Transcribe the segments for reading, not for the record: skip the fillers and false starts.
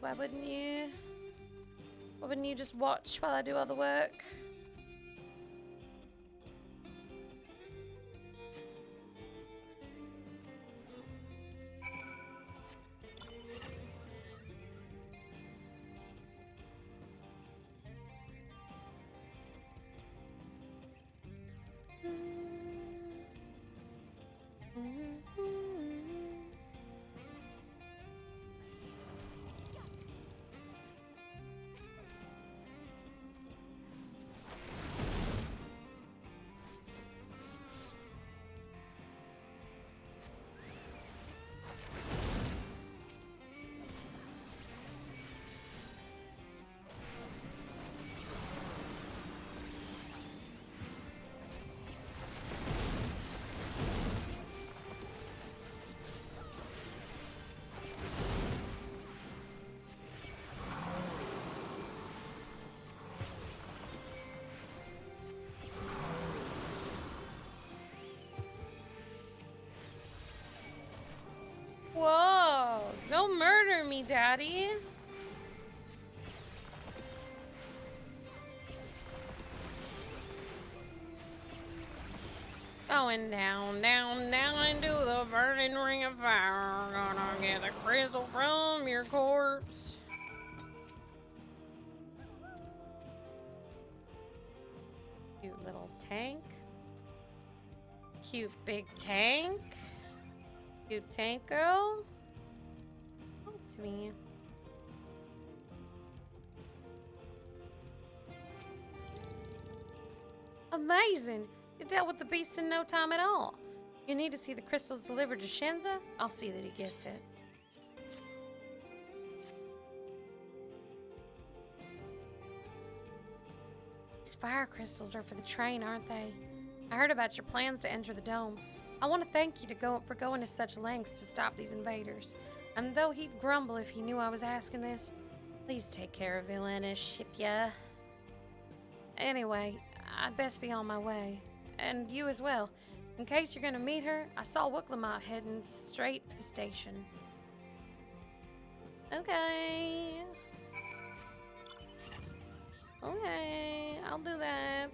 Why wouldn't you? Why wouldn't you just watch while I do all the work? Whoa! Don't murder me, Daddy! Going down, down, down into the burning ring of fire. Gonna get a crystal from your corpse. Cute little tank. Cute big tank. Cute tanko. Talk to me. Amazing! You dealt with the beast in no time at all. You need to see the crystals delivered to Shenza? I'll see that he gets it. These fire crystals are for the train, aren't they? I heard about your plans to enter the dome. I want to thank you for going to such lengths to stop these invaders. And though he'd grumble if he knew I was asking this, please take care of Villainous ship ya. Anyway, I'd best be on my way. And you as well. In case you're gonna meet her, I saw Wooklamot heading straight for the station. Okay. Okay, I'll do that.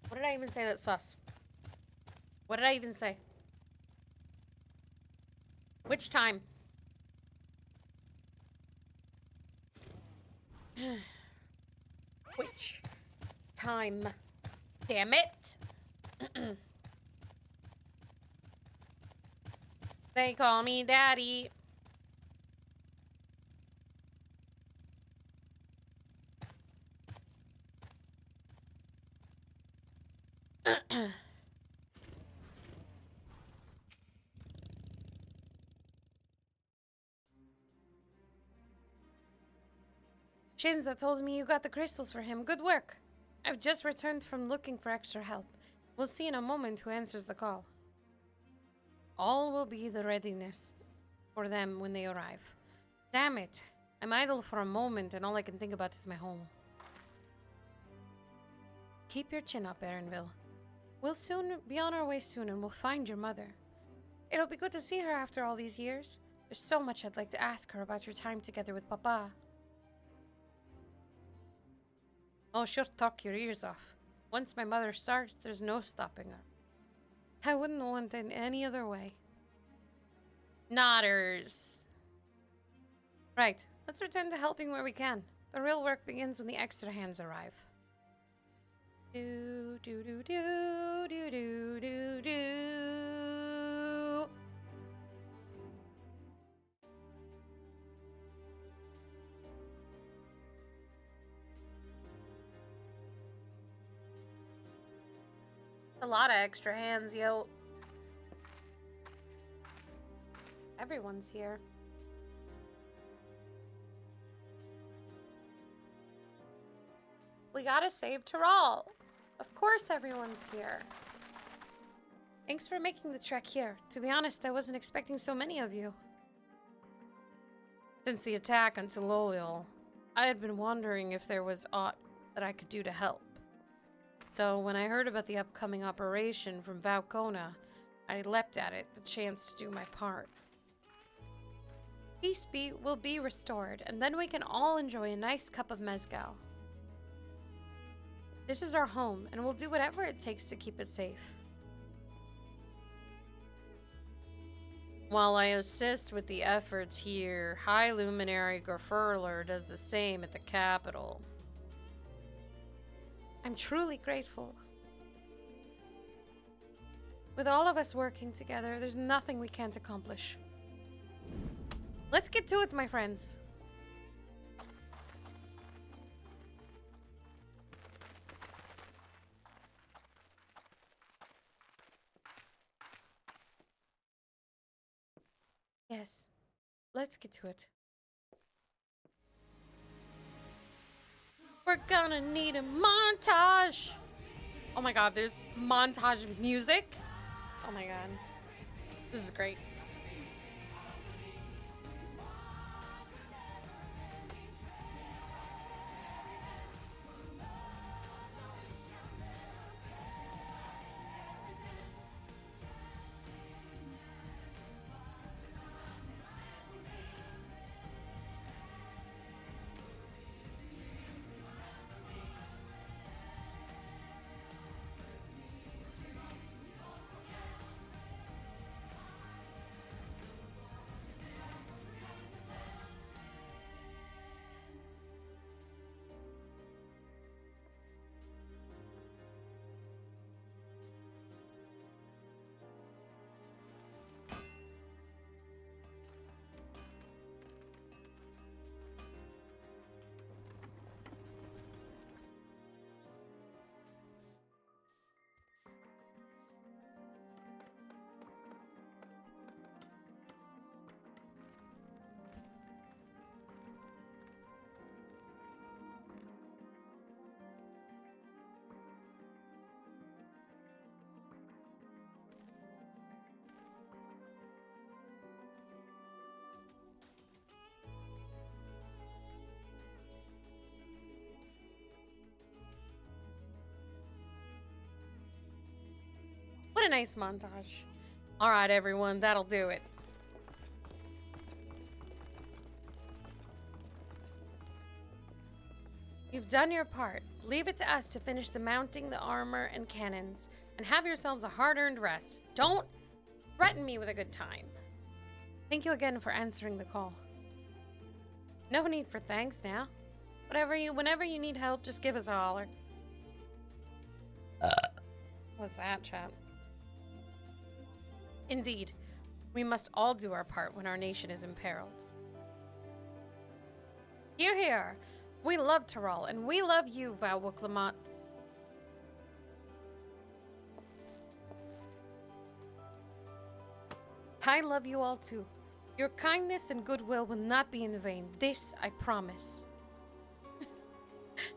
What did I even say that's sus? What did I even say? Which time? Which time? Damn it! They call me Daddy. Shinza told me you got the crystals for him. Good work. I've just returned from looking for extra help. We'll see in a moment who answers the call. All will be the readiness for them when they arrive. Damn it. I'm idle for a moment and all I can think about is my home. Keep your chin up, Erenville. We'll soon be on our way soon and we'll find your mother. It'll be good to see her after all these years. There's so much I'd like to ask her about your time together with Papa. Oh, she'll talk your ears off. Once my mother starts, there's no stopping her. I wouldn't want it any other way. Nodders. Right, let's return to helping where we can. The real work begins when the extra hands arrive. Do do do do do do do do. A lot of extra hands, yo. Everyone's here. We gotta save Taral. Of course everyone's here. Thanks for making the trek here. To be honest, I wasn't expecting so many of you. Since the attack on Tololial, I had been wondering if there was aught that I could do to help. So when I heard about the upcoming operation from Valcona, I leapt at it, the chance to do my part. Will be restored, and then we can all enjoy a nice cup of mezcal. This is our home, and we'll do whatever it takes to keep it safe. While I assist with the efforts here, High Luminary Gerfurler does the same at the capital. I'm truly grateful. With all of us working together, there's nothing we can't accomplish. Let's get to it, my friends. Yes, let's get to it. We're gonna need a montage. Oh my god, there's montage music. Oh my god. This is great. What a nice montage. All right, everyone, that'll do it. You've done your part. Leave it to us to finish the mounting, the armor, and cannons, and have yourselves a hard-earned rest. Don't threaten me with a good time. Thank you again for answering the call. No need for thanks now. Whenever you need help, just give us a holler. What's that, chap? Indeed, we must all do our part when our nation is imperiled. Hear, hear. We love Tyrol, and we love you, Valwuk-Lamont. I love you all too. Your kindness and goodwill will not be in vain. This I promise.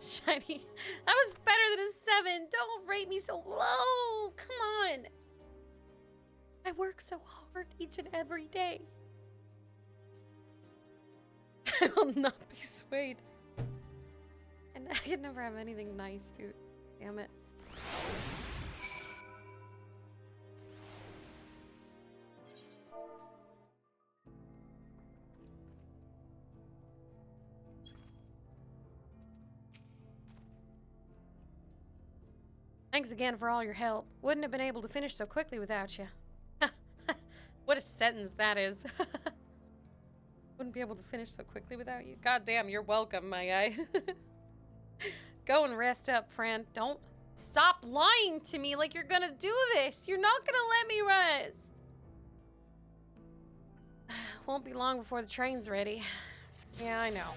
Shiny, that was better than a 7. Don't rate me so low. Come on. I work so hard each and every day. I will not be swayed. And I can never have anything nice, dude. Damn it. Thanks again for all your help. Wouldn't have been able to finish so quickly without you. What a sentence that is. Wouldn't be able to finish so quickly without you. God damn, you're welcome, my guy. Go and rest up, friend. Don't stop lying to me like you're gonna do this. You're not gonna let me rest. Won't be long before the train's ready. Yeah, I know.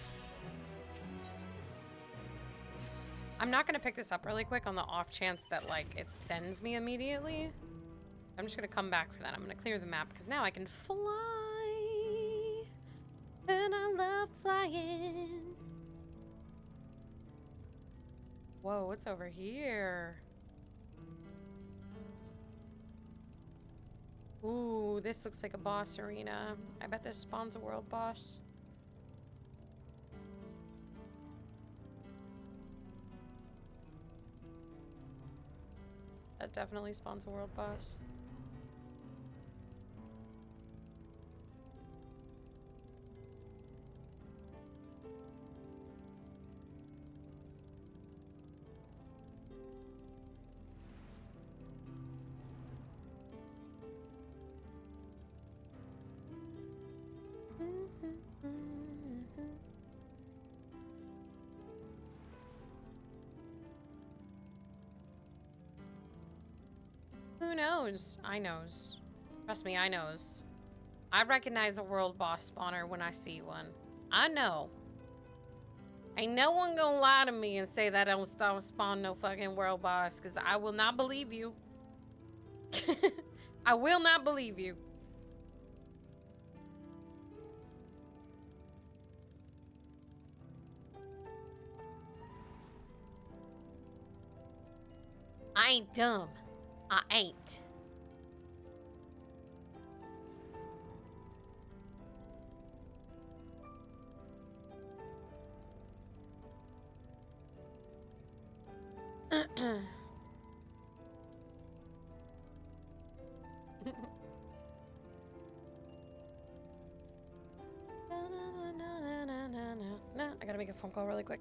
I'm not gonna pick this up really quick on the off chance that, like, it sends me immediately. I'm just gonna come back for that. I'm gonna clear the map because now I can fly. And I love flying. Whoa, what's over here? Ooh, this looks like a boss arena. I bet this spawns a world boss. That definitely spawns a world boss. Who knows? I knows. Trust me, I knows. I recognize a world boss spawner when I see one. I know. Ain't no one gonna lie to me and say that I don't spawn no fucking world boss, because I will not believe you. I will not believe you. I ain't dumb. I ain't. I gotta make a phone call really quick.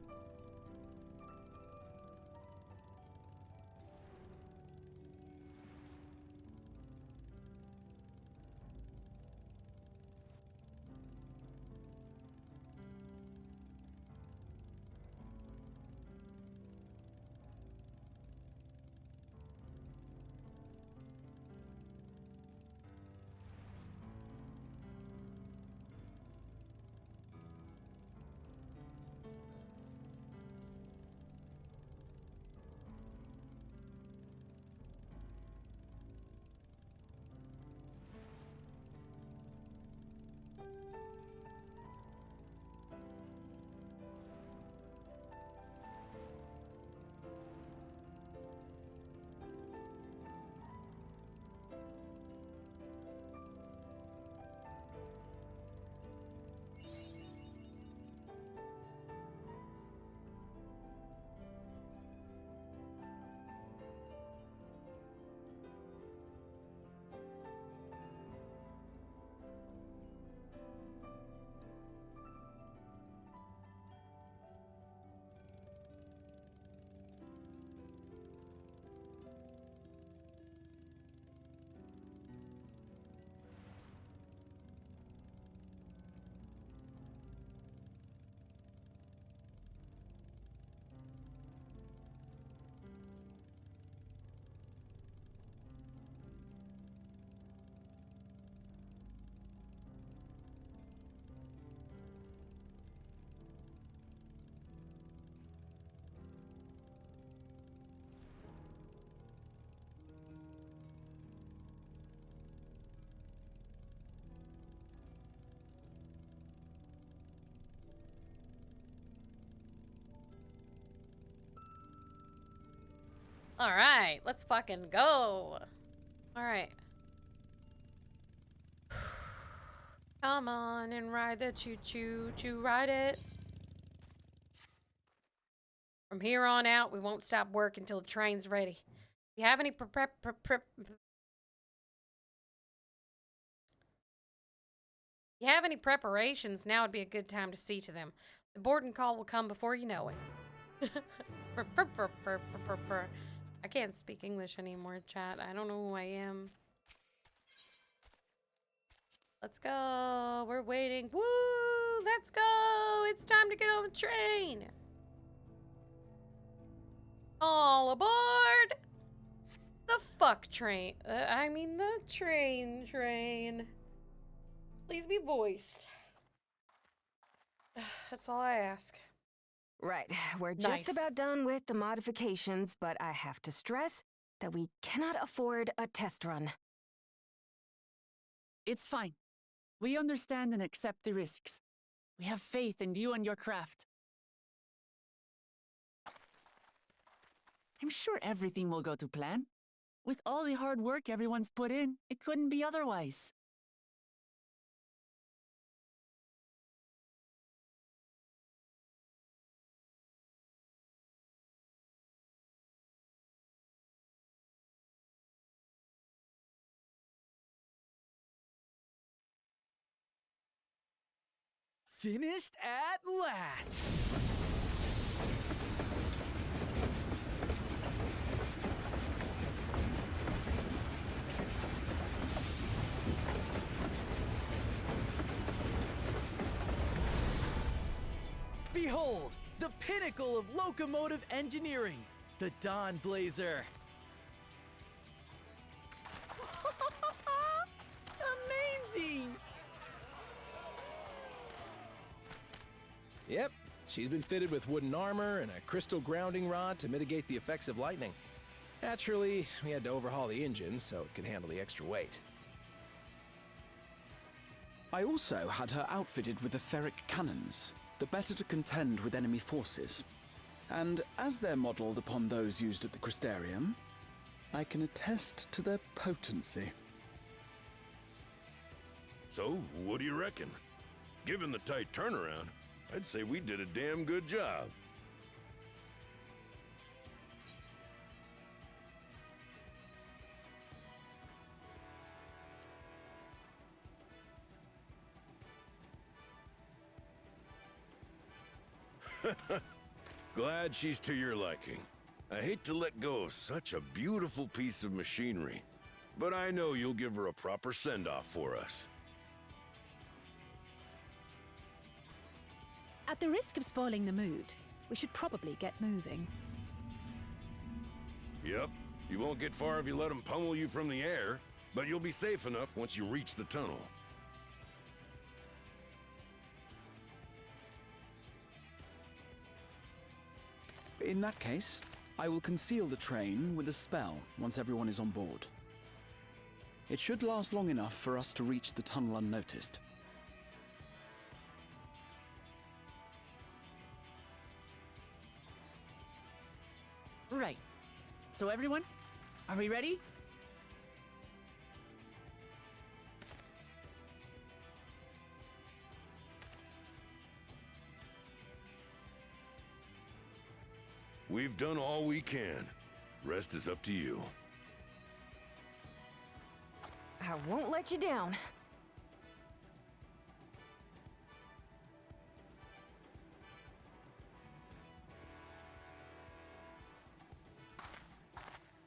All right, let's fucking go. All right. Come on and ride the choo-choo, ride it. From here on out, we won't stop work until the train's ready. If you have any preparations, now would be a good time to see to them. The boarding call will come before you know it. I can't speak English anymore, chat. I don't know who I am. Let's go. We're waiting. Woo! Let's go. It's time to get on the train. All aboard. The fuck train. I mean the train. Please be voiced. That's all I ask. Right. We're just about done with the modifications, but I have to stress that we cannot afford a test run. It's fine. We understand and accept the risks. We have faith in you and your craft. I'm sure everything will go to plan. With all the hard work everyone's put in, it couldn't be otherwise. Finished at last! Behold, the pinnacle of locomotive engineering, the Dawn Blazer. Amazing! Yep, she's been fitted with wooden armor and a crystal grounding rod to mitigate the effects of lightning. Naturally, we had to overhaul the engine so it could handle the extra weight. I also had her outfitted with etheric cannons, the better to contend with enemy forces. And as they're modeled upon those used at the Crystarium, I can attest to their potency. So, what do you reckon? Given the tight turnaround, I'd say we did a damn good job. Glad she's to your liking. I hate to let go of such a beautiful piece of machinery, but I know you'll give her a proper send-off for us. At the risk of spoiling the mood, we should probably get moving. Yep, you won't get far if you let them pummel you from the air, but you'll be safe enough once you reach the tunnel. In that case, I will conceal the train with a spell once everyone is on board. It should last long enough for us to reach the tunnel unnoticed. Right. So everyone, are we ready? We've done all we can. Rest is up to you. I won't let you down.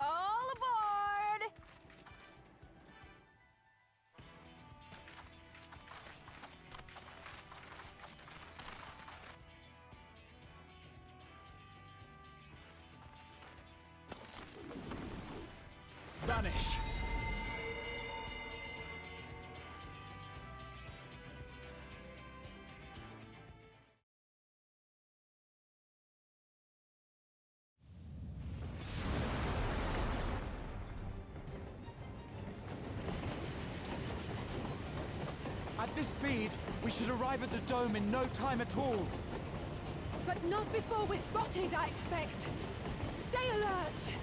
All aboard! Vanish! At this speed, we should arrive at the dome in no time at all. But not before we're spotted, I expect. Stay alert!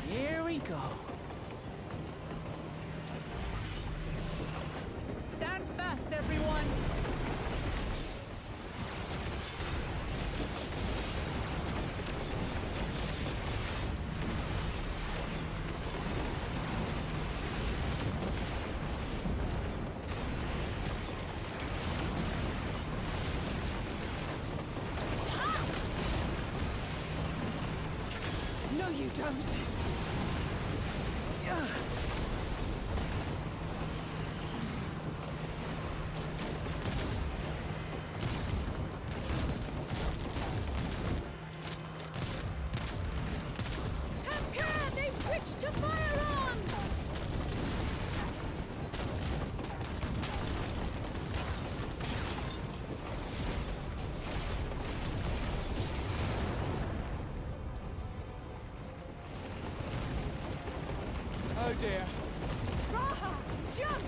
Here we go. Stand fast, everyone! No, you don't. Captain, they've switched to firearms! Oh dear. Raha, jump!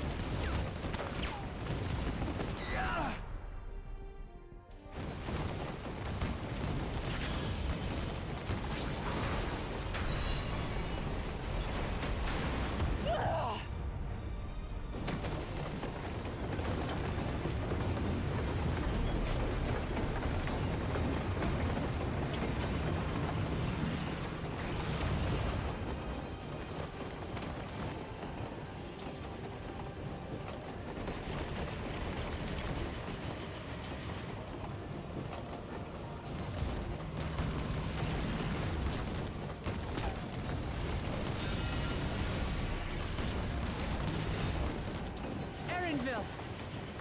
Erinville,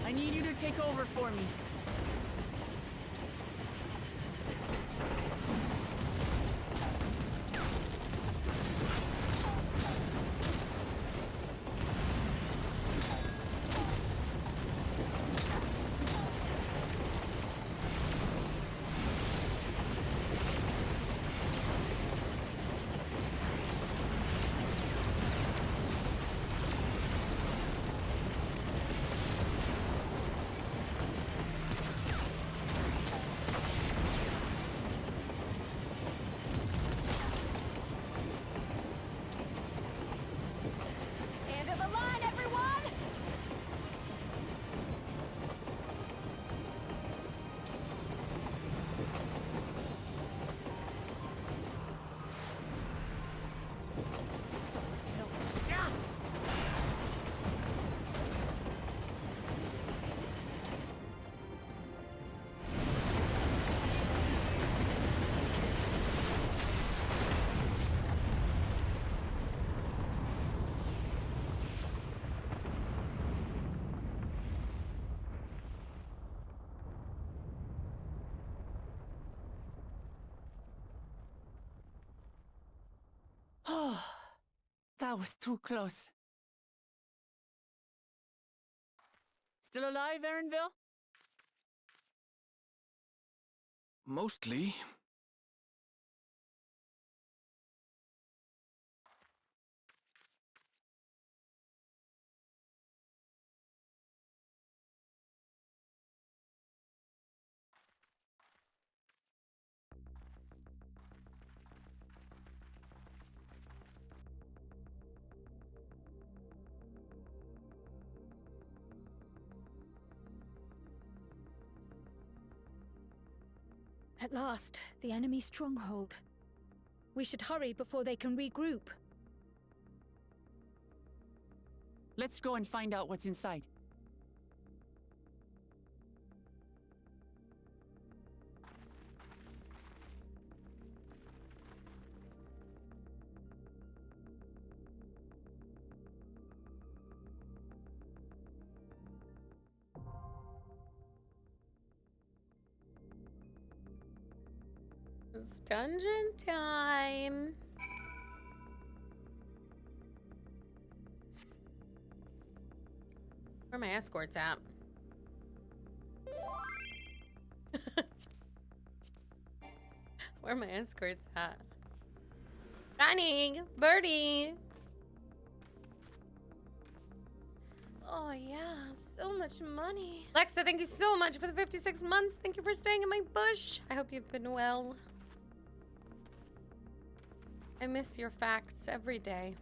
I need you to take over for me. End of the line, everyone! Oh, that was too close. Still alive, Erinville? Mostly. At last, the enemy stronghold. We should hurry before they can regroup. Let's go and find out what's inside. It's dungeon time. Where are my escorts at? Where are my escorts at? Johnny! Birdie! Oh yeah, so much money. Lexa, thank you so much for the 56 months. Thank you for staying in my bush. I hope you've been well. I miss your facts every day.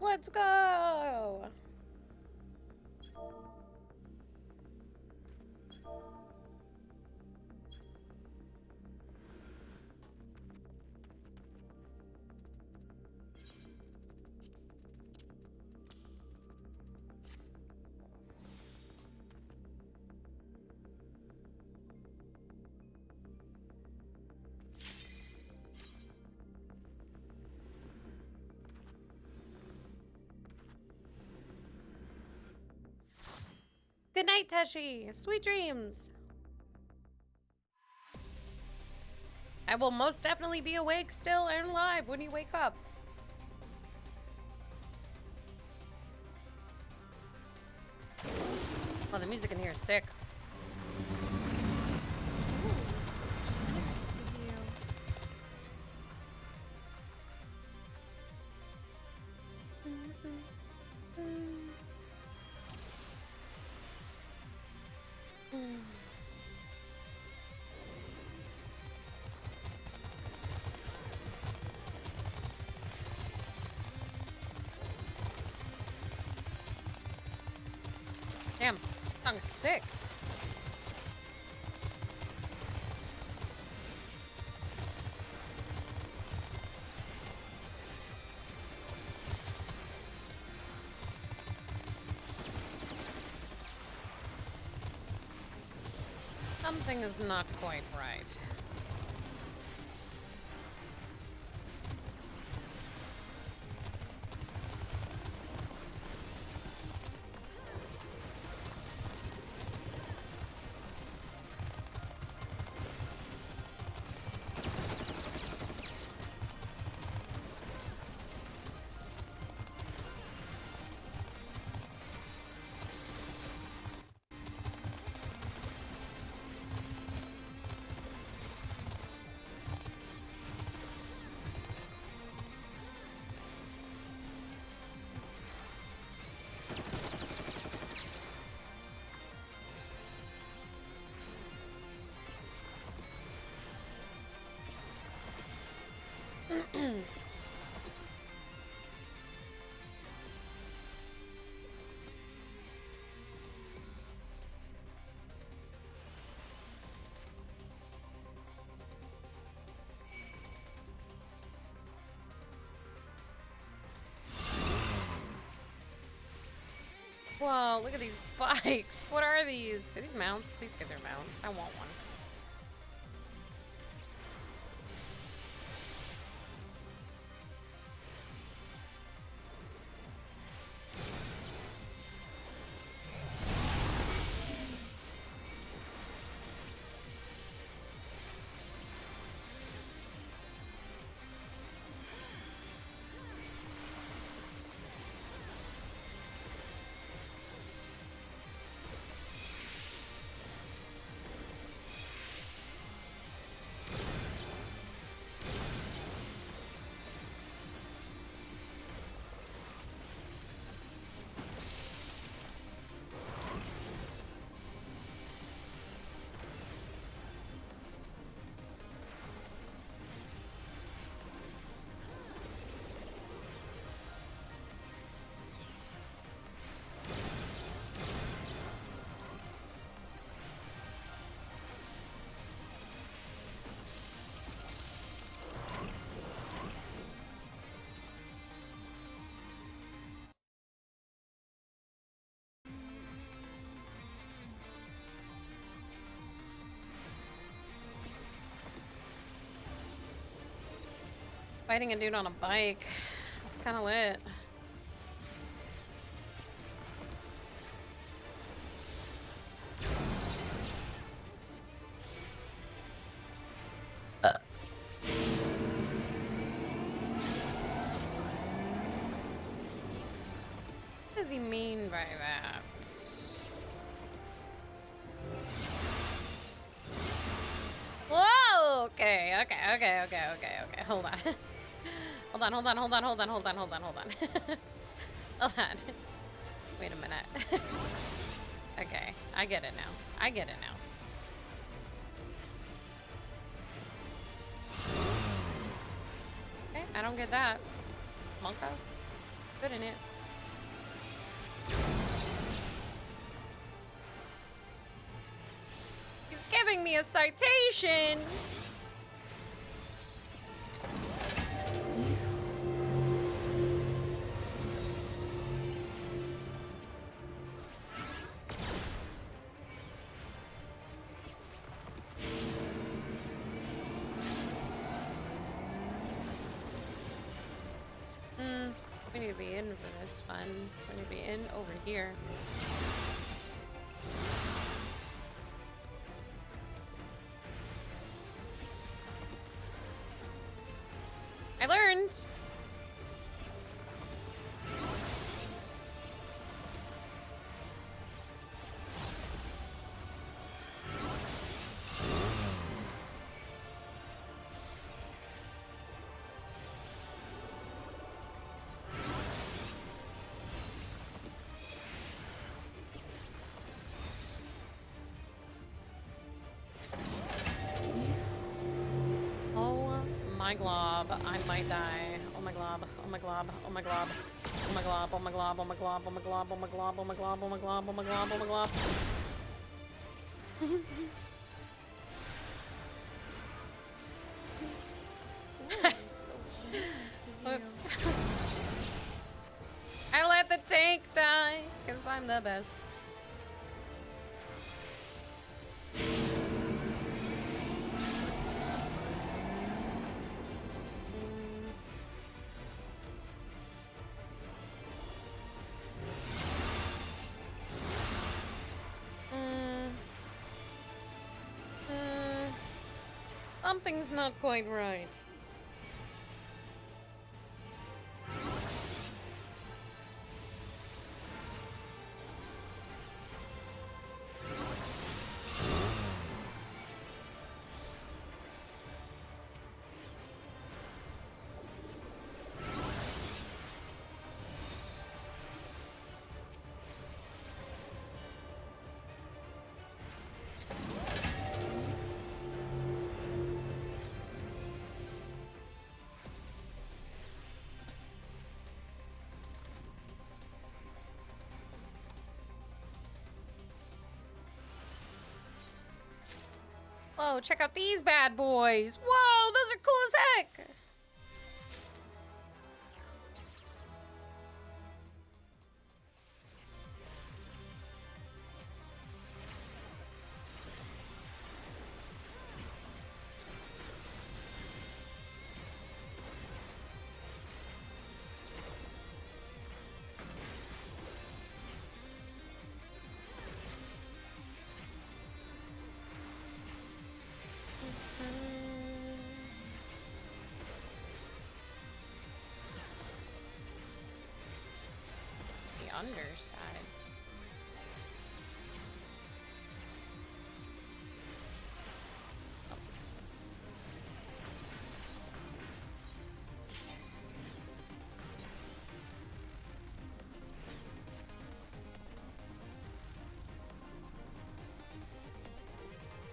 Let's go! Good night, Teshi. Sweet dreams. I will most definitely be awake still and alive when you wake up. Oh, the music in here is sick. Ooh, I'm sick. Something is not quite right. Whoa, look at these bikes. What are these? Are these mounts? Please say they're mounts. I want one. Fighting a dude on a bike. That's kind of lit. What does he mean by that? Whoa! Okay. Hold on. Hold on. Hold on. Wait a minute. Okay, I get it now. Okay, I don't get that. Monko? Good in it. He's giving me a citation! We need to be in for this one. We need to be in over here. I learned! My glob, I might die. Oh my my glob. Oh my glob. Oh my glob. Oh my glob. Oh my glob. Oh my glob. Oh my glob. Oh my glob. Oh my glob. Oh my glob. Oh my glob. Oh my glob. Whoops. I let the tank die because I'm the best. Something's not quite right. Whoa, check out these bad boys. Whoa, those are cool as heck. Underside.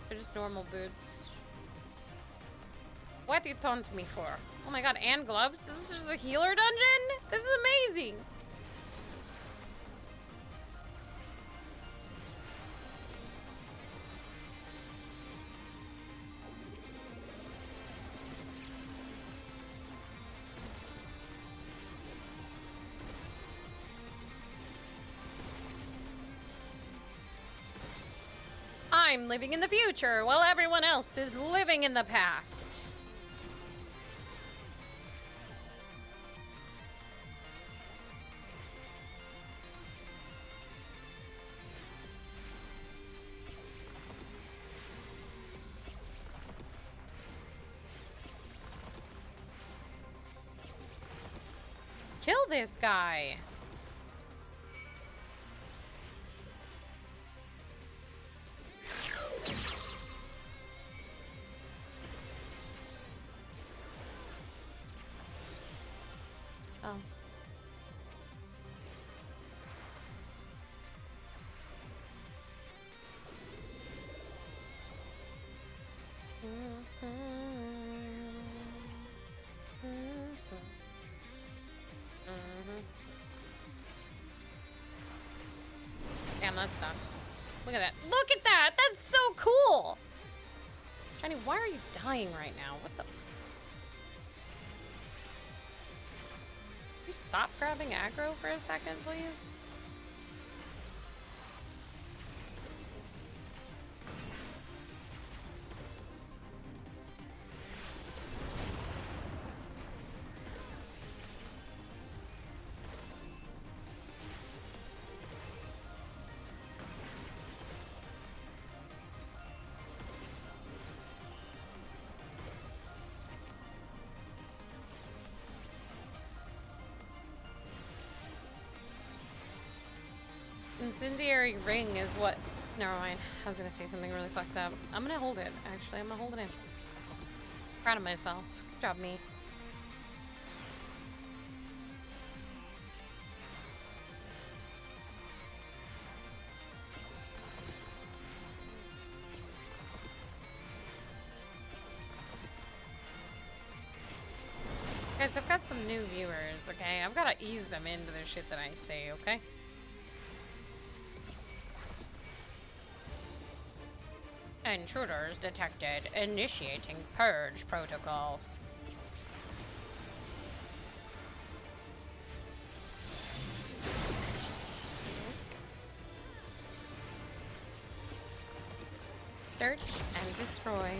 They're just normal boots. What do you taunt me for? Oh my god, and gloves? Is this just a healer dungeon? This is amazing! I'm living in the future while everyone else is living in the past. Kill this guy. Oh. Damn, that sucks. Look at that. Look at that! That's so cool! Shiny, why are you dying right now? What the... You stop grabbing aggro for a second, please? Incendiary ring is what... Never mind. I was gonna say something really fucked up. I'm gonna hold it, actually. I'm gonna hold it in. Proud of myself. Good job, me. Guys, I've got some new viewers, okay? I've got to ease them into the shit that I say, okay? Intruders detected. Initiating purge protocol. Search and destroy.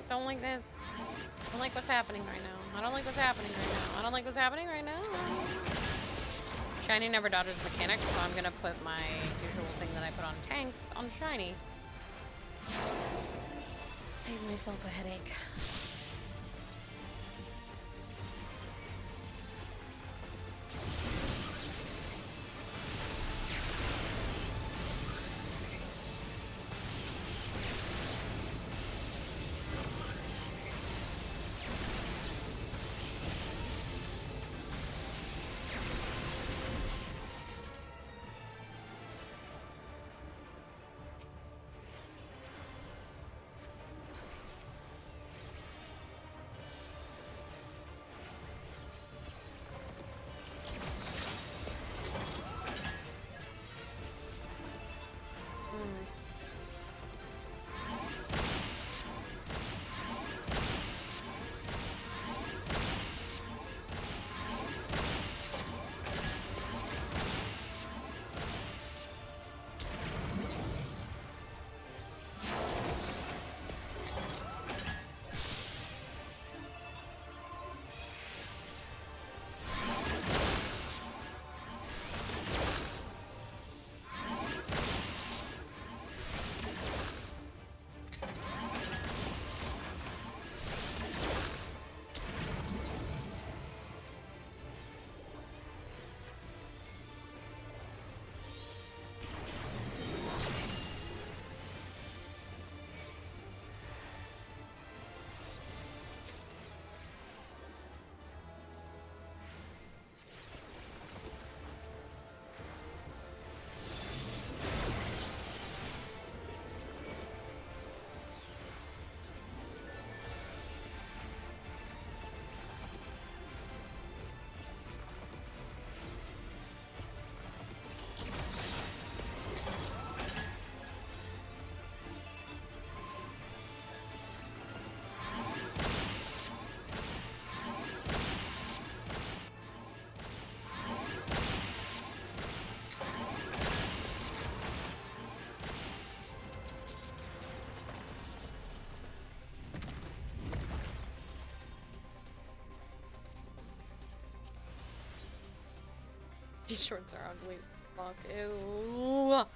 Don't like this. I don't like what's happening right now. I don't like what's happening right now. I don't like what's happening right now. Shiny never dodges mechanics, so I'm gonna put my usual thing that I put on tanks on Shiny. Save myself a headache. These shorts are ugly as fuck. Ew.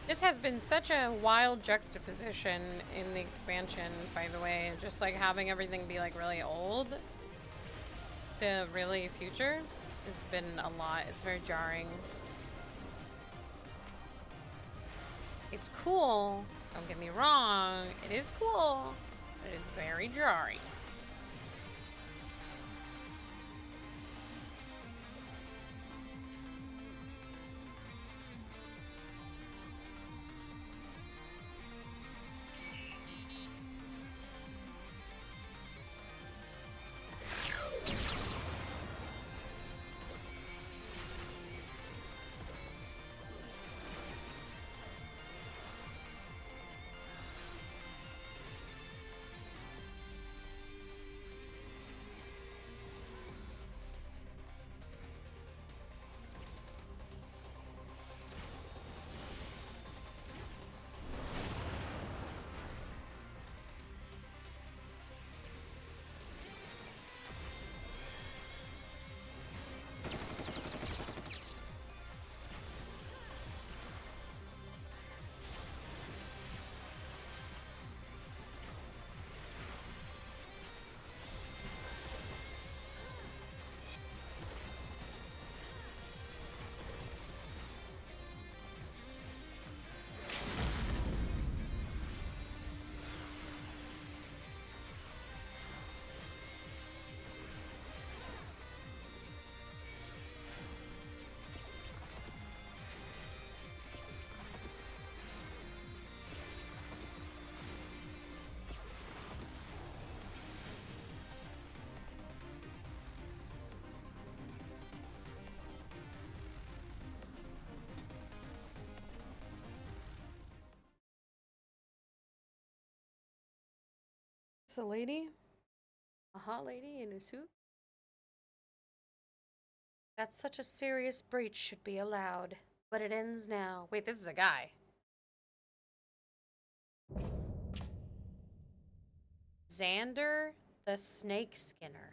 This has been such a wild juxtaposition in the expansion, by the way. Just like having everything be like really old to really future has been a lot. It's very jarring. It's cool. Don't get me wrong. It is cool. It is very jarring. It's a lady? A hot lady in a suit? That such a serious breach should be allowed. But it ends now. Wait, this is a guy. Xander the Snake Skinner.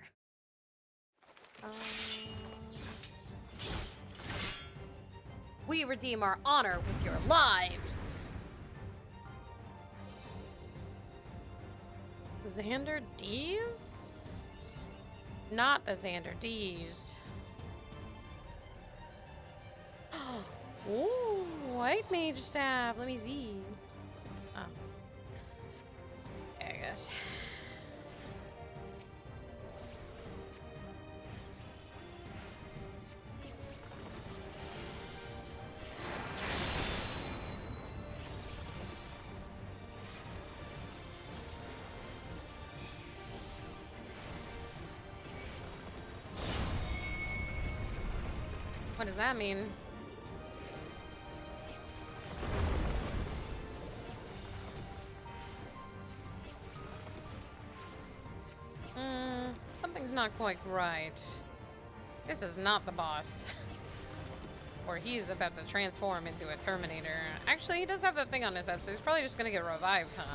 We redeem our honor with your lives. Xander D's? Not the Xander D's. Ooh, white mage staff. Let me see. Oh. There it goes. What does that mean? Something's not quite right. This is not the boss. Or he's about to transform into a Terminator. Actually, he does have that thing on his head, so he's probably just gonna get revived, huh?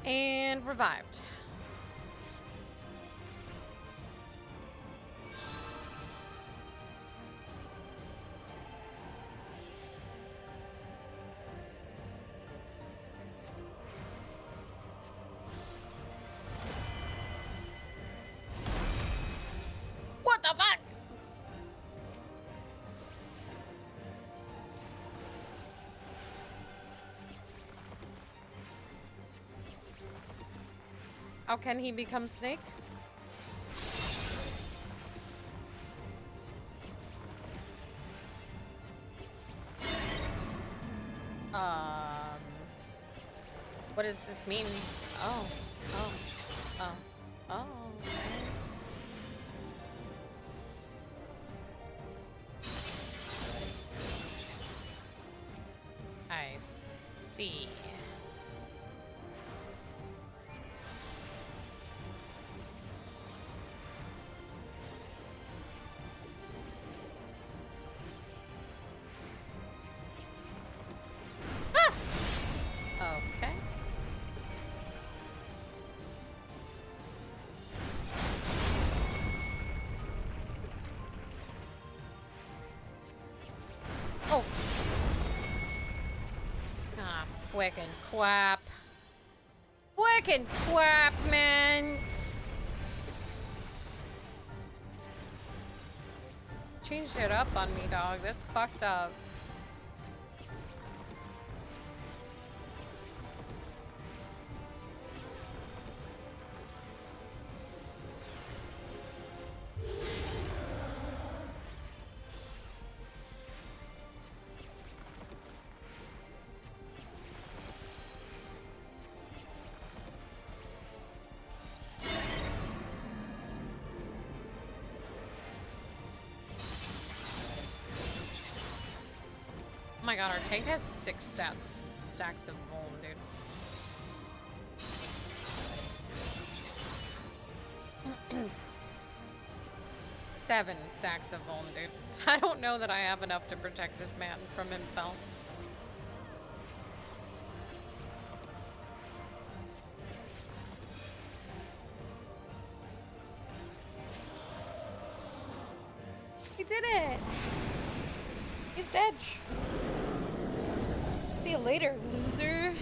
And revived. What the fuck? How can he become Snake? What does this mean? Oh. I see. Okay. Oh. Ah, frickin' quap. Frickin' quap, man. Changed it up on me, dog. That's fucked up. Oh my god, our tank has 6 stacks of vuln, dude. 7 stacks of vuln, dude. I don't know that I have enough to protect this man from himself. He did it! He's dead. See you later, loser.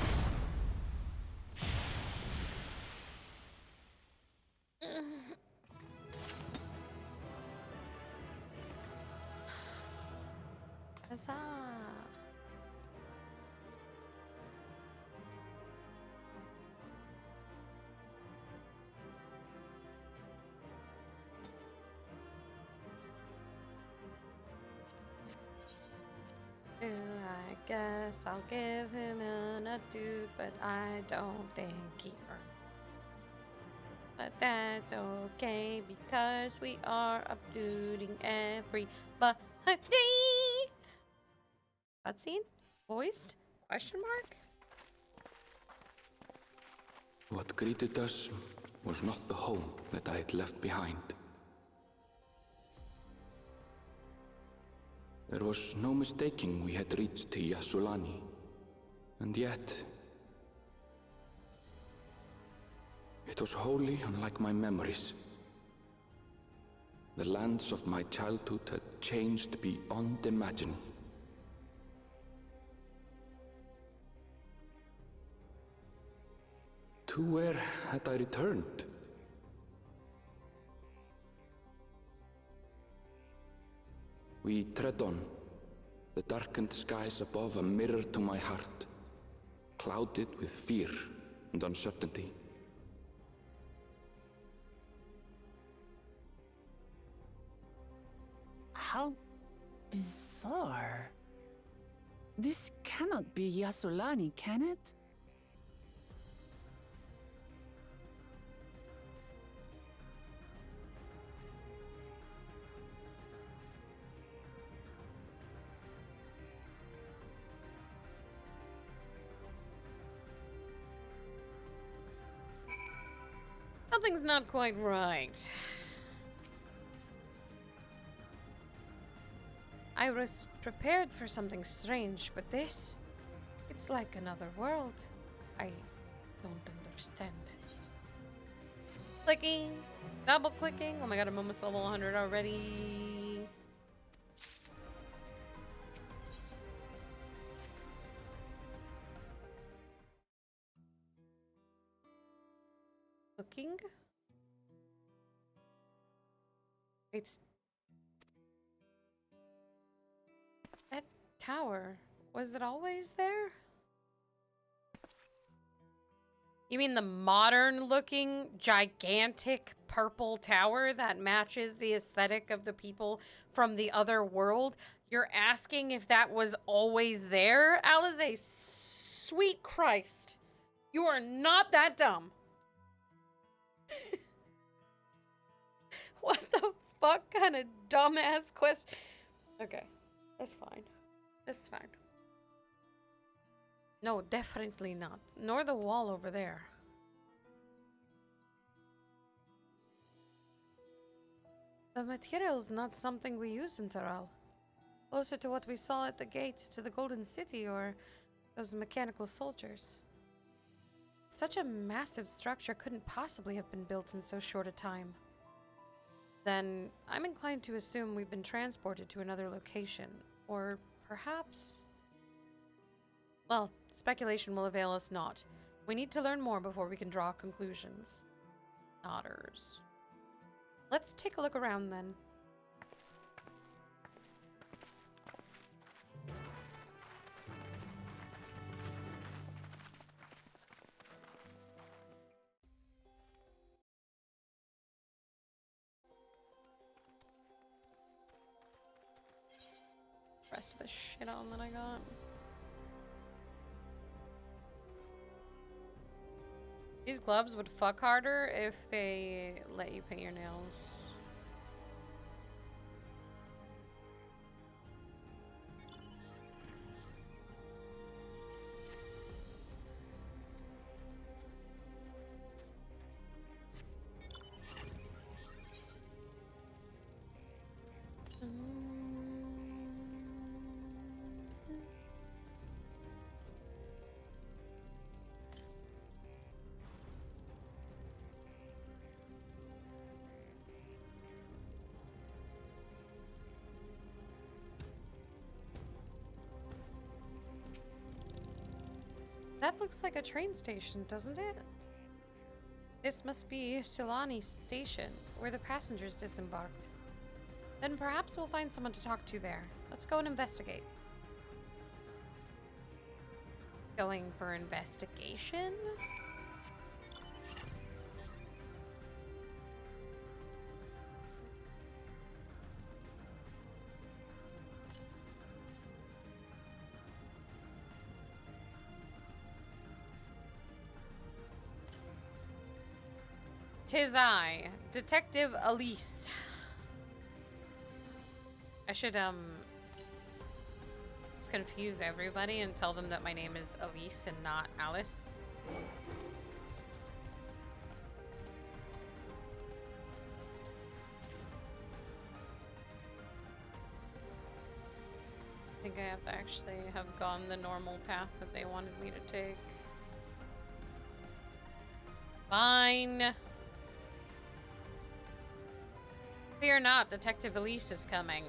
I guess I'll give him a dude, but I don't think he earned. But that's okay because we are uploading everybody. Cutscene? Voiced? Question mark? What greeted us was not the home that I had left behind. There was no mistaking we had reached Yassulani, and yet it was wholly unlike my memories. The lands of my childhood had changed beyond imagining. To where had I returned? We tread on, the darkened skies above a mirror to my heart, clouded with fear and uncertainty. How bizarre. This cannot be Yassulani, can it? Something's not quite right. I was prepared for something strange, but this... it's like another world. I don't understand. Clicking. Double clicking. Oh my god, I'm almost level 100 already. Looking? It's... that tower. Was it always there? You mean the modern-looking, gigantic purple tower that matches the aesthetic of the people from the other world? You're asking if that was always there? Alize, sweet Christ. You are not that dumb. What the fuck kind of dumbass question? Okay, that's fine. That's fine. No, definitely not. Nor the wall over there. The material's not something we use in Taral. Closer to what we saw at the gate to the Golden City or those mechanical soldiers. Such a massive structure couldn't possibly have been built in so short a time. Then I'm inclined to assume we've been transported to another location. Or perhaps... well, speculation will avail us not. We need to learn more before we can draw conclusions. Nodders. Let's take a look around then. Rest of the shit on that I got. These gloves would fuck harder if they let you paint your nails. That looks like a train station, doesn't it? This must be Silani Station, where the passengers disembarked. Then perhaps we'll find someone to talk to there. Let's go and investigate. Going for investigation? 'Tis I, Detective Elise. I should, just confuse everybody and tell them that my name is Elise and not Alice. I think I have to actually have gone the normal path that they wanted me to take. Fine. Fear not, Detective Elise is coming.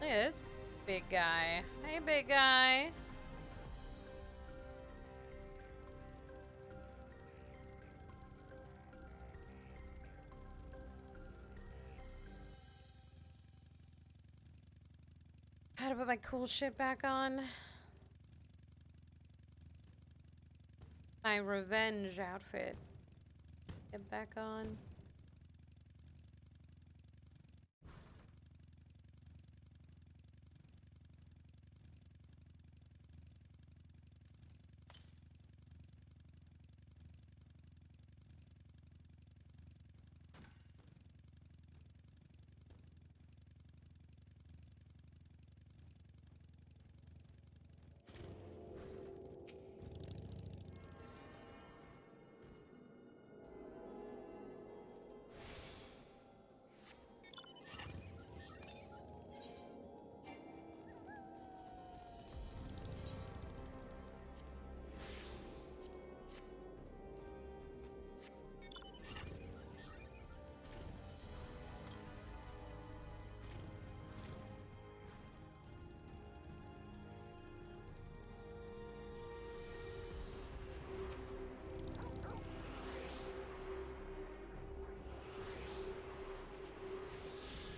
Look at this big guy. Hey, big guy. Gotta put my cool shit back on. My revenge outfit. Get back on.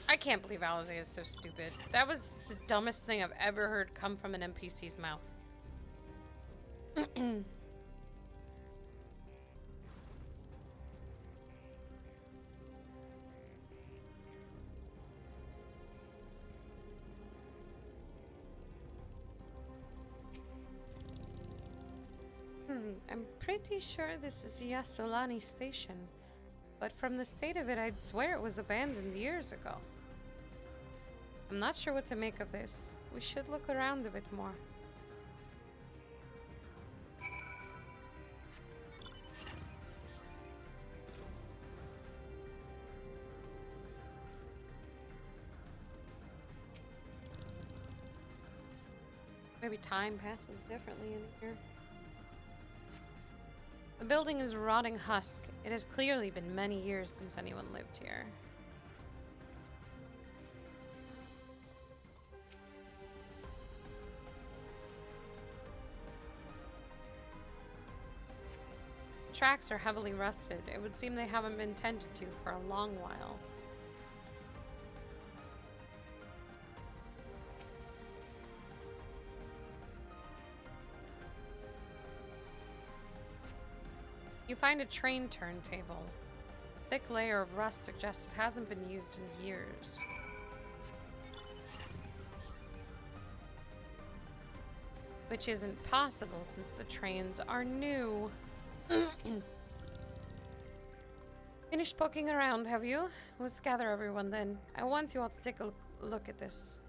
I can't believe Alizé is so stupid. That was the dumbest thing I've ever heard come from an NPC's mouth. I'm pretty sure this is Yasolani Station, but from the state of it, I'd swear it was abandoned years ago. I'm not sure what to make of this. We should look around a bit more. Maybe time passes differently in here. The building is a rotting husk. It has clearly been many years since anyone lived here. The tracks are heavily rusted. It would seem they haven't been tended to for a long while. You find a train turntable. A thick layer of rust suggests it hasn't been used in years. Which isn't possible since the trains are new. Finished poking around, have you? Let's gather everyone then. I want you all to take a look at this.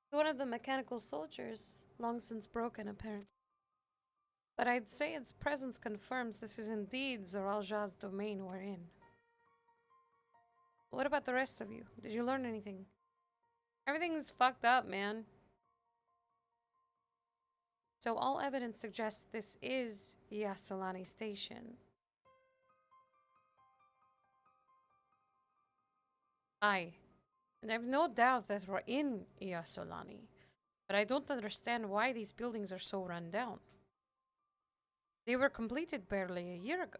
One of the mechanical soldiers, long since broken apparently. But I'd say its presence confirms this is indeed Zoralja's domain we're in. What about the rest of you? Did you learn anything? Everything's fucked up, man. So all evidence suggests this is Yasolani Station. Aye. And I've no doubt that we're in Yasolani. But I don't understand why these buildings are so run down. They were completed barely a year ago.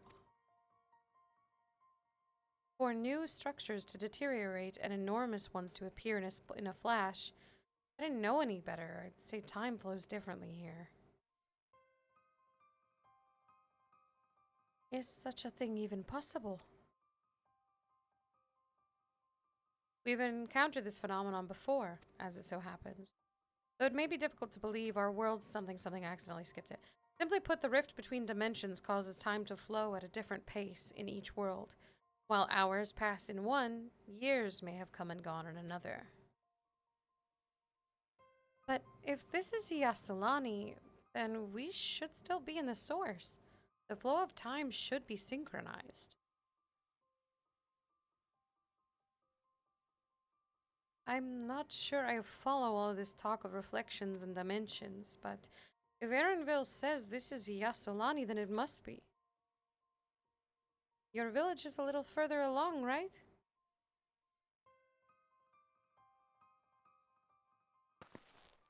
For new structures to deteriorate and enormous ones to appear in a flash, I didn't know any better. I'd say time flows differently here. Is such a thing even possible? We've encountered this phenomenon before, as it so happens. Though it may be difficult to believe our world's something accidentally skipped it. Simply put, the rift between dimensions causes time to flow at a different pace in each world. While hours pass in one, years may have come and gone in another. But if this is Yasolani, then we should still be in the source. The flow of time should be synchronized. I'm not sure I follow all this talk of reflections and dimensions, but if Erenville says this is Yasolani, then it must be. Your village is a little further along, right?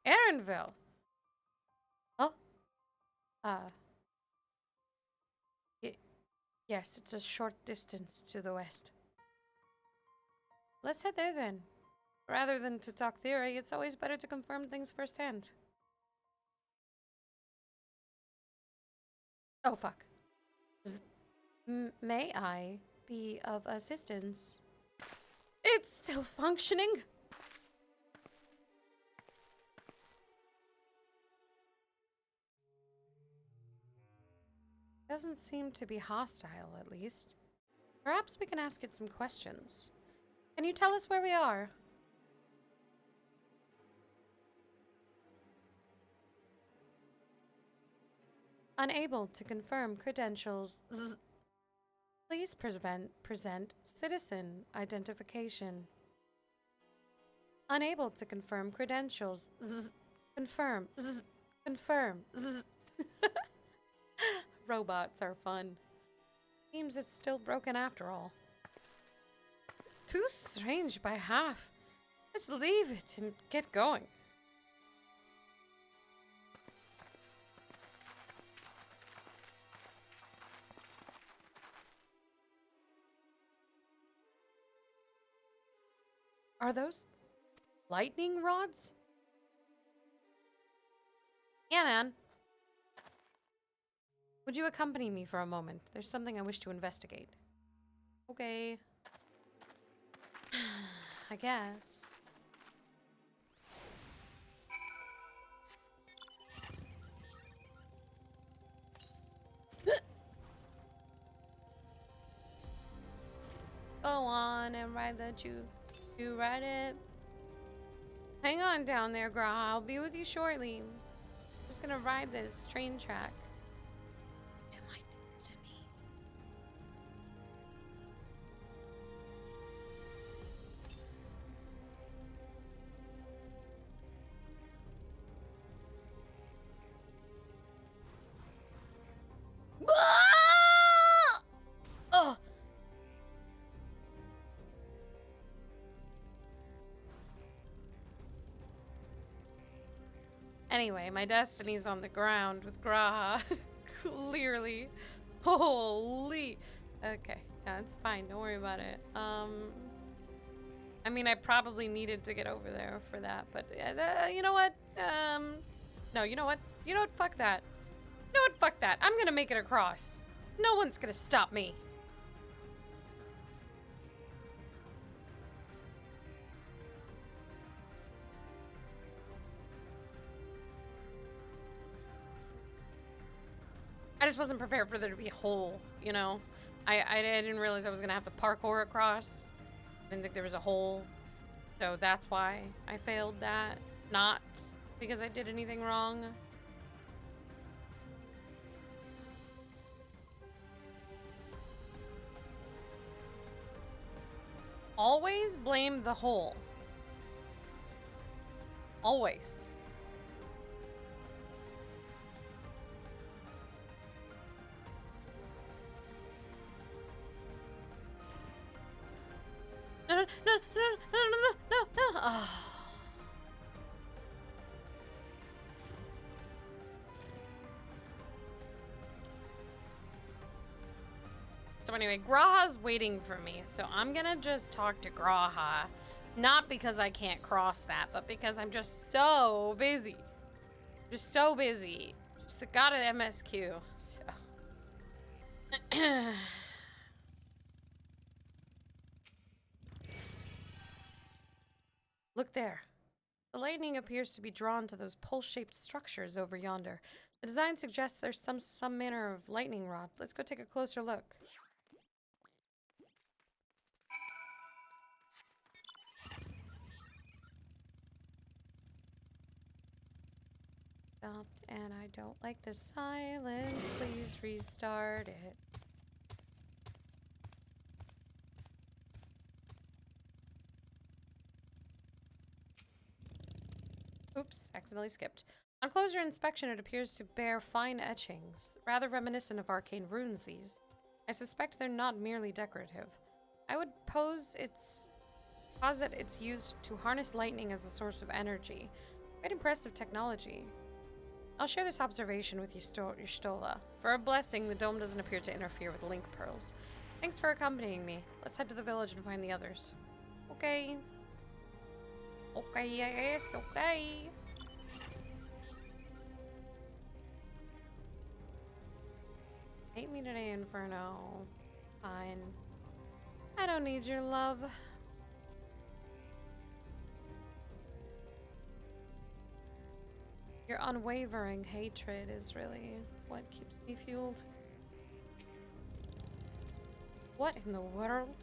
Erenville! Oh? Yes, it's a short distance to the west. Let's head there then. Rather than to talk theory, it's always better to confirm things firsthand. Oh, fuck. May I be of assistance? It's still functioning! Doesn't seem to be hostile, at least. Perhaps we can ask it some questions. Can you tell us where we are? Unable to confirm credentials. Please present citizen identification. Unable to confirm credentials. Confirm. Confirm. Robots are fun. Seems it's still broken after all. Too strange by half. Let's leave it and get going. Are those lightning rods? Yeah, man. Would you accompany me for a moment? There's something I wish to investigate. Okay. I guess. Go on and ride the you ride it. Hang on down there, Gra. I'll be with you shortly. Just gonna ride this train track to my destiny. Oh. Anyway, my destiny's on the ground with Graha. Clearly. Holy. Okay, yeah, it's fine. Don't worry about it. I mean, I probably needed to get over there for that, but you know what? No, you know what? You know what? Fuck that. You know what? Fuck that. I'm gonna make it across. No one's gonna stop me. I just wasn't prepared for there to be a hole, you know? I didn't realize I was gonna have to parkour across. I didn't think there was a hole. So that's why I failed that. Not because I did anything wrong. Always blame the hole. Always. No. Oh. So anyway, Graha's waiting for me, so I'm gonna just talk to Graha. Not because I can't cross that, but because I'm just so busy. Just so busy. Just got an MSQ, so. Look there. The lightning appears to be drawn to those pole-shaped structures over yonder. The design suggests there's some manner of lightning rod. Let's go take a closer look. Stopped, and I don't like the silence. Please restart it. Oops, accidentally skipped. On closer inspection, it appears to bear fine etchings, rather reminiscent of arcane runes these. I suspect they're not merely decorative. I would posit it's used to harness lightning as a source of energy. Quite impressive technology. I'll share this observation with you, Stola. For a blessing, the dome doesn't appear to interfere with link pearls. Thanks for accompanying me. Let's head to the village and find the others. Okay. Okay, yes, okay. Hate me today, Inferno. Fine. I don't need your love. Your unwavering hatred is really what keeps me fueled. What in the world?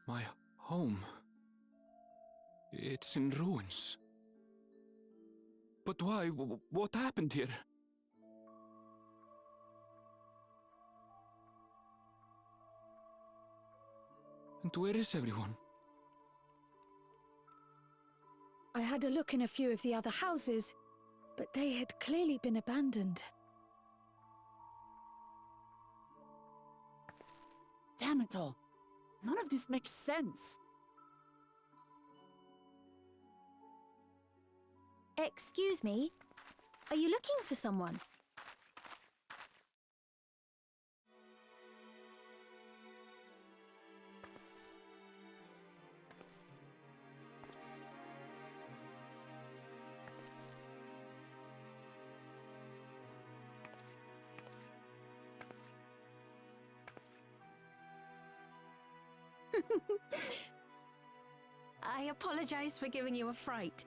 My home. It's in ruins. But why? What happened here? And where is everyone? I had a look in a few of the other houses, but they had clearly been abandoned. Damn it all. None of this makes sense. Excuse me? Are you looking for someone? I apologize for giving you a fright.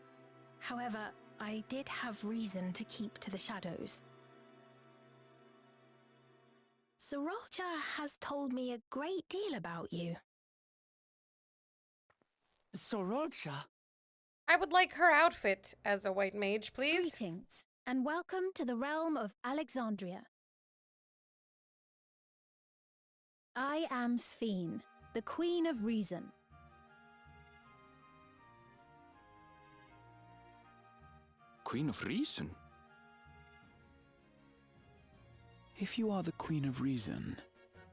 However, I did have reason to keep to the shadows. Sorolja has told me a great deal about you. Sorolja? I would like her outfit as a white mage, please. Greetings, and welcome to the realm of Alexandria. I am Sphene, the Queen of Reason. Queen of Reason? If you are the Queen of Reason,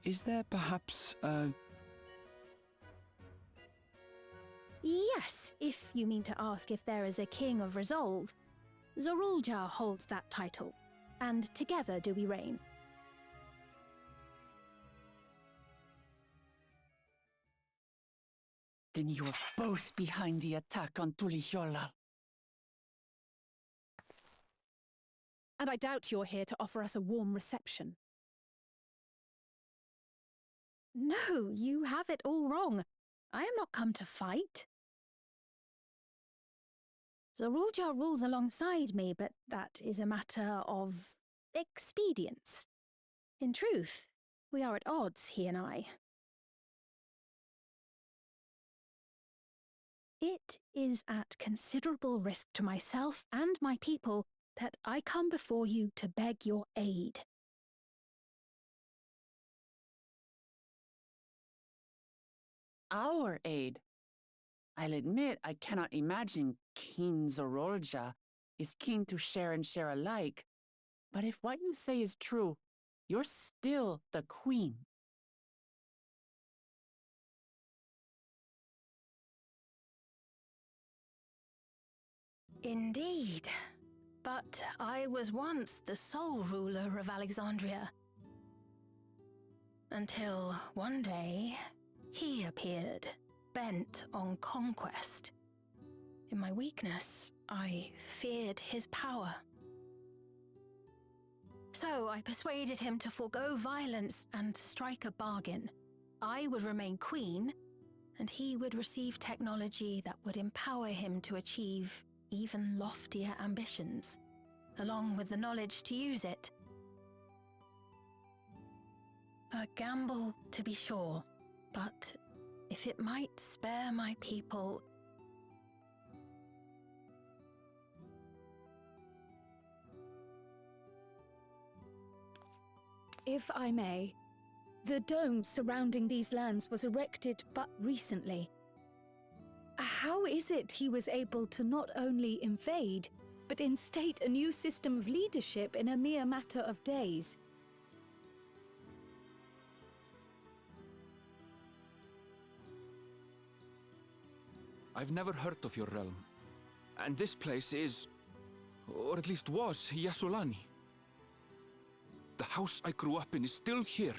is there perhaps a... Yes, if you mean to ask if there is a King of Resolve. Zorulja holds that title, and together do we reign. Then you are both behind the attack on Tulihiola. And I doubt you're here to offer us a warm reception. No, you have it all wrong. I am not come to fight. Zorulja rules alongside me, but that is a matter of expedience. In truth, we are at odds, he and I. It is at considerable risk to myself and my people that I come before you to beg your aid. Our aid? I'll admit I cannot imagine King Zorolja is keen to share and share alike. But if what you say is true, you're still the queen. Indeed. But I was once the sole ruler of Alexandria. Until one day, he appeared, bent on conquest. In my weakness, I feared his power. So I persuaded him to forego violence and strike a bargain. I would remain queen, and he would receive technology that would empower him to achieve even loftier ambitions, along with the knowledge to use it. A gamble, to be sure, but if it might spare my people... If I may, the dome surrounding these lands was erected but recently. How is it he was able to not only invade, but instate a new system of leadership in a mere matter of days? I've never heard of your realm. And this place is, or at least was, Yasolani. The house I grew up in is still here.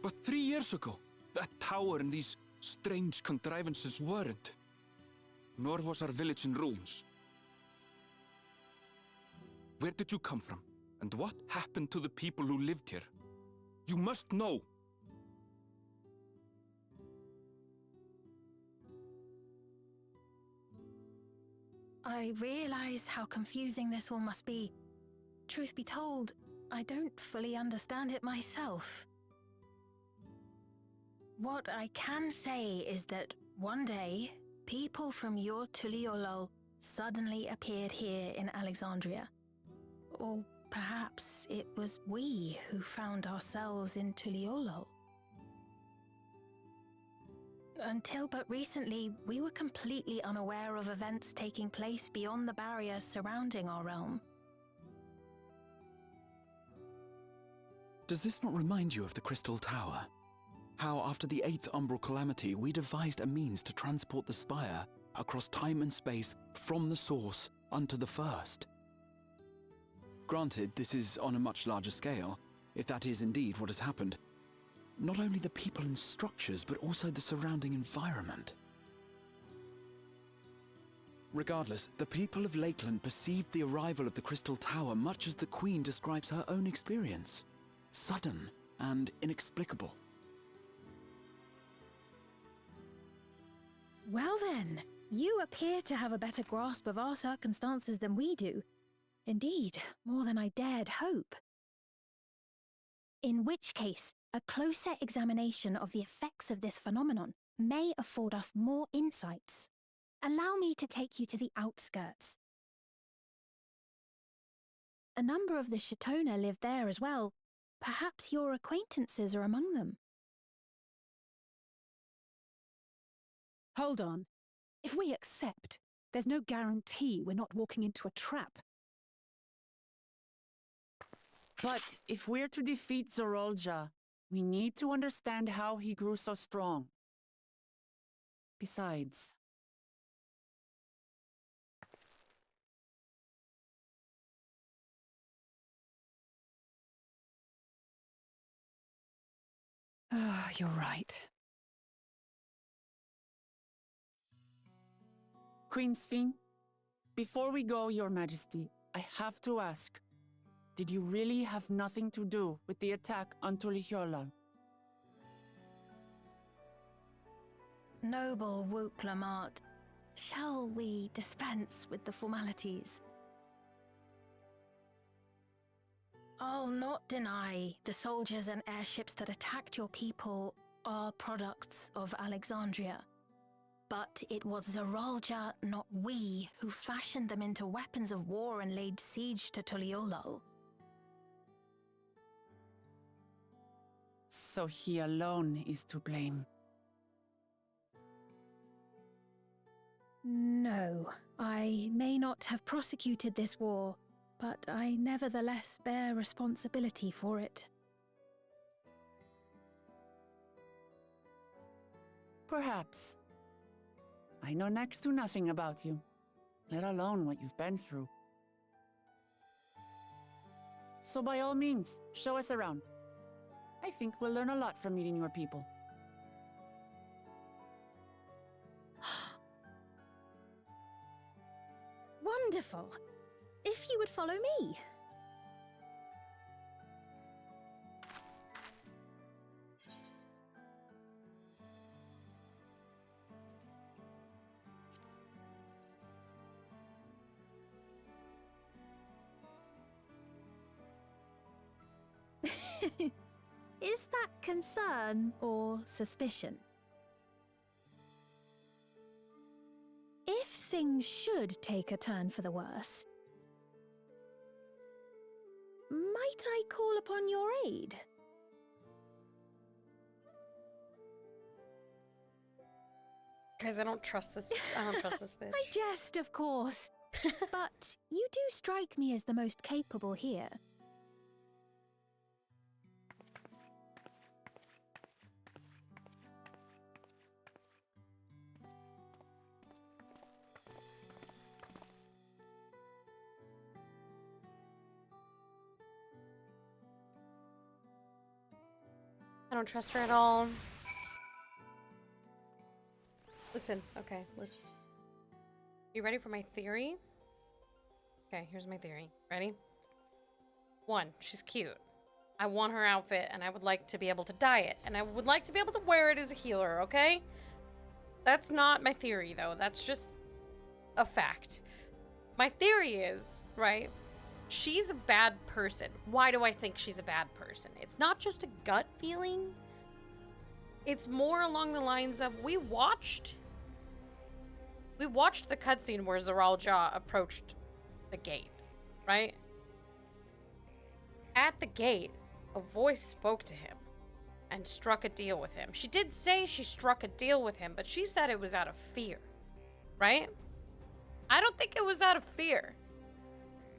But 3 years ago, that tower and these strange contrivances weren't. Nor was our village in ruins. Where did you come from? And what happened to the people who lived here? You must know! I realize how confusing this all must be. Truth be told, I don't fully understand it myself. What I can say is that one day, people from your Tuliolol suddenly appeared here in Alexandria. Or perhaps it was we who found ourselves in Tuliolol. Until but recently, we were completely unaware of events taking place beyond the barrier surrounding our realm. Does this not remind you of the Crystal Tower? How after the 8th Umbral Calamity, we devised a means to transport the Spire across time and space from the source unto the First. Granted, this is on a much larger scale, if that is indeed what has happened. Not only the people and structures, but also the surrounding environment. Regardless, the people of Lakeland perceived the arrival of the Crystal Tower much as the Queen describes her own experience. Sudden and inexplicable. Well then, you appear to have a better grasp of our circumstances than we do. Indeed, more than I dared hope. In which case, a closer examination of the effects of this phenomenon may afford us more insights. Allow me to take you to the outskirts. A number of the Shatona live there as well. Perhaps your acquaintances are among them. Hold on. If we accept, there's no guarantee we're not walking into a trap. But if we're to defeat Zorolja, we need to understand how he grew so strong. Besides... You're right. Queen Sphene, before we go, Your Majesty, I have to ask, did you really have nothing to do with the attack on Tuliolol? Noble Wook Lamart, shall we dispense with the formalities? I'll not deny the soldiers and airships that attacked your people are products of Alexandria. But it was Zorolja, not we, who fashioned them into weapons of war and laid siege to Tuliolol. So he alone is to blame. No, I may not have prosecuted this war, but I nevertheless bear responsibility for it. Perhaps. I know next to nothing about you, let alone what you've been through. So by all means, show us around. I think we'll learn a lot from meeting your people. Wonderful! If you would follow me. Is that concern or suspicion? If things should take a turn for the worse, might I call upon your aid? Guys, I don't trust this. I don't trust this bitch. I jest, of course. But you do strike me as the most capable here. I don't trust her at all. Listen, okay, listen. You ready for my theory? Okay, here's my theory. Ready? 1, she's cute. I want her outfit, and I would like to be able to dye it, and I would like to be able to wear it as a healer, okay? That's not my theory, though. That's just a fact. My theory is, right, she's a bad person. Why do I think she's a bad person? It's not just a gut feeling. It's more along the lines of we watched the cutscene where Zeralja approached the gate, right? At the gate, a voice spoke to him and struck a deal with him. She did say she struck a deal with him, but she said it was out of fear, right? I don't think it was out of fear.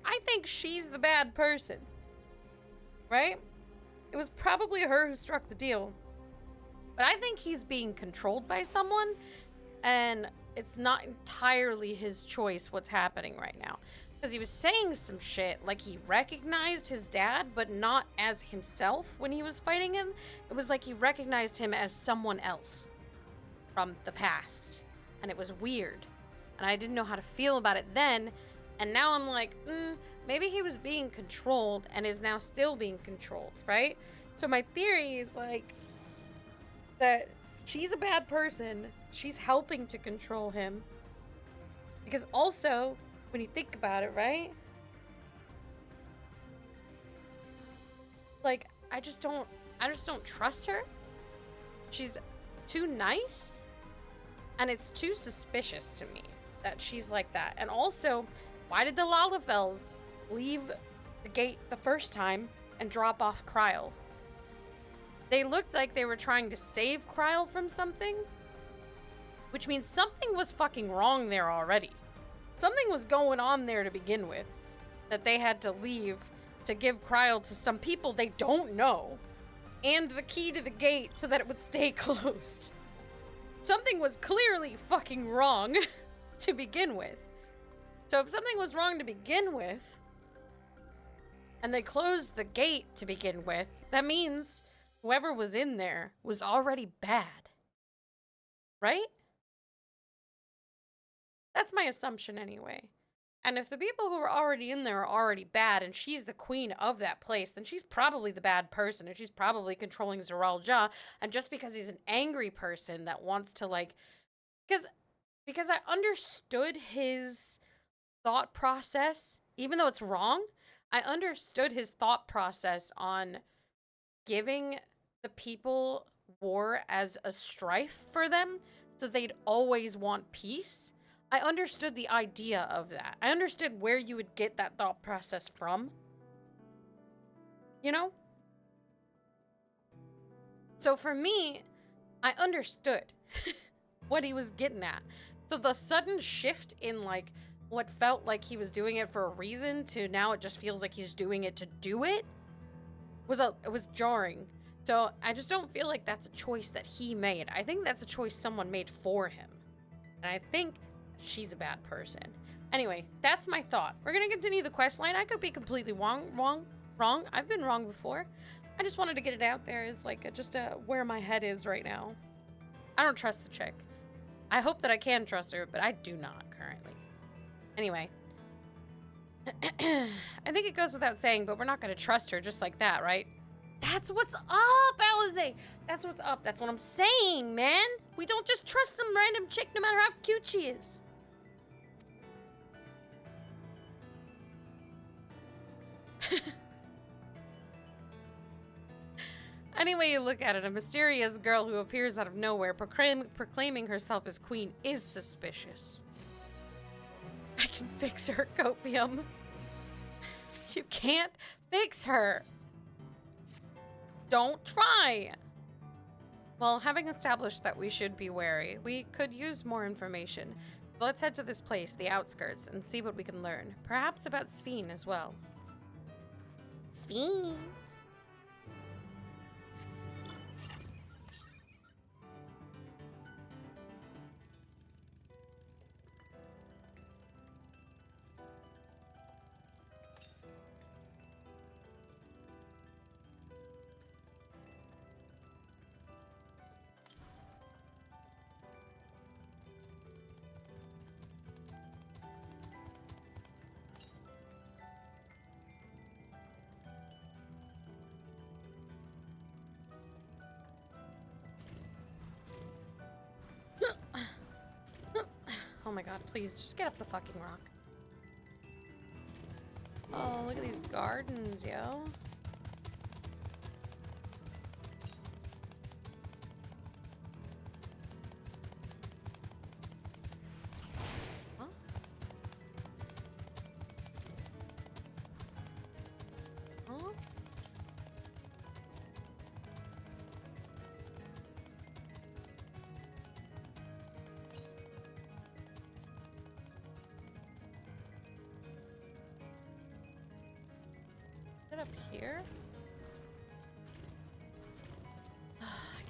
I think she's the bad person, right? It was probably her who struck the deal. But I think he's being controlled by someone, and it's not entirely his choice what's happening right now. Because he was saying some shit, like he recognized his dad, but not as himself when he was fighting him. It was like he recognized him as someone else from the past. And it was weird. And I didn't know how to feel about it then. And now I'm like, maybe he was being controlled and is now still being controlled, right? So my theory is like that she's a bad person. She's helping to control him. Because also, when you think about it, right? Like, I just don't trust her. She's too nice. And it's too suspicious to me that she's like that. And also, why did the Lalafels leave the gate the first time and drop off Kryl? They looked like they were trying to save Kryl from something, which means something was fucking wrong there already. Something was going on there to begin with that they had to leave to give Kryl to some people they don't know and the key to the gate so that it would stay closed. Something was clearly fucking wrong to begin with. So if something was wrong to begin with and they closed the gate to begin with, that means whoever was in there was already bad. Right? That's my assumption anyway. And if the people who are already in there are already bad and she's the queen of that place, then she's probably the bad person and she's probably controlling Zeralja. And just because he's an angry person that wants to like... Because I understood his thought process, even though it's wrong, I understood his thought process on giving the people war as a strife for them so they'd always want peace. I understood the idea of that. I understood where you would get that thought process from. You know? So for me, I understood what he was getting at. So the sudden shift in like what felt like he was doing it for a reason to now it just feels like he's doing it to do it was jarring. So I just don't feel like that's a choice that he made. I think that's a choice someone made for him. And I think she's a bad person. Anyway, that's my thought. We're gonna continue the quest line. I could be completely wrong. I've been wrong before. I just wanted to get it out there as like just where my head is right now. I don't trust the chick. I hope that I can trust her, but I do not currently. Anyway. I think it goes without saying, but we're not going to trust her just like that, right? That's what's up, Alize! That's what's up. That's what I'm saying, man. We don't just trust some random chick no matter how cute she is. Any way you look at it, a mysterious girl who appears out of nowhere proclaiming herself as queen is suspicious. I can fix her, Copium. You can't fix her. Don't try. Well, having established that we should be wary, we could use more information. Let's head to this place, the outskirts, and see what we can learn. Perhaps about Sphene as well. Sphene. Oh my god, please, just get up the fucking rock. Oh, look at these gardens, yo. Huh? Huh? Is it up here? I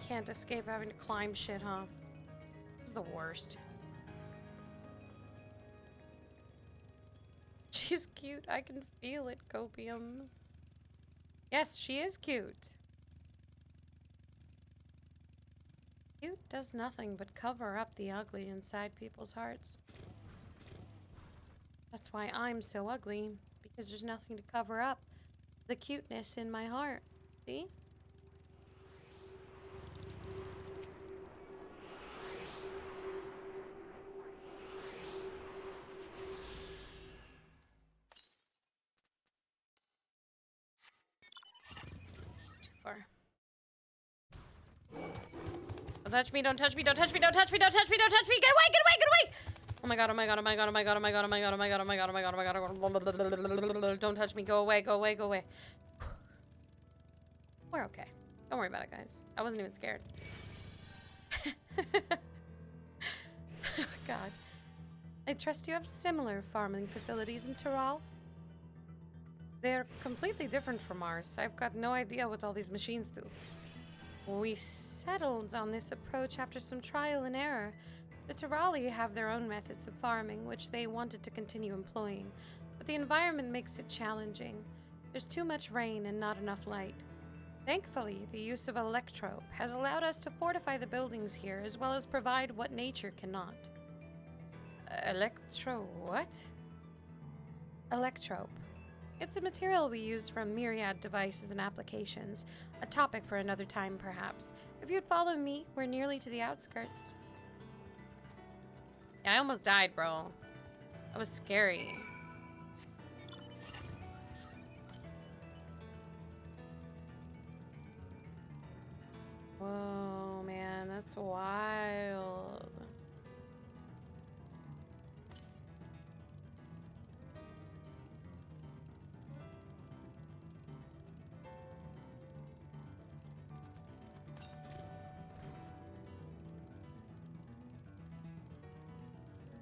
can't escape having to climb shit, huh? This is the worst. She's cute. I can feel it, Copium. Yes, she is cute. Cute does nothing but cover up the ugly inside people's hearts. That's why I'm so ugly, because there's nothing to cover up the cuteness in my heart. See? Too far. Don't touch me, don't touch me, don't touch me, don't touch me, don't touch me, don't touch me! Get away, get away, get away! Oh my god, oh my god, oh my god, oh my god, oh my god, oh my god, oh my god, oh my god, oh my god, oh my god, don't touch me, go away, go away, go away. We're okay. Don't worry about it, guys. I wasn't even scared. God. I trust you have similar farming facilities in Tyrol. They're completely different from ours. I've got no idea what all these machines do. We settled on this approach after some trial and error. The Tyrali have their own methods of farming, which they wanted to continue employing, but the environment makes it challenging. There's too much rain and not enough light. Thankfully, the use of electrope has allowed us to fortify the buildings here, as well as provide what nature cannot. What? Electrope. It's a material we use from myriad devices and applications. A topic for another time, perhaps. If you'd follow me, we're nearly to the outskirts. Yeah, I almost died, bro. That was scary. Whoa, man, that's wild.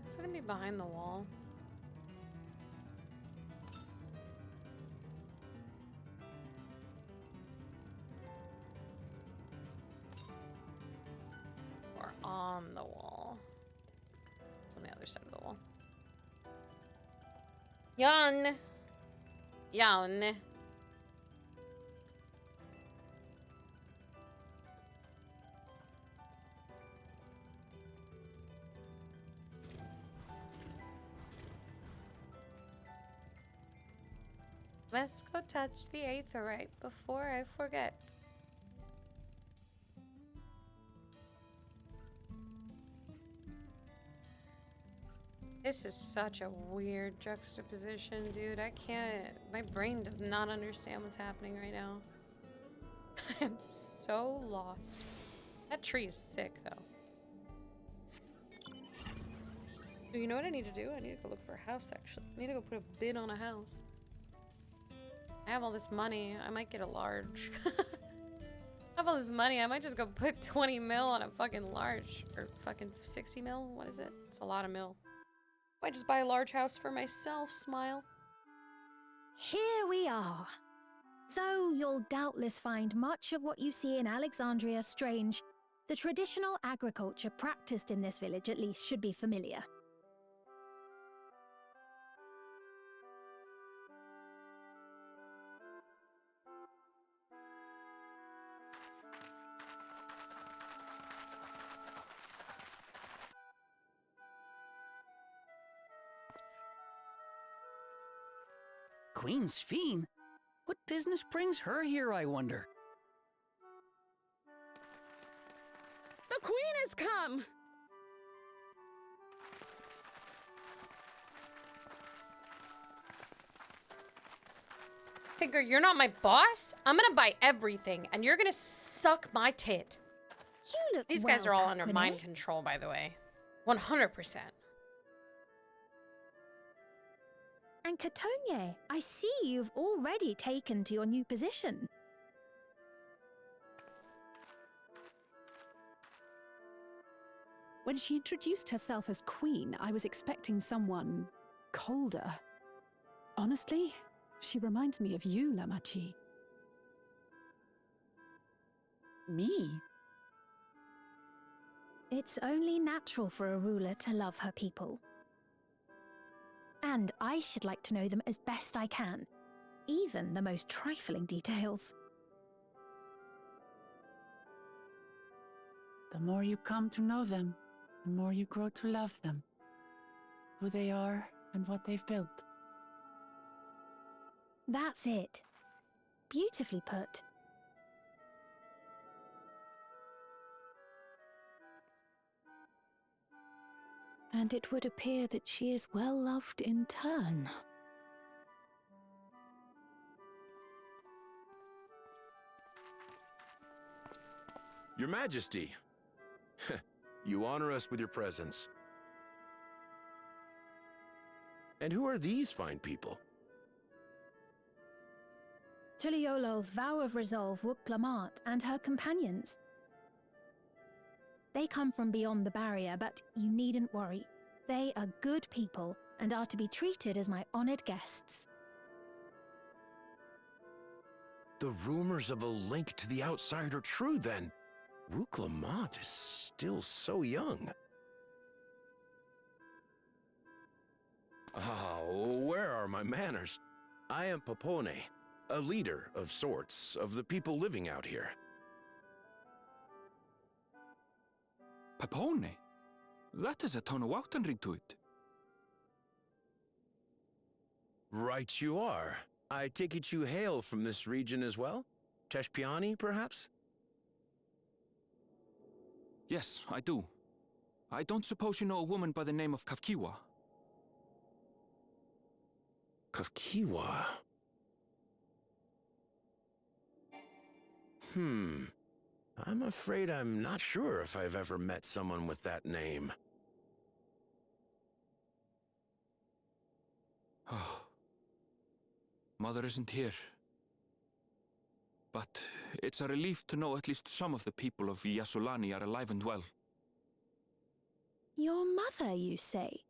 It's gonna be behind the wall. Or on the wall. It's on the other side of the wall. Yawn. Yawn. Let's go touch the aetherite before I forget. This is such a weird juxtaposition, dude. I can't... My brain does not understand what's happening right now. I'm so lost. That tree is sick, though. So you know what I need to do? I need to go look for a house, actually. I need to go put a bid on a house. I have all this money. I might get a large. I have all this money. I might just go put 20 mil on a fucking large. Or fucking 60 mil? What is it? It's a lot of mil. Might just buy a large house for myself, smile. Here we are. Though you'll doubtless find much of what you see in Alexandria strange, the traditional agriculture practiced in this village at least should be familiar. Queen Sphene? What business brings her here, I wonder? The queen has come! Tinker, you're not my boss? I'm gonna buy everything, and you're gonna suck my tit. You look These well, guys are all under Paquin, mind eh? control, by the way. 100%. And Katonye, I see you've already taken to your new position. When she introduced herself as queen, I was expecting someone colder. Honestly, she reminds me of you, Lamachi. Me? It's only natural for a ruler to love her people. And I should like to know them as best I can, even the most trifling details. The more you come to know them, the more you grow to love them. Who they are and what they've built. That's it. Beautifully put. And it would appear that she is well loved in turn. Your Majesty, you honor us with your presence. And who are these fine people? Tuliolol's vow of resolve Wuk-Lamat and her companions. They come from beyond the barrier, but you needn't worry. They are good people and are to be treated as my honored guests. The rumors of a link to the outside are true, then. Wuk-Lamat is still so young. Where are my manners? I am Papone, a leader of sorts of the people living out here. Papone? That is a Tonawautan ring to it. Right you are. I take it you hail from this region as well? Teshpiani, perhaps? Yes, I do. I don't suppose you know a woman by the name of Kafkiwa? Kafkiwa? I'm afraid I'm not sure if I've ever met someone with that name. Oh. Mother isn't here. But it's a relief to know at least some of the people of Yasulani are alive and well. Your mother, you say?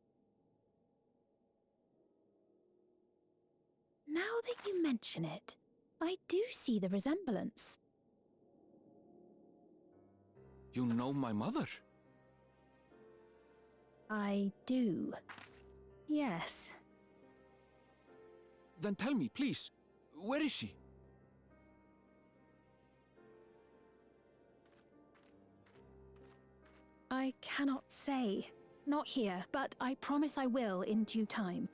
Now that you mention it, I do see the resemblance. You know my mother? I do. Yes. Then tell me, please, where is she? I cannot say. Not here, but I promise I will in due time.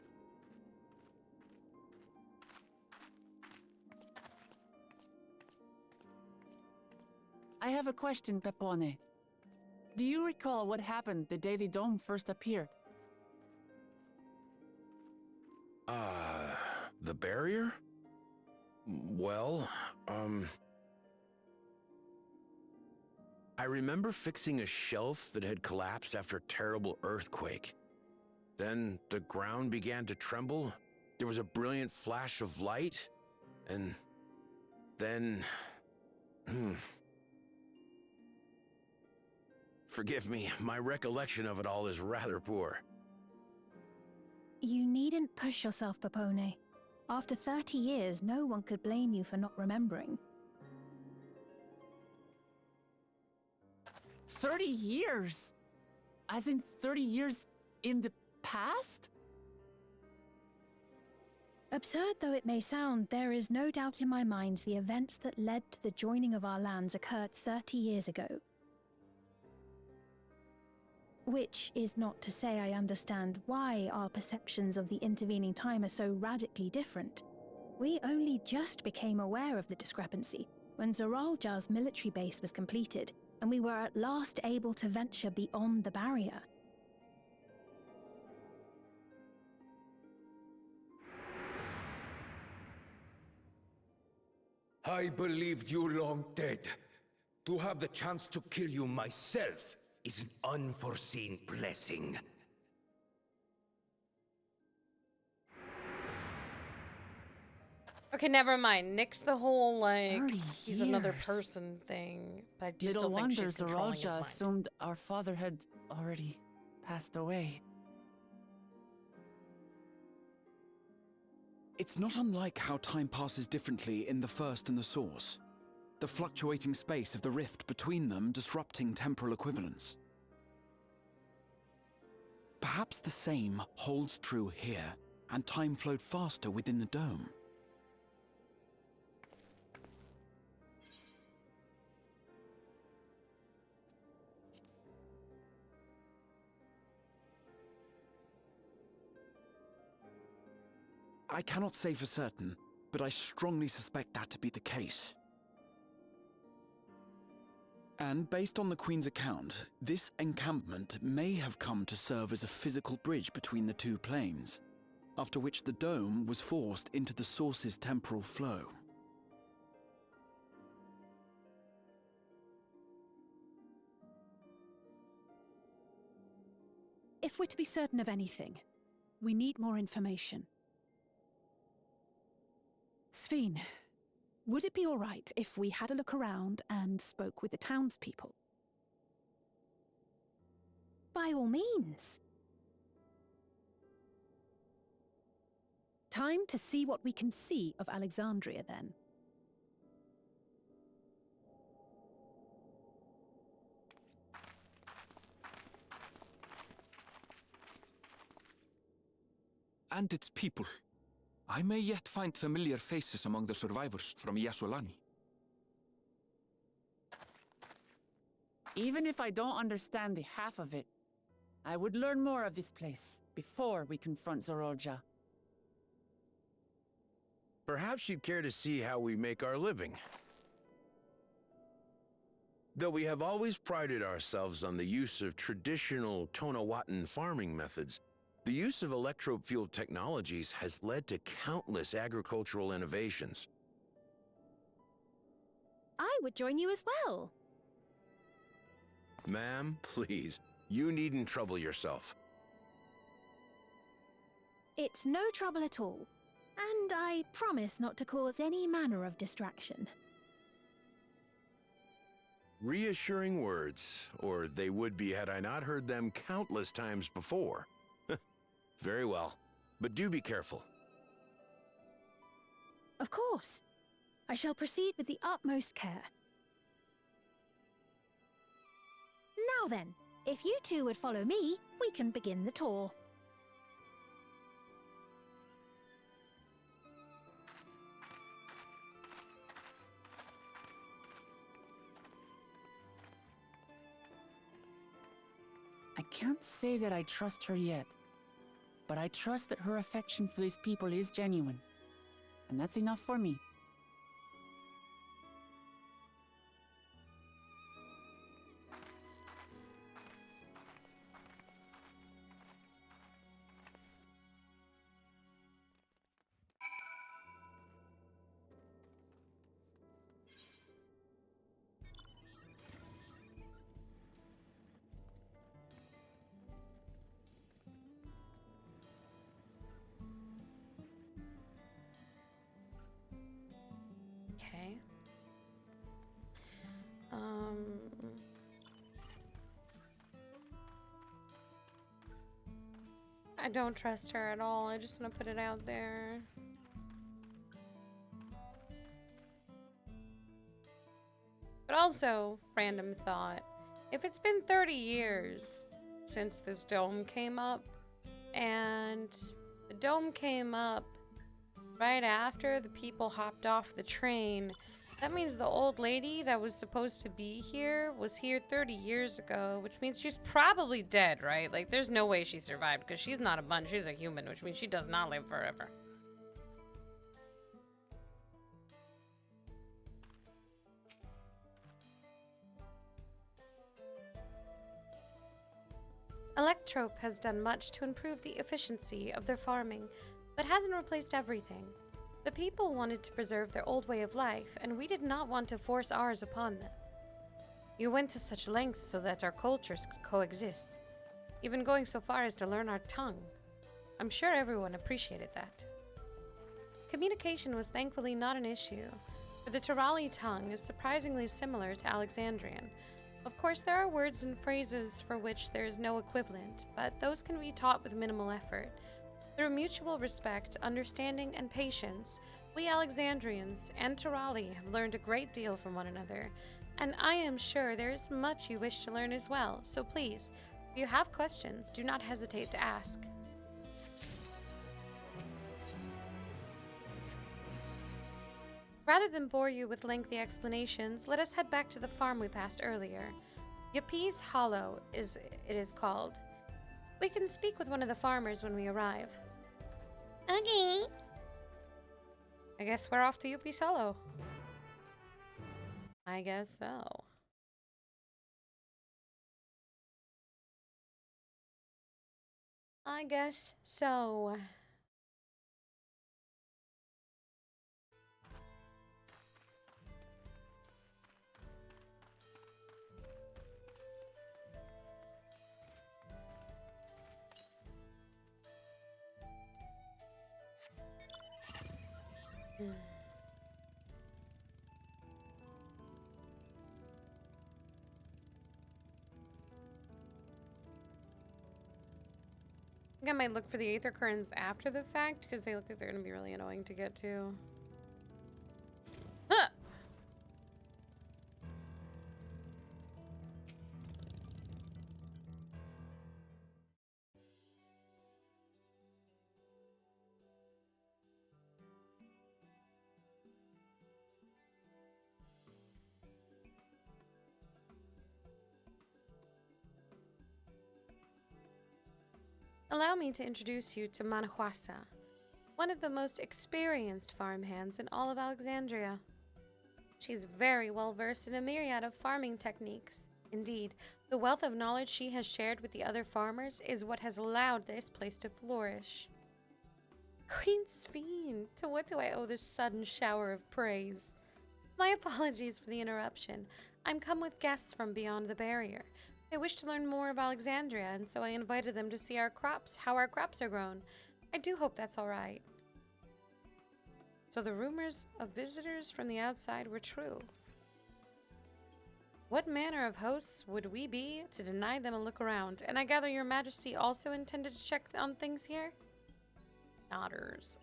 I have a question, Pepone. Do you recall what happened the day the dome first appeared? The barrier? Well, I remember fixing a shelf that had collapsed after a terrible earthquake. Then the ground began to tremble. There was a brilliant flash of light, and then... Forgive me, my recollection of it all is rather poor. You needn't push yourself, Pepone. After 30 years, no one could blame you for not remembering. 30 years? As in 30 years in the past? Absurd though it may sound, there is no doubt in my mind the events that led to the joining of our lands occurred 30 years ago. Which is not to say I understand why our perceptions of the intervening time are so radically different. We only just became aware of the discrepancy when Zoralja's military base was completed, and we were at last able to venture beyond the barrier. I believed you long dead. To have the chance to kill you myself is an unforeseen blessing. Okay, never mind. Nix the whole, like, 30 he's another years. person thing. But I do Little still think wonder she's controlling his Zoralja mind. assumed our father had already passed away. It's not unlike how time passes differently in the First and the Source. The fluctuating space of the rift between them disrupting temporal equivalence. Perhaps the same holds true here, and time flowed faster within the dome. I cannot say for certain, but I strongly suspect that to be the case. And based on the Queen's account, this encampment may have come to serve as a physical bridge between the two planes, after which the dome was forced into the Source's temporal flow. If we're to be certain of anything, we need more information. Sphene, would it be all right if we had a look around and spoke with the townspeople? By all means. Time to see what we can see of Alexandria, then. And its people. I may yet find familiar faces among the survivors from Yasolani. Even if I don't understand the half of it, I would learn more of this place before we confront Zoralja. Perhaps you'd care to see how we make our living. Though we have always prided ourselves on the use of traditional Tonawatan farming methods, the use of electro-fueled technologies has led to countless agricultural innovations. I would join you as well. Ma'am, please, you needn't trouble yourself. It's no trouble at all. And I promise not to cause any manner of distraction. Reassuring words, or they would be had I not heard them countless times before. Very well, but do be careful. Of course. I shall proceed with the utmost care. Now then, if you two would follow me, we can begin the tour. I can't say that I trust her yet, but I trust that her affection for these people is genuine, and that's enough for me. Okay. I don't trust her at all. I just want to put it out there. But also, random thought. If it's been 30 years since this dome came up, and the dome came up right after the people hopped off the train, that means the old lady that was supposed to be here was here 30 years ago, which means she's probably dead, right? Like, there's no way she survived, because she's not a bun, she's a human, which means she does not live forever. Electrope has done much to improve the efficiency of their farming, but hasn't replaced everything. The people wanted to preserve their old way of life, and we did not want to force ours upon them. You went to such lengths so that our cultures could coexist, even going so far as to learn our tongue. I'm sure everyone appreciated that. Communication was thankfully not an issue, for the Turali tongue is surprisingly similar to Alexandrian. Of course, there are words and phrases for which there is no equivalent, but those can be taught with minimal effort. Through mutual respect, understanding, and patience, we Alexandrians and Turali have learned a great deal from one another, and I am sure there is much you wish to learn as well, so please, if you have questions, do not hesitate to ask. Rather than bore you with lengthy explanations, let us head back to the farm we passed earlier. Yappi's Hollow it is called. We can speak with one of the farmers when we arrive. Okay. I guess we're off to Yuppie's Hollow. I guess so. I guess so. I think I might look for the Aether Currents after the fact, because they look like they're going to be really annoying to get to. Huh! Allow me to introduce you to Manahuasa, one of the most experienced farmhands in all of Alexandria. She's very well versed in a myriad of farming techniques. Indeed, the wealth of knowledge she has shared with the other farmers is what has allowed this place to flourish. Queen Sphene, to what do I owe this sudden shower of praise? My apologies for the interruption. I'm come with guests from beyond the barrier. They wish to learn more of Alexandria, and so I invited them to see our crops, how our crops are grown. I do hope that's all right. So the rumors of visitors from the outside were true. What manner of hosts would we be to deny them a look around? And I gather your majesty also intended to check on things here? Nodders.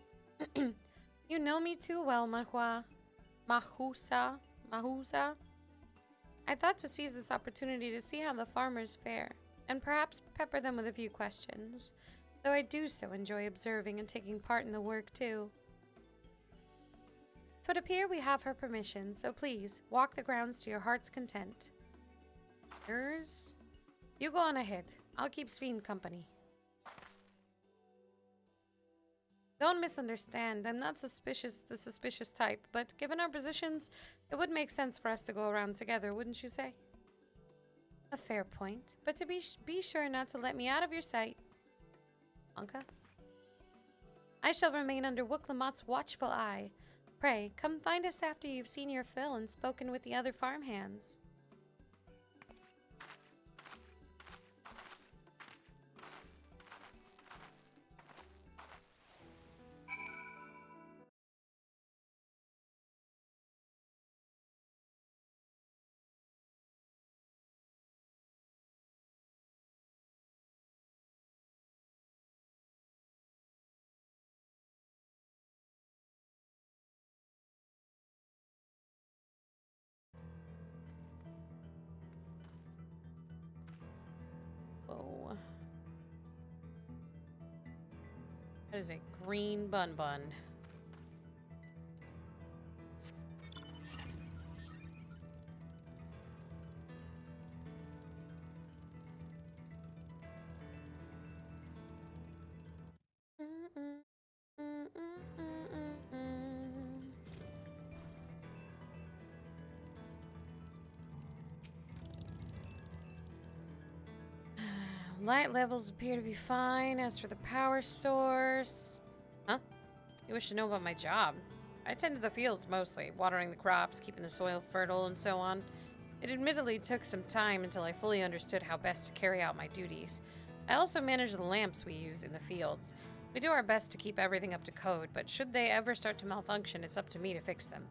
You You know me too well, Mahusa. I thought to seize this opportunity to see how the farmers fare, and perhaps pepper them with a few questions, though I do so enjoy observing and taking part in the work too. It would appear we have her permission, so please, walk the grounds to your heart's content. Yours? You go on ahead. I'll keep Sveen company. Don't misunderstand, I'm not the suspicious type, but given our positions, it would make sense for us to go around together, wouldn't you say? A fair point, but to be sure not to let me out of your sight. Anka? I shall remain under Wooklamot's watchful eye. Pray, come find us after you've seen your fill and spoken with the other farmhands. Whoa. That is a green bun. Light levels appear to be fine. As for the power source... Huh? You wish to know about my job? I tend to the fields mostly, watering the crops, keeping the soil fertile, and so on. It admittedly took some time until I fully understood how best to carry out my duties. I also manage the lamps we use in the fields. We do our best to keep everything up to code, but should they ever start to malfunction, it's up to me to fix them.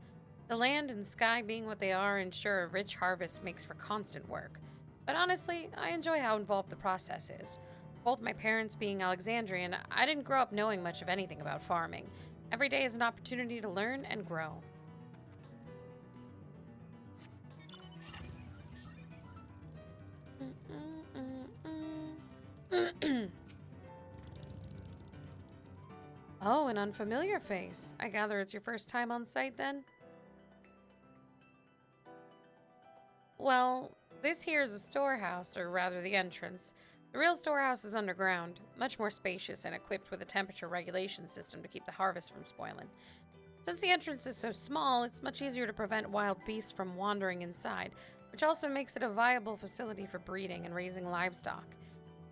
The land and sky being what they are ensure a rich harvest makes for constant work. But honestly, I enjoy how involved the process is. Both my parents being Alexandrian, I didn't grow up knowing much of anything about farming. Every day is an opportunity to learn and grow. Oh, an unfamiliar face. I gather it's your first time on site then? Well, this here is a storehouse, or rather the entrance. The real storehouse is underground, much more spacious and equipped with a temperature regulation system to keep the harvest from spoiling. Since the entrance is so small, it's much easier to prevent wild beasts from wandering inside, which also makes it a viable facility for breeding and raising livestock.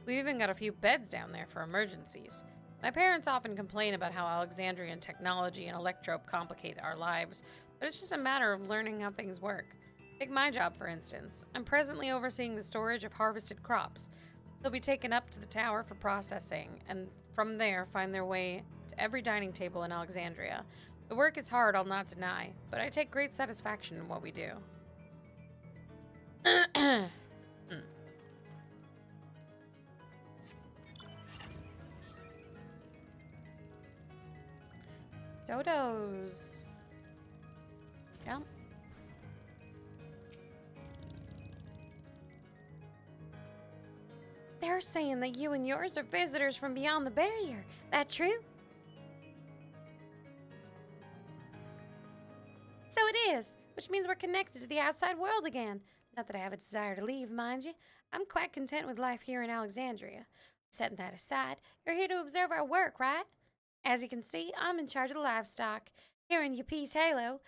We've even got a few beds down there for emergencies. My parents often complain about how Alexandrian technology and electrope complicate our lives, but it's just a matter of learning how things work. Take my job, for instance. I'm presently overseeing the storage of harvested crops. They'll be taken up to the tower for processing, and from there find their way to every dining table in Alexandria. The work is hard, I'll not deny, but I take great satisfaction in what we do. Dodos. Jump. They're saying that you and yours are visitors from beyond the barrier. That true? So it is, which means we're connected to the outside world again. Not that I have a desire to leave, mind you. I'm quite content with life here in Alexandria. Setting that aside, you're here to observe our work, right? As you can see, I'm in charge of the livestock. Here in Yuppie's Halo,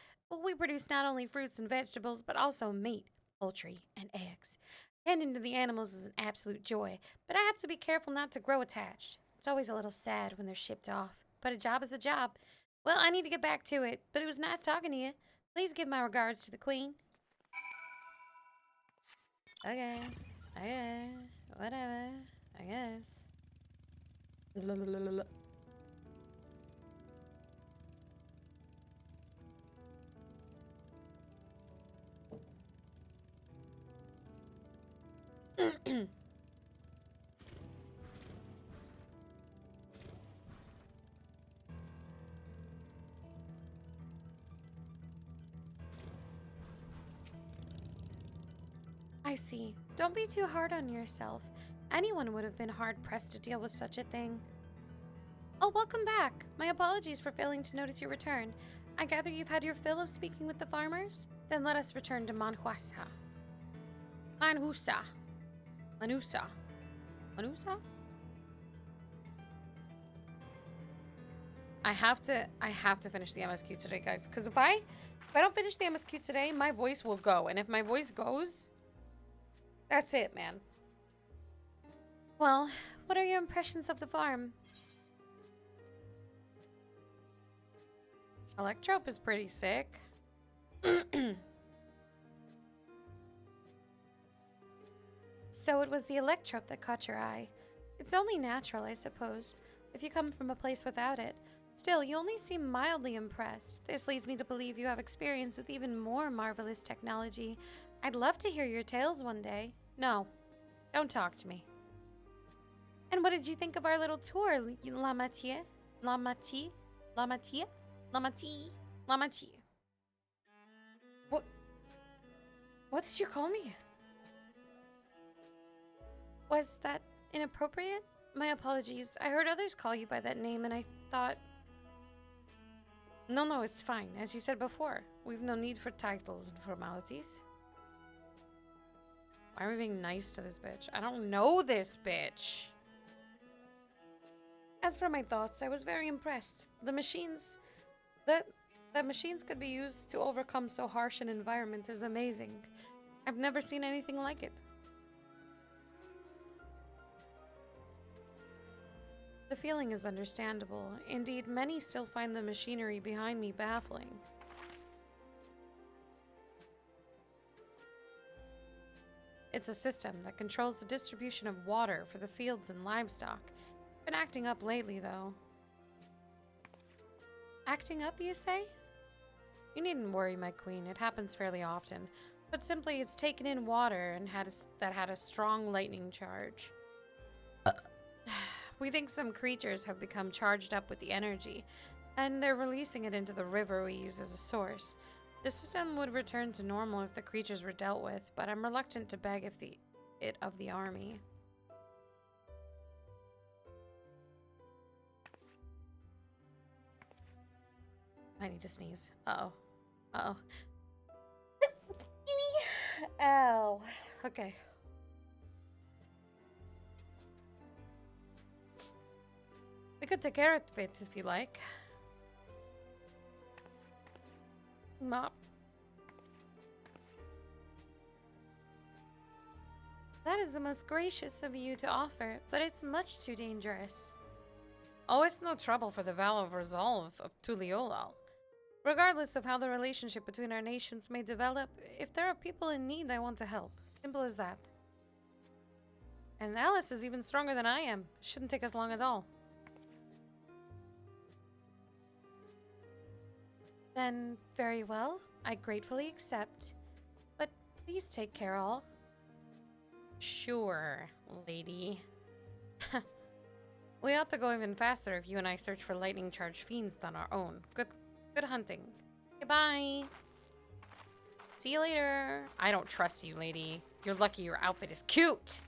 we produce not only fruits and vegetables, but also meat, poultry, and eggs. Tending to the animals is an absolute joy, but I have to be careful not to grow attached. It's always a little sad when they're shipped off, but a job is a job. Well, I need to get back to it, but it was nice talking to you. Please give my regards to the Queen. Okay, whatever, I guess. I see. Don't be too hard on yourself. Anyone would have been hard-pressed to deal with such a thing. Oh, welcome back. My apologies for failing to notice your return. I gather you've had your fill of speaking with the farmers? Then let us return to Manhuasa. Manhusa. Manusa. Manusa? I have to finish the MSQ today, guys. Because if I don't finish the MSQ today, my voice will go. And if my voice goes, that's it, man. Well, what are your impressions of the farm? Electrope is pretty sick. So it was the Electrope that caught your eye. It's only natural, I suppose, if you come from a place without it. Still, you only seem mildly impressed. This leads me to believe you have experience with even more marvelous technology. I'd love to hear your tales one day. No, don't talk to me. And what did you think of our little tour, La Matie? La Matie? La Matie? La Matie? La Matie? What did you call me? Was that inappropriate? My apologies. I heard others call you by that name and I thought... No, it's fine. As you said before, we've no need for titles and formalities. Why are we being nice to this bitch? I don't know this bitch. As for my thoughts, I was very impressed. The machines could be used to overcome so harsh an environment is amazing. I've never seen anything like it. The feeling is understandable. Indeed, many still find the machinery behind me baffling. It's a system that controls the distribution of water for the fields and livestock. Been acting up lately, though. Acting up, you say? You needn't worry, my queen. It happens fairly often. But simply, it's taken in water and had a strong lightning charge. We think some creatures have become charged up with the energy, and they're releasing it into the river we use as a source. The system would return to normal if the creatures were dealt with, but I'm reluctant to beg it of the army. I need to sneeze. Uh-oh. Uh-oh. Ow. Okay. We could take care of it if you like. Mop. That is the most gracious of you to offer, but it's much too dangerous. Oh, it's no trouble for the vow of resolve of Tuliolal. Regardless of how the relationship between our nations may develop, if there are people in need, I want to help. Simple as that. And Alice is even stronger than I am. Shouldn't take us long at all. Then, very well. I gratefully accept. But please take care, all. Sure, lady. We ought to go even faster if you and I search for lightning charged fiends on our own. Good hunting. Goodbye. See you later. I don't trust you, lady. You're lucky your outfit is cute.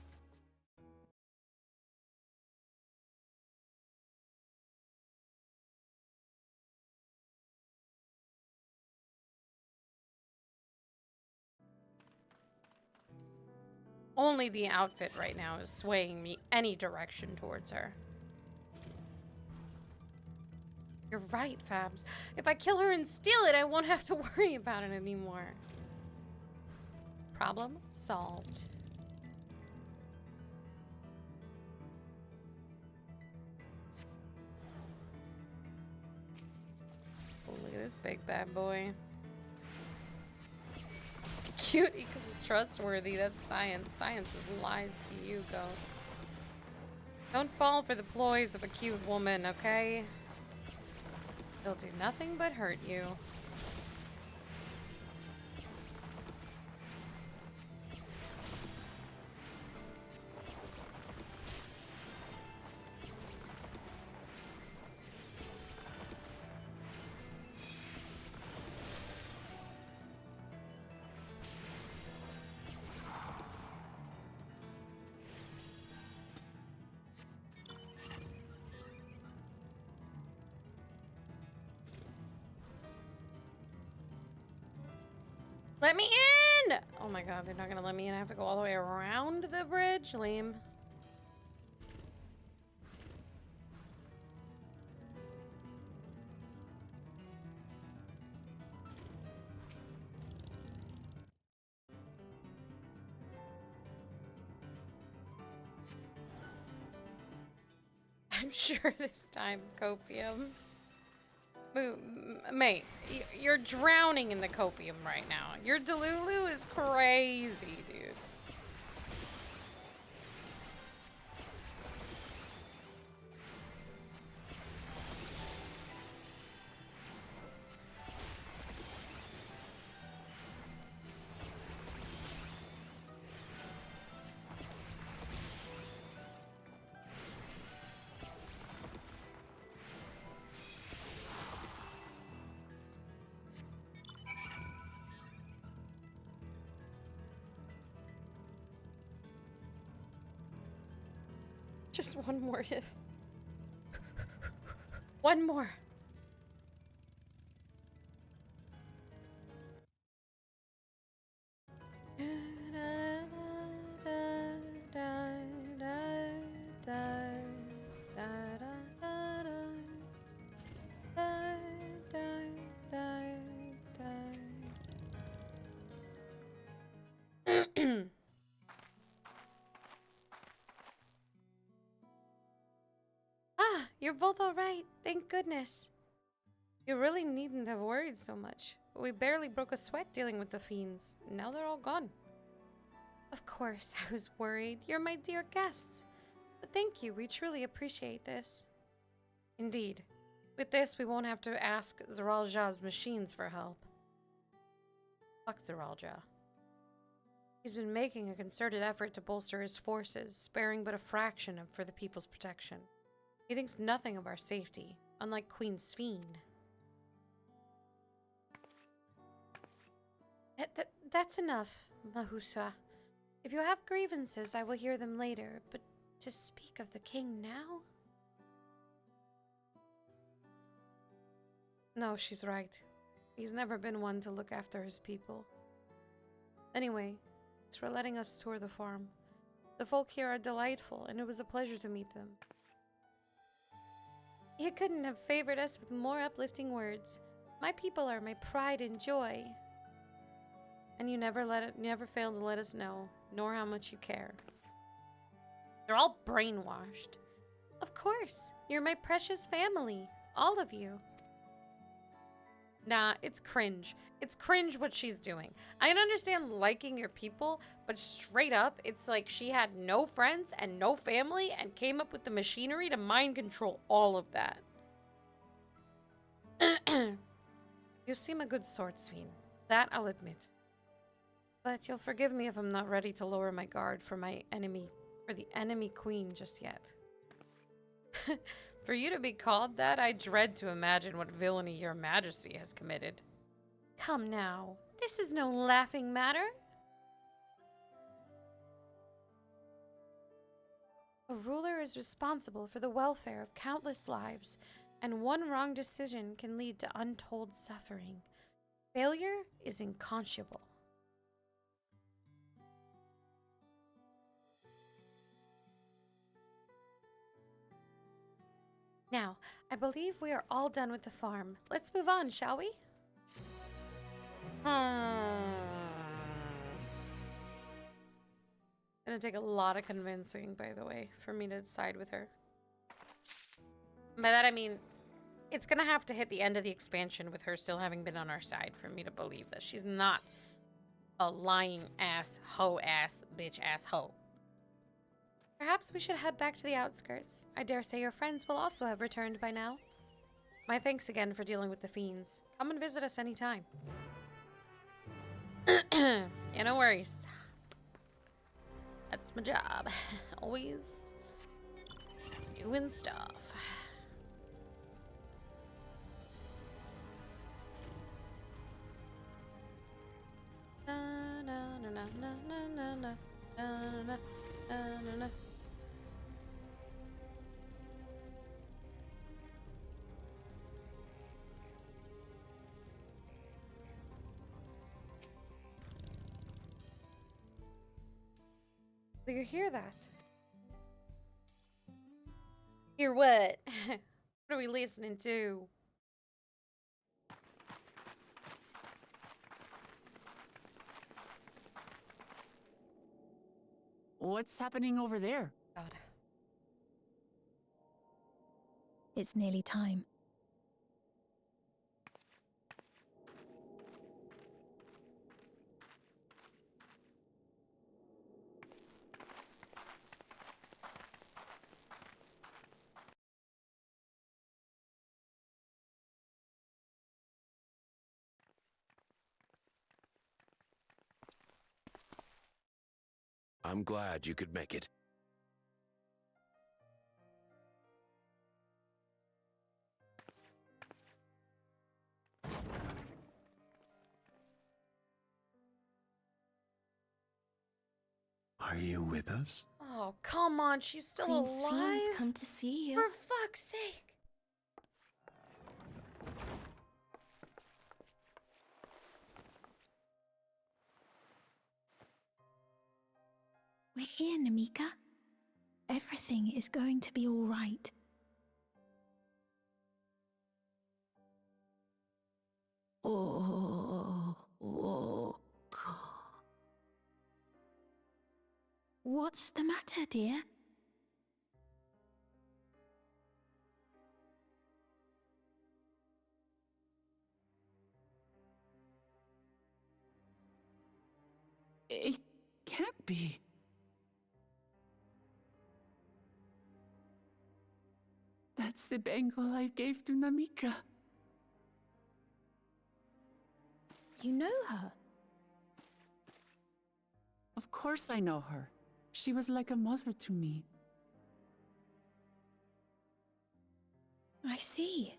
Only the outfit right now is swaying me any direction towards her. You're right, Fabs. If I kill her and steal it, I won't have to worry about it anymore. Problem solved. Oh, look at this big bad boy. Cute because it's trustworthy. That's science. Science has lied to you, Go. Don't fall for the ploys of a cute woman, okay? They'll do nothing but hurt you. Let me in! Oh my god, they're not gonna let me in. I have to go all the way around the bridge? Lame. I'm sure this time, copium. Mate, you're drowning in the copium right now. Your Delulu is crazy, dude. Just one more if. One more. Ah, you're both all right. Thank goodness. You really needn't have worried so much. We barely broke a sweat dealing with the fiends. Now they're all gone. Of course, I was worried. You're my dear guests. But thank you. We truly appreciate this. Indeed. With this, we won't have to ask Zeralja's machines for help. Fuck Zeralja. He's been making a concerted effort to bolster his forces, sparing but a fraction for the people's protection. He thinks nothing of our safety, unlike Queen Sphene. That's enough, Mahusa. If you have grievances, I will hear them later, but to speak of the king now? No, she's right. He's never been one to look after his people. Anyway, thanks for letting us tour the farm. The folk here are delightful, and it was a pleasure to meet them. You couldn't have favored us with more uplifting words. My people are my pride and joy. And you never fail to let us know, nor how much you care. They're all brainwashed. Of course, you're my precious family. All of you. Nah, it's cringe. It's cringe what she's doing. I can understand liking your people, but straight up, it's like she had no friends and no family and came up with the machinery to mind control all of that. You seem a good sort, Sphene. That I'll admit. But you'll forgive me if I'm not ready to lower my guard for the enemy queen just yet. For you to be called that, I dread to imagine what villainy your majesty has committed. Come now, this is no laughing matter. A ruler is responsible for the welfare of countless lives, and one wrong decision can lead to untold suffering. Failure is inconscionable. Now, I believe we are all done with the farm. Let's move on, shall we? Gonna take a lot of convincing, by the way, for me to side with her. By that I mean, it's gonna have to hit the end of the expansion with her still having been on our side for me to believe that she's not a lying ass, hoe ass, bitch ass hoe. Perhaps we should head back to the outskirts. I dare say your friends will also have returned by now. My thanks again for dealing with the fiends. Come and visit us anytime. Yeah, no worries. That's my job. Always doing stuff. Na na na na na na na na na na na. Do you hear that? Hear what? What are we listening to? What's happening over there? God. It's nearly time. I'm glad you could make it. Are you with us? Oh, come on. She's still Queen's alive? fiends come to see you. For fuck's sake. We're here, Namika. Everything is going to be all right. Oh, What's the matter, dear? it can't be. That's the bangle I gave to Namika. You know her? Of course I know her. She was like a mother to me. I see.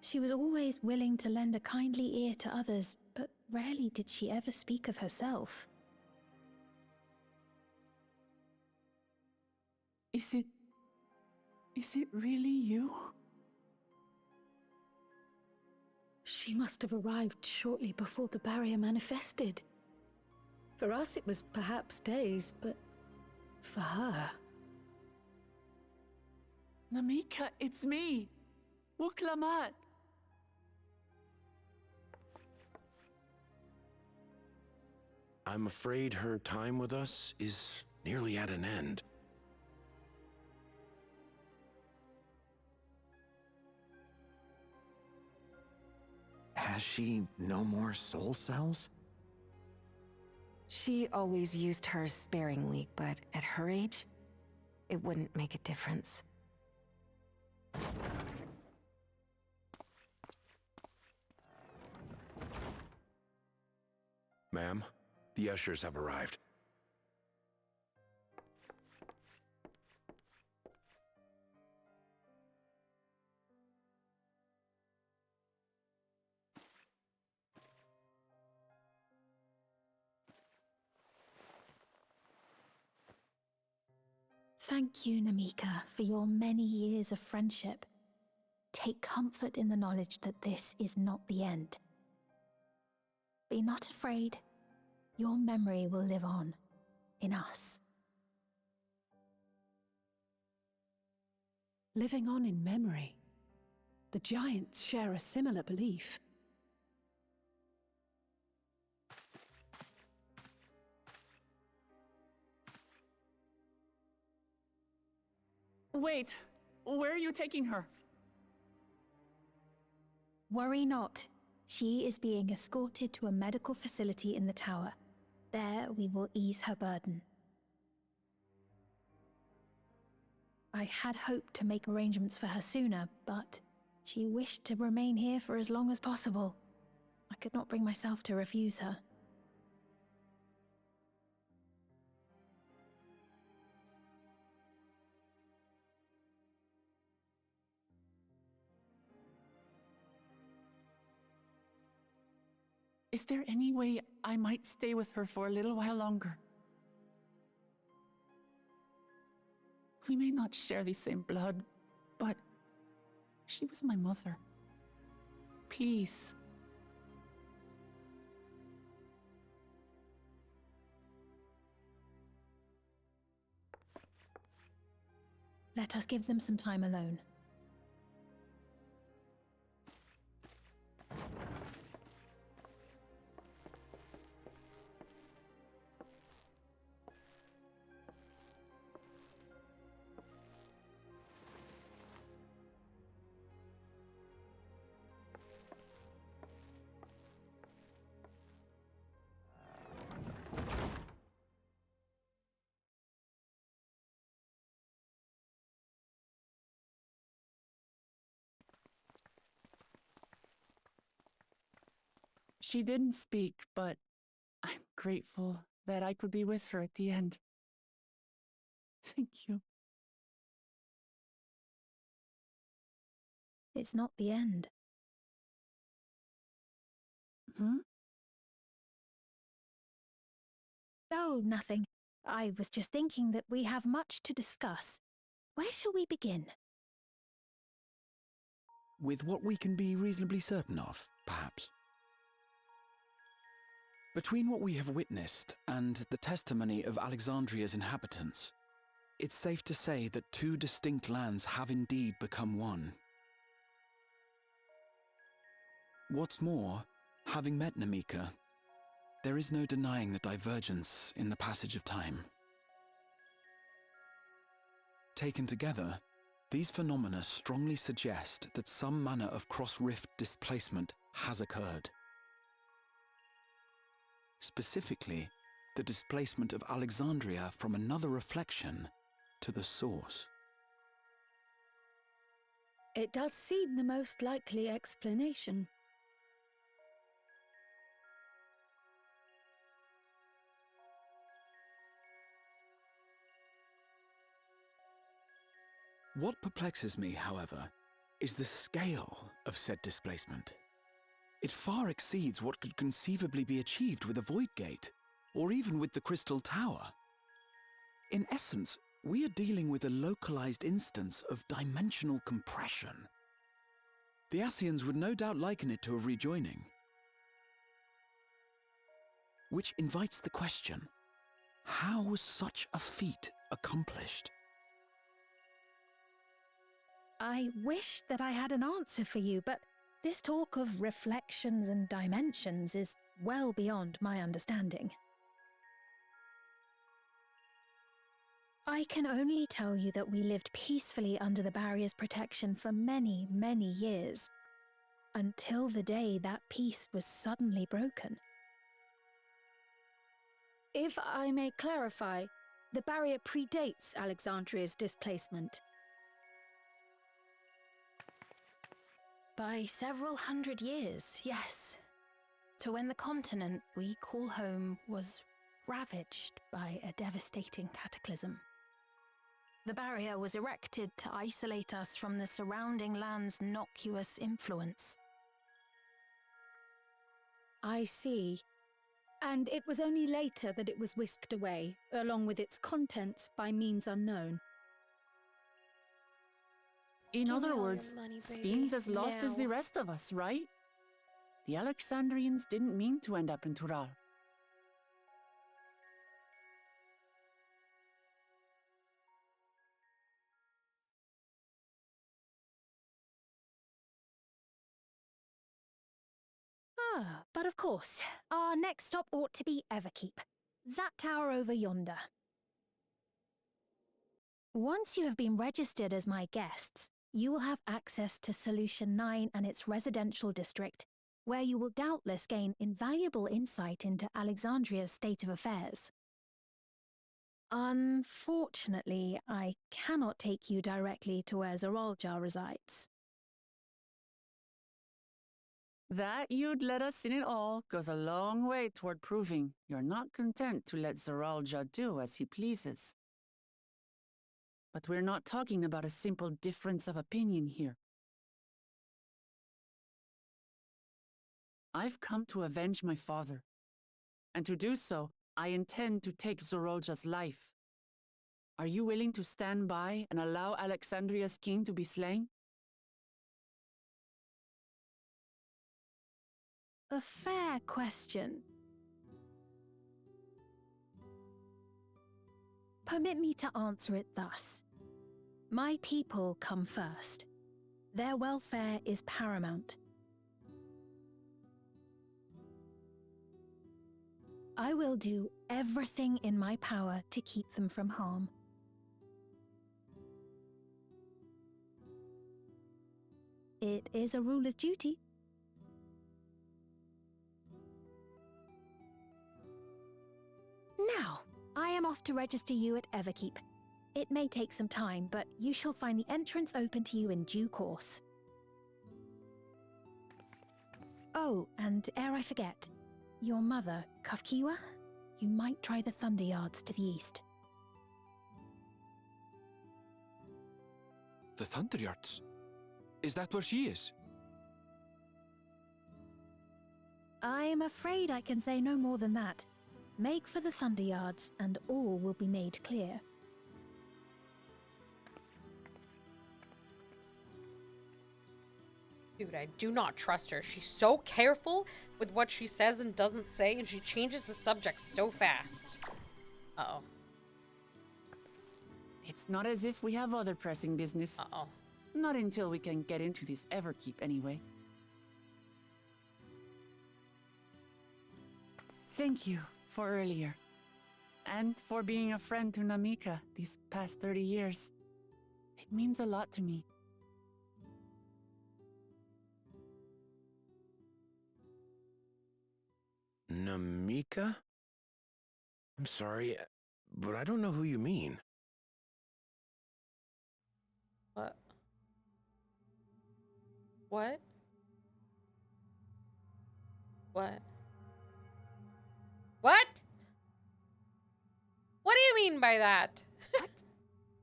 She was always willing to lend a kindly ear to others, but rarely did she ever speak of herself. Is it really you? She must have arrived shortly before the barrier manifested. For us, it was perhaps days, but for her... Namika, it's me! Wuklamat! I'm afraid her time with us is nearly at an end. Has she no more soul cells? She always used hers sparingly, but at her age, it wouldn't make a difference. Ma'am, the ushers have arrived. Thank you, Namika, for your many years of friendship. Take comfort in the knowledge that this is not the end. Be not afraid. Your memory will live on, in us. Living on in memory. The giants share a similar belief. Wait! Where are you taking her? Worry not. She is being escorted to a medical facility in the tower. There we will ease her burden. I had hoped to make arrangements for her sooner, but she wished to remain here for as long as possible. I could not bring myself to refuse her. Is there any way I might stay with her for a little while longer? We may not share the same blood, but she was my mother. Please. Let us give them some time alone. She didn't speak, but I'm grateful that I could be with her at the end. Thank you. It's not the end. Hmm? Oh, nothing. I was just thinking that we have much to discuss. Where shall we begin? With what we can be reasonably certain of, perhaps. Between what we have witnessed and the testimony of Alexandria's inhabitants, it's safe to say that two distinct lands have indeed become one. What's more, having met Namika, there is no denying the divergence in the passage of time. Taken together, these phenomena strongly suggest that some manner of cross-rift displacement has occurred. Specifically, the displacement of Alexandria from another reflection to the source. It does seem the most likely explanation. What perplexes me, however, is the scale of said displacement. It far exceeds what could conceivably be achieved with a void gate, or even with the Crystal Tower. In essence, we are dealing with a localized instance of dimensional compression. The Ascians would no doubt liken it to a rejoining. Which invites the question, how was such a feat accomplished? I wish that I had an answer for you, but this talk of reflections and dimensions is well beyond my understanding. I can only tell you that we lived peacefully under the barrier's protection for many, many years, until the day that peace was suddenly broken. If I may clarify, the barrier predates Alexandria's displacement. By several hundred years, yes. To when the continent we call home was ravaged by a devastating cataclysm. The barrier was erected to isolate us from the surrounding land's innocuous influence. I see. And it was only later that it was whisked away, along with its contents, by means unknown. In Give me other all your words, money, baby. Sfine's as lost as the Now. rest of us, right? The Alexandrians didn't mean to end up in Tural. Ah, but of course, our next stop ought to be Everkeep. That tower over yonder. Once you have been registered as my guests, you will have access to Solution 9 and its residential district, where you will doubtless gain invaluable insight into Alexandria's state of affairs. Unfortunately, I cannot take you directly to where Zoralja resides. That you'd let us in it all goes a long way toward proving you're not content to let Zoralja do as he pleases. But we're not talking about a simple difference of opinion here. I've come to avenge my father, and to do so, I intend to take Zoralja's life. Are you willing to stand by and allow Alexandria's king to be slain? A fair question. Permit me to answer it thus. My people come first. Their welfare is paramount. I will do everything in my power to keep them from harm. It is a ruler's duty. Now, I am off to register you at Everkeep. It may take some time, but you shall find the entrance open to you in due course. Oh, and ere I forget, your mother, Kafkiwa, you might try the Thunder Yards to the east. The Thunder Yards? Is that where she is? I'm afraid I can say no more than that. Make for the Thunder Yards, and all will be made clear. Dude, I do not trust her. She's so careful with what she says and doesn't say, and she changes the subject so fast. Uh-oh. It's not as if we have other pressing business. Uh-oh. Not until we can get into this Everkeep, anyway. Thank you for earlier. And for being a friend to Namika these past 30 years. It means a lot to me. Namika? I'm sorry, but I don't know who you mean. What? What? What? What? What do you mean by that?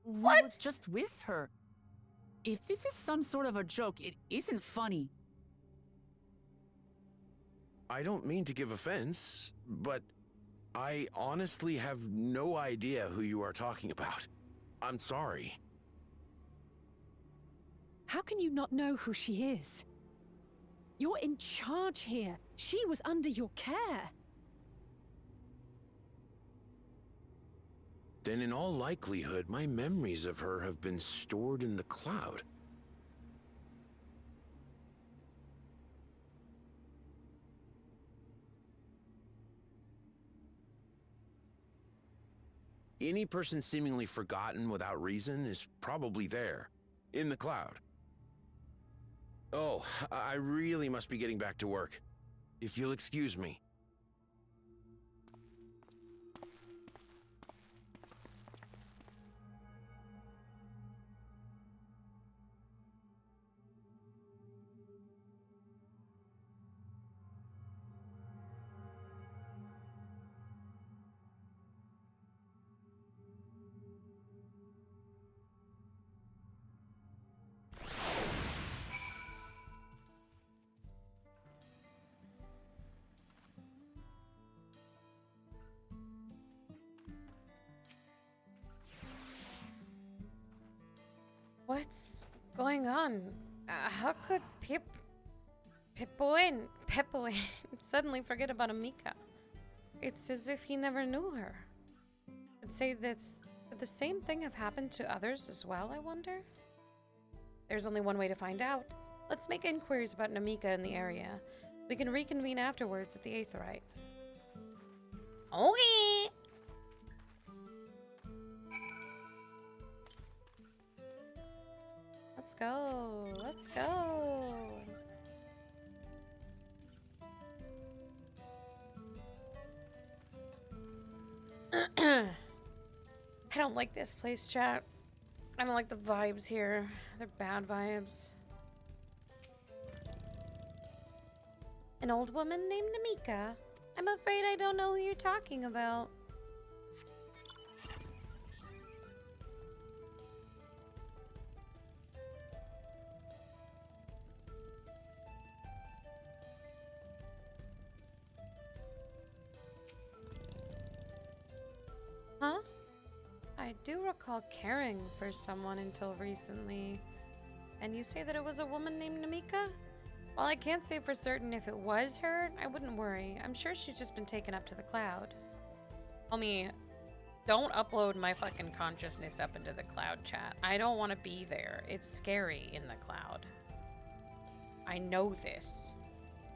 What? We were just with her. If this is some sort of a joke, it isn't funny. I don't mean to give offense, but I honestly have no idea who you are talking about. I'm sorry. How can you not know who she is? You're in charge here. She was under your care. Then in all likelihood, my memories of her have been stored in the cloud. Any person seemingly forgotten without reason is probably there, in the cloud. Oh, I really must be getting back to work. If you'll excuse me. What's going on? How could Pippoin suddenly forget about Amika? It's as if he never knew her. I'd say that could the same thing have happened to others as well, I wonder? There's only one way to find out. Let's make inquiries about Namika in the area. We can reconvene afterwards at the Aetheryte. Okay! Let's go. Let's go. I don't like this place, chat. I don't like the vibes here. They're bad vibes. An old woman named Namika. I'm afraid I don't know who you're talking about. Huh? I do recall caring for someone until recently. And you say that it was a woman named Namika? While I can't say for certain if it was her, I wouldn't worry. I'm sure she's just been taken up to the cloud. Call me Don't upload my fucking consciousness up into the cloud chat. I don't want to be there. It's scary in the cloud. I know this.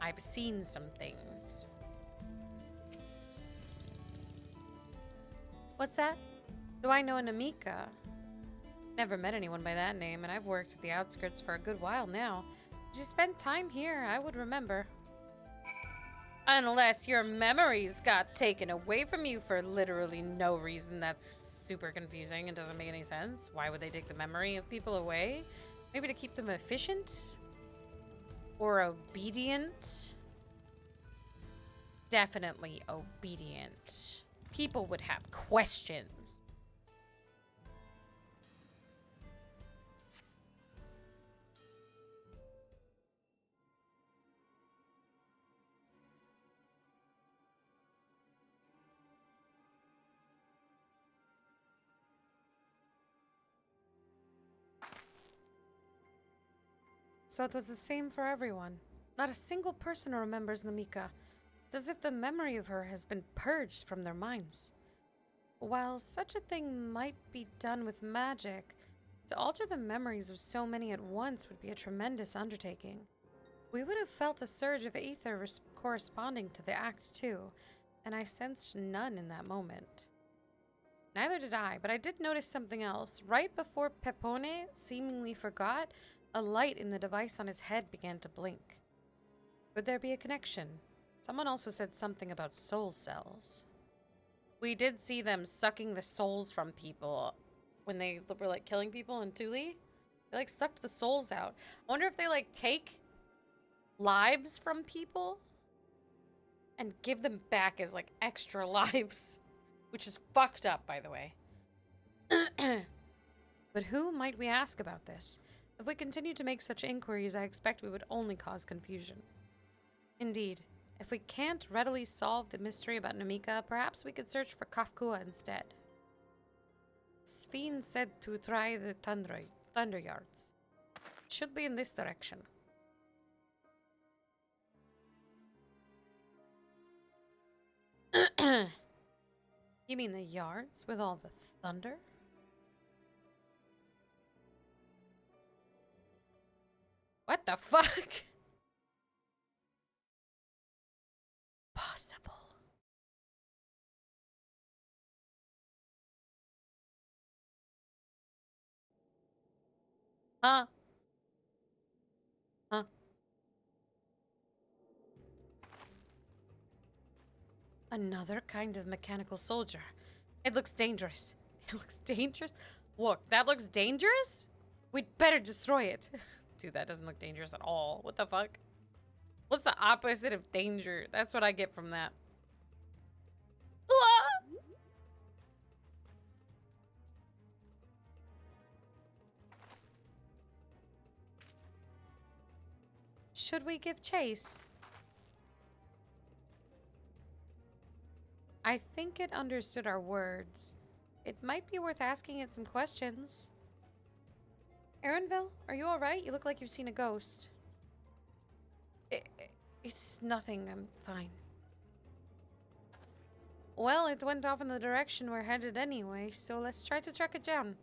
I've seen some things. What's that? Do I know a Namika? Never met anyone by that name, and I've worked at the outskirts for a good while now. If you spent time here, I would remember. Unless your memories got taken away from you for literally no reason. That's super confusing and doesn't make any sense. Why would they take the memory of people away? Maybe to keep them efficient? Or obedient? Definitely obedient. People would have questions. So it was the same for everyone. Not a single person remembers Namika. It's as if the memory of her has been purged from their minds. While such a thing might be done with magic, to alter the memories of so many at once would be a tremendous undertaking. We would have felt a surge of aether corresponding to the act too, and I sensed none in that moment. Neither did I, but I did notice something else. Right before Pepone seemingly forgot, a light in the device on his head began to blink. Could there be a connection? Someone also said something about soul cells. We did see them sucking the souls from people when they were like killing people in Thule. They like sucked the souls out. I wonder if they like take lives from people and give them back as like extra lives, which is fucked up, by the way. But who might we ask about this? If we continue to make such inquiries, I expect we would only cause confusion. Indeed, if we can't readily solve the mystery about Namika, perhaps we could search for Kafkua instead. Sveen said to try the Thunder Yards. Should be in this direction. You mean the yards with all the thunder? What the fuck? Possible. Huh? Huh? Another kind of mechanical soldier. It looks dangerous. It looks dangerous? Look, that looks dangerous? We'd better destroy it. Dude, that doesn't look dangerous at all. What the fuck? What's the opposite of danger? That's what I get from that. Ah! Should we give chase? I think it understood our words. It might be worth asking it some questions. Aaronville, are you alright? You look like you've seen a ghost. It's nothing. I'm fine. Well, it went off in the direction we're headed anyway, so let's try to track it down.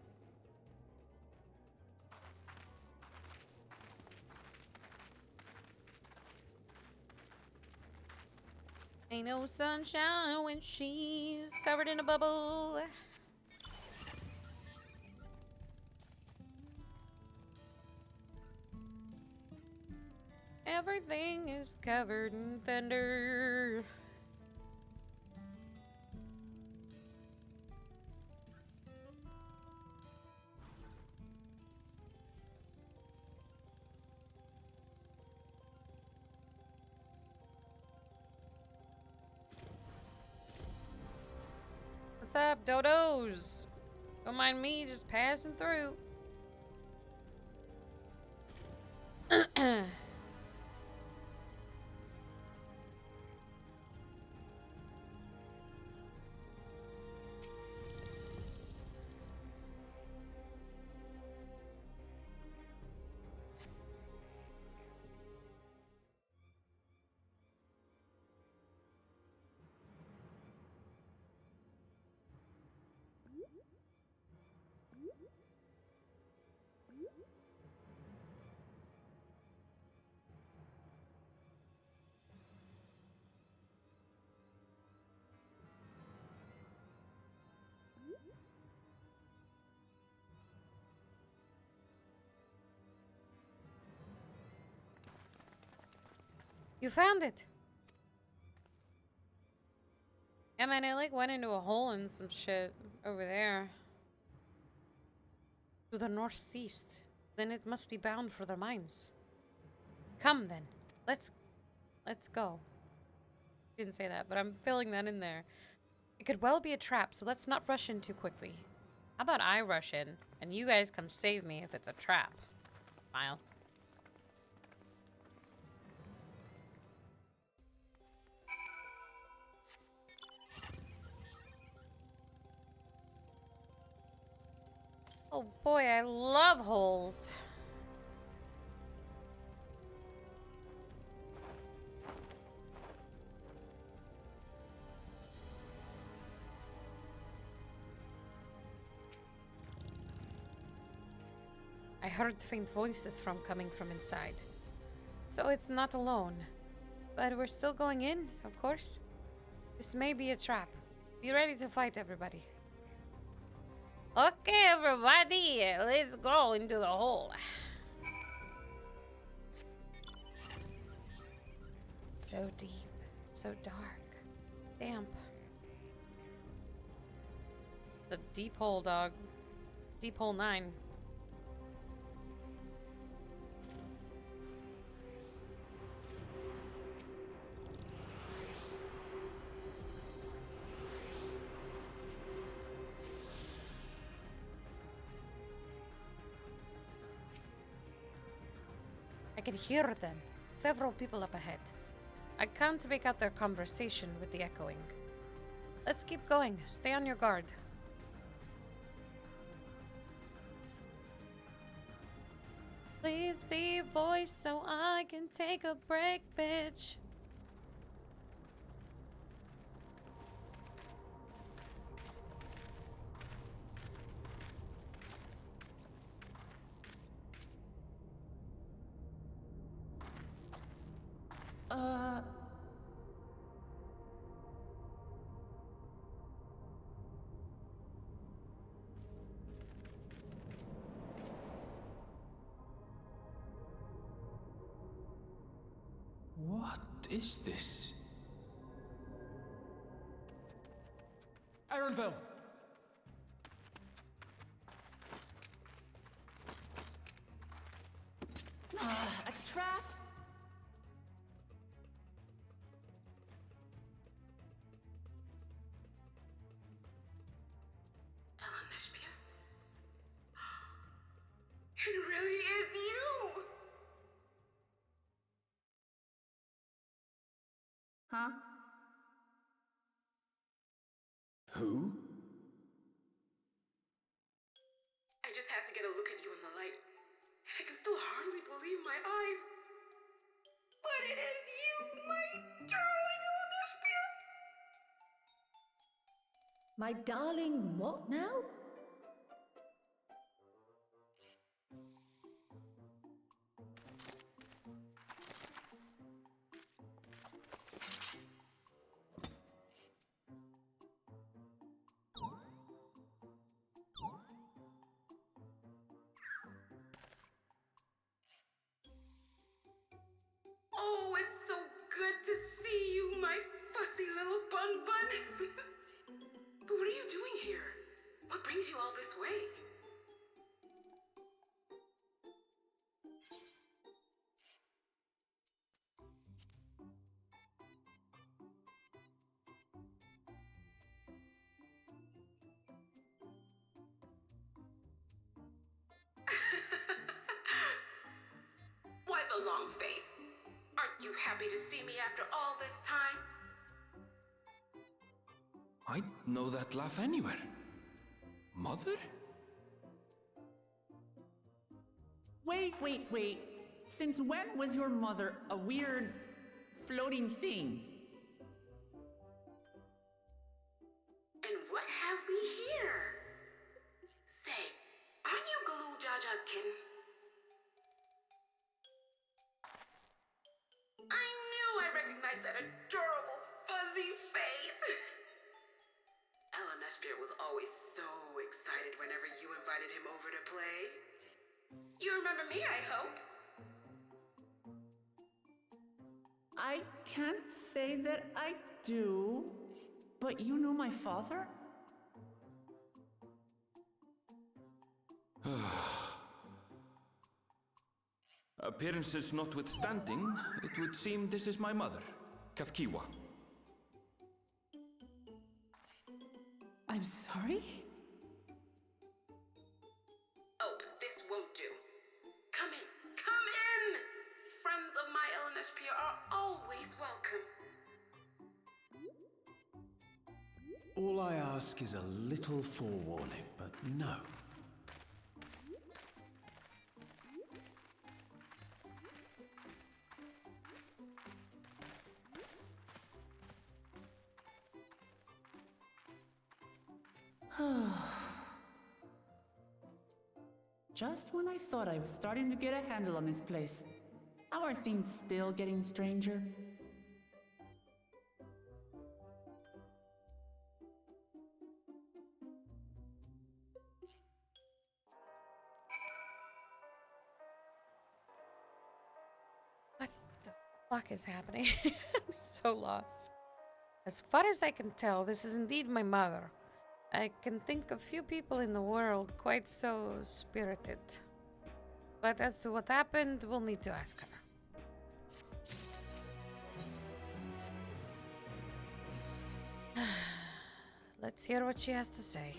Ain't no sunshine when she's covered in a bubble. Everything is covered in thunder. What's up, dodos? Don't mind me just passing through. You found it. Yeah, man, I like went into a hole in some shit over there. To the northeast. Then it must be bound for the mines. Come then. Let's go. Didn't say that, but I'm filling that in there. It could well be a trap, so let's not rush in too quickly. How about I rush in and you guys come save me if it's a trap? Smile. Oh boy, I love holes. I heard faint voices coming from inside. So it's not alone. But we're still going in, of course. This may be a trap. Be ready to fight, everybody. Okay, everybody, let's go into the hole. So deep, so dark, damp. The deep hole, dog. Deep hole 9. I can hear them. Several people up ahead. I can't make out their conversation with the echoing. Let's keep going. Stay on your guard. Please be voiced so I can take a break, bitch. What is this? Ironville! A trap? It really is you! Huh? Who? I just had to get a look at you in the light. And I can still hardly believe my eyes. But it is you, my darling Elanaspia! My darling, what now? Oh, it's so good to see you, my fussy little bun bun. But what are you doing here? What brings you all this way? Why the long face? Aren't you happy to see me after all this time? I'd know that laugh anywhere. Mother? Wait. Since when was your mother a weird floating thing? And what have we here? Say, aren't you Galul Jaja's kitten? I knew I recognized that adorable fuzzy face. Elanaspia was always so excited whenever you invited him over to play. You remember me, I hope? I can't say that I do. But you knew my father? Appearances notwithstanding, it would seem this is my mother, Kafkiwa. I'm sorry? Oh, this won't do. Come in, come in! Friends of my LNSP are always welcome. All I ask is a little forewarning, but no. Just when I thought I was starting to get a handle on this place, how are things still getting stranger? What the fuck is happening? I'm so lost. As far as I can tell, this is indeed my mother. I can think of few people in the world quite so spirited. But as to what happened, we'll need to ask her. Let's hear what she has to say.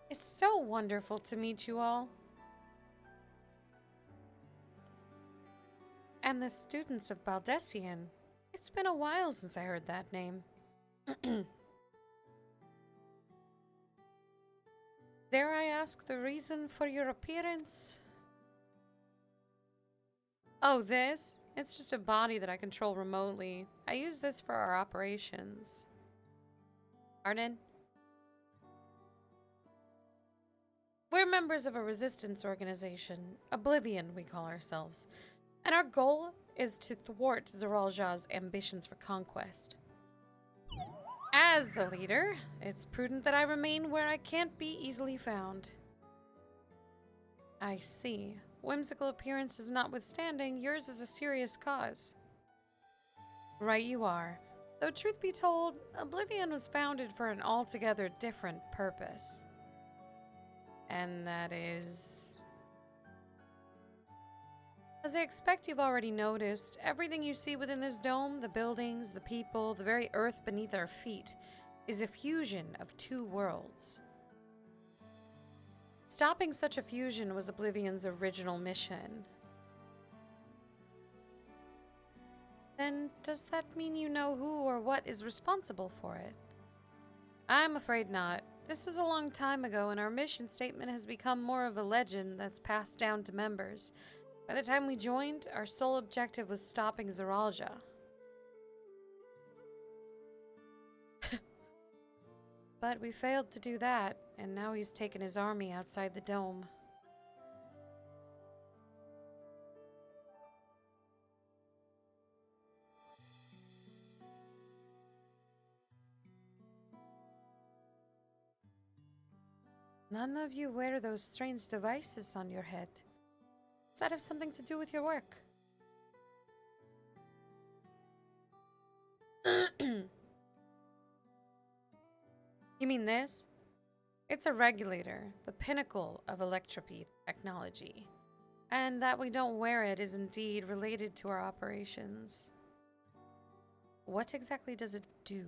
It's so wonderful to meet you all. And the students of Baldessian. It's been a while since I heard that name. Dare I ask the reason for your appearance? Oh, this? It's just a body that I control remotely. I use this for our operations. Pardon? We're members of a resistance organization, Oblivion we call ourselves, and our goal is to thwart Zeralja's ambitions for conquest. As the leader, it's prudent that I remain where I can't be easily found. I see. Whimsical appearances notwithstanding, yours is a serious cause. Right you are. Though truth be told, Oblivion was founded for an altogether different purpose. And that is... As I expect you've already noticed, everything you see within this dome, the buildings, the people, the very earth beneath our feet, is a fusion of two worlds. Stopping such a fusion was Oblivion's original mission. Then does that mean you know who or what is responsible for it? I'm afraid not. This was a long time ago, and our mission statement has become more of a legend that's passed down to members. By the time we joined, our sole objective was stopping Zeralja. But we failed to do that, and now he's taken his army outside the dome. None of you wear those strange devices on your head. Does that have something to do with your work? You mean this? It's a regulator, the pinnacle of electropy technology. And that we don't wear it is indeed related to our operations. What exactly does it do?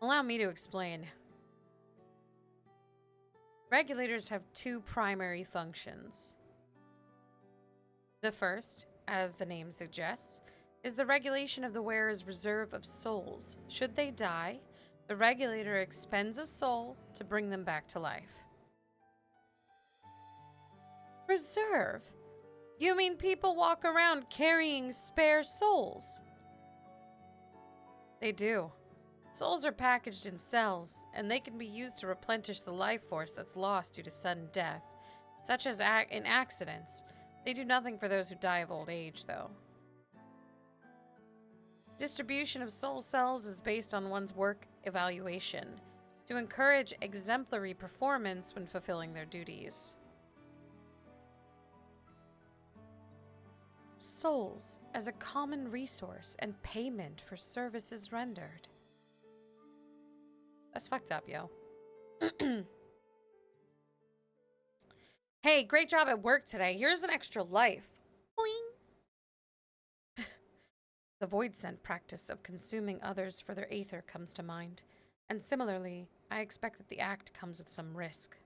Allow me to explain. Regulators have two primary functions. The first, as the name suggests, is the regulation of the wearer's reserve of souls. Should they die, the regulator expends a soul to bring them back to life. Reserve? You mean people walk around carrying spare souls? They do. Souls are packaged in cells, and they can be used to replenish the life force that's lost due to sudden death, such as in accidents. They do nothing for those who die of old age, though. Distribution of soul cells is based on one's work evaluation to encourage exemplary performance when fulfilling their duties. Souls as a common resource and payment for services rendered. That's fucked up, yo. Hey, great job at work today. Here's an extra life. Boing. The void scent practice of consuming others for their aether comes to mind. And similarly, I expect that the act comes with some risk.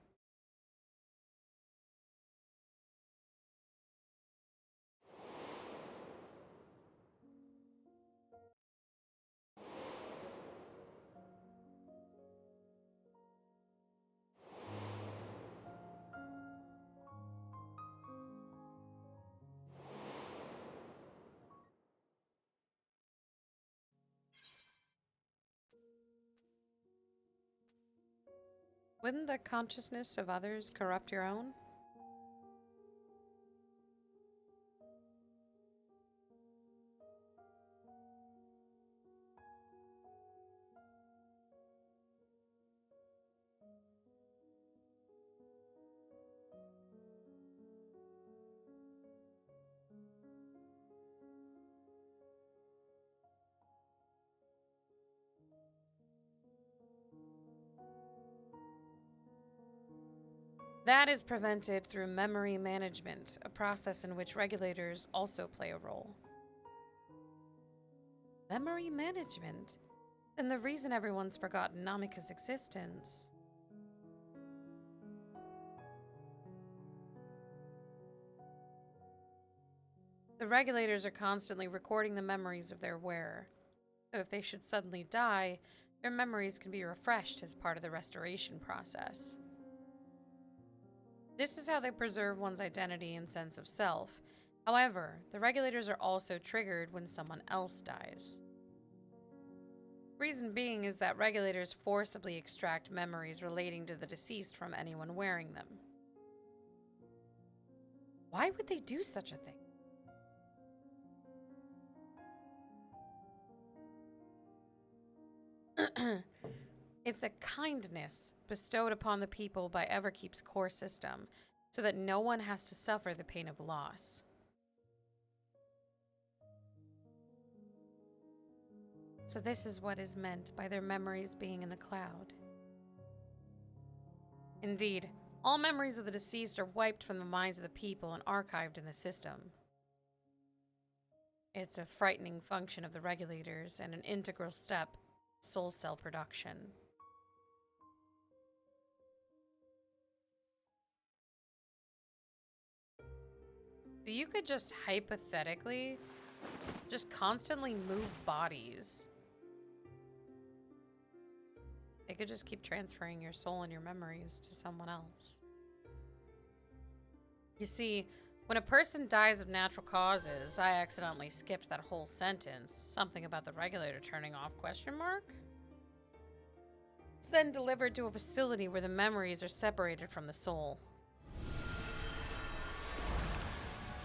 Wouldn't the consciousness of others corrupt your own? That is prevented through memory management, a process in which regulators also play a role. Memory management? Then the reason everyone's forgotten Namika's existence. The regulators are constantly recording the memories of their wearer. So if they should suddenly die, their memories can be refreshed as part of the restoration process. This is how they preserve one's identity and sense of self. However, the regulators are also triggered when someone else dies. Reason being is that regulators forcibly extract memories relating to the deceased from anyone wearing them. Why would they do such a thing? It's a kindness bestowed upon the people by Everkeep's core system, so that no one has to suffer the pain of loss. So this is what is meant by their memories being in the cloud. Indeed, all memories of the deceased are wiped from the minds of the people and archived in the system. It's a frightening function of the regulators and an integral step in soul cell production. You could just hypothetically just constantly move bodies. They could just keep transferring your soul and your memories to someone else. You see, when a person dies of natural causes, I accidentally skipped that whole sentence. Something about the regulator turning off, question mark? It's then delivered to a facility where the memories are separated from the soul.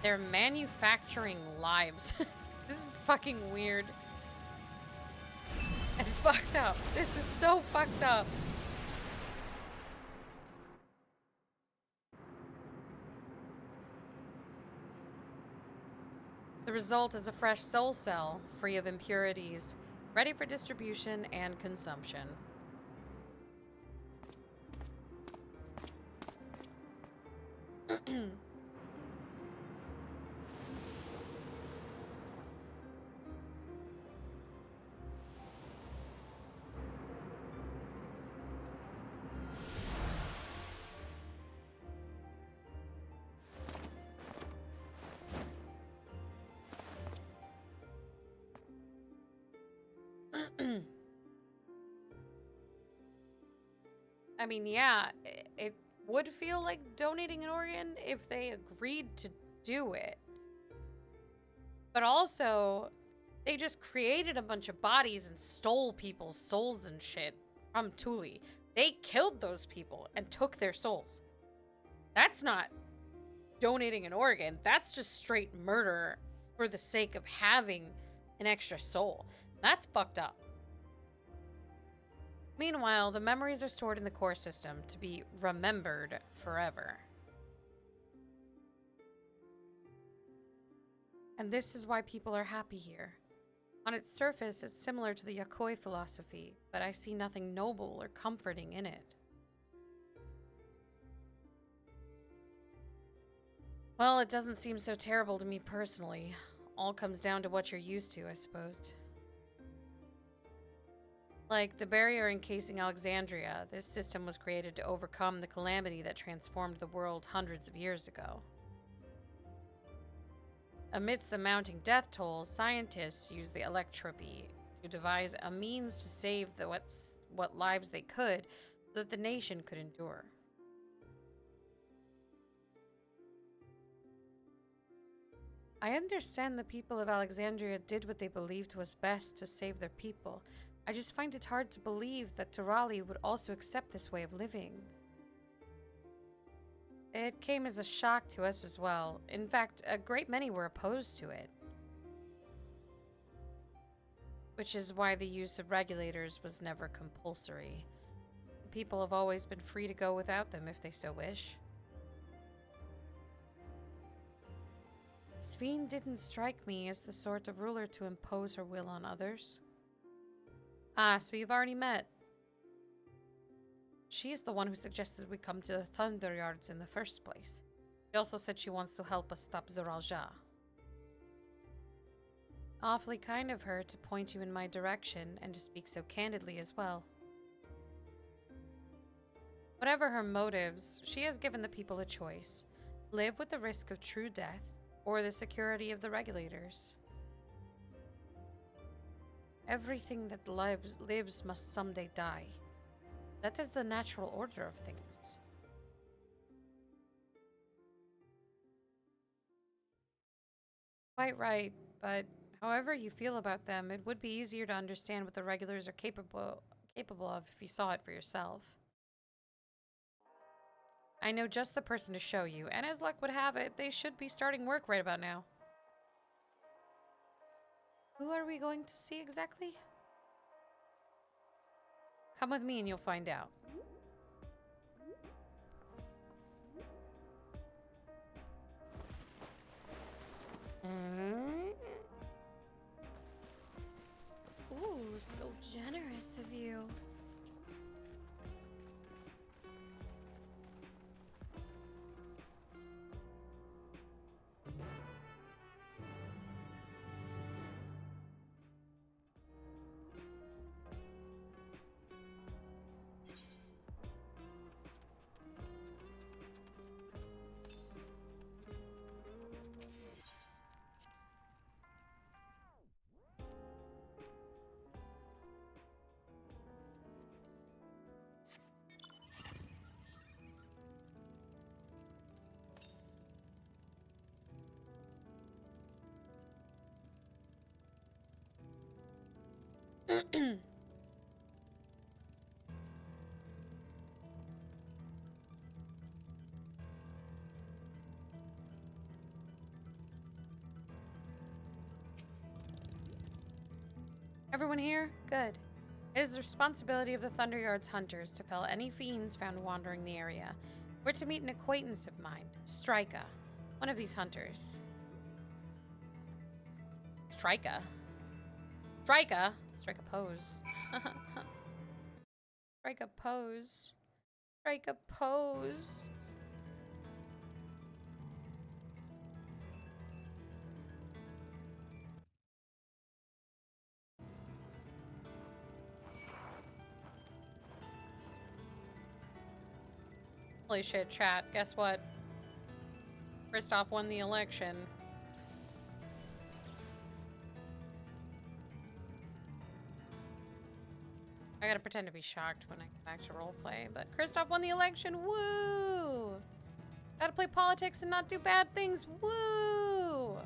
They're manufacturing lives. This is fucking weird. And fucked up. This is so fucked up. The result is a fresh soul cell, free of impurities, ready for distribution and consumption. I mean, yeah, it would feel like donating an organ if they agreed to do it. But also, they just created a bunch of bodies and stole people's souls and shit from Thule. They killed those people and took their souls. That's not donating an organ. That's just straight murder for the sake of having an extra soul. That's fucked up. Meanwhile, the memories are stored in the core system to be remembered forever. And this is why people are happy here. On its surface, it's similar to the Yakoi philosophy, but I see nothing noble or comforting in it. Well, it doesn't seem so terrible to me personally. All comes down to what you're used to, I suppose. Like the barrier encasing Alexandria, this system was created to overcome the calamity that transformed the world hundreds of years ago. Amidst the mounting death toll, scientists used the electropy to devise a means to save what lives they could so that the nation could endure. I understand the people of Alexandria did what they believed was best to save their people. I just find it hard to believe that Turali would also accept this way of living. It came as a shock to us as well. In fact, a great many were opposed to it. Which is why the use of regulators was never compulsory. People have always been free to go without them if they so wish. Sveen didn't strike me as the sort of ruler to impose her will on others. Ah, so you've already met. She's the one who suggested we come to the Thunder Yards in the first place. She also said she wants to help us stop Zoralja. Awfully kind of her to point you in my direction and to speak so candidly as well. Whatever her motives, she has given the people a choice. Live with the risk of true death, or the security of the regulators. Everything that lives must someday die. That is the natural order of things. Quite right, but however you feel about them, it would be easier to understand what the regulars are capable of if you saw it for yourself. I know just the person to show you, and as luck would have it, they should be starting work right about now. Who are we going to see exactly? Come with me and you'll find out. Ooh, so generous of you. Everyone here? Good. It is the responsibility of the Thunderyard's hunters to fell any fiends found wandering the area. We're to meet an acquaintance of mine, Strika, one of these hunters. Strika? Strika? Strike a pose. Strike a pose. Strike a pose. Holy shit, chat. Guess what? Kristoff won the election. I gotta pretend to be shocked when I get back to roleplay, but Kristoff won the election. Woo! Gotta play politics and not do bad things. Woo!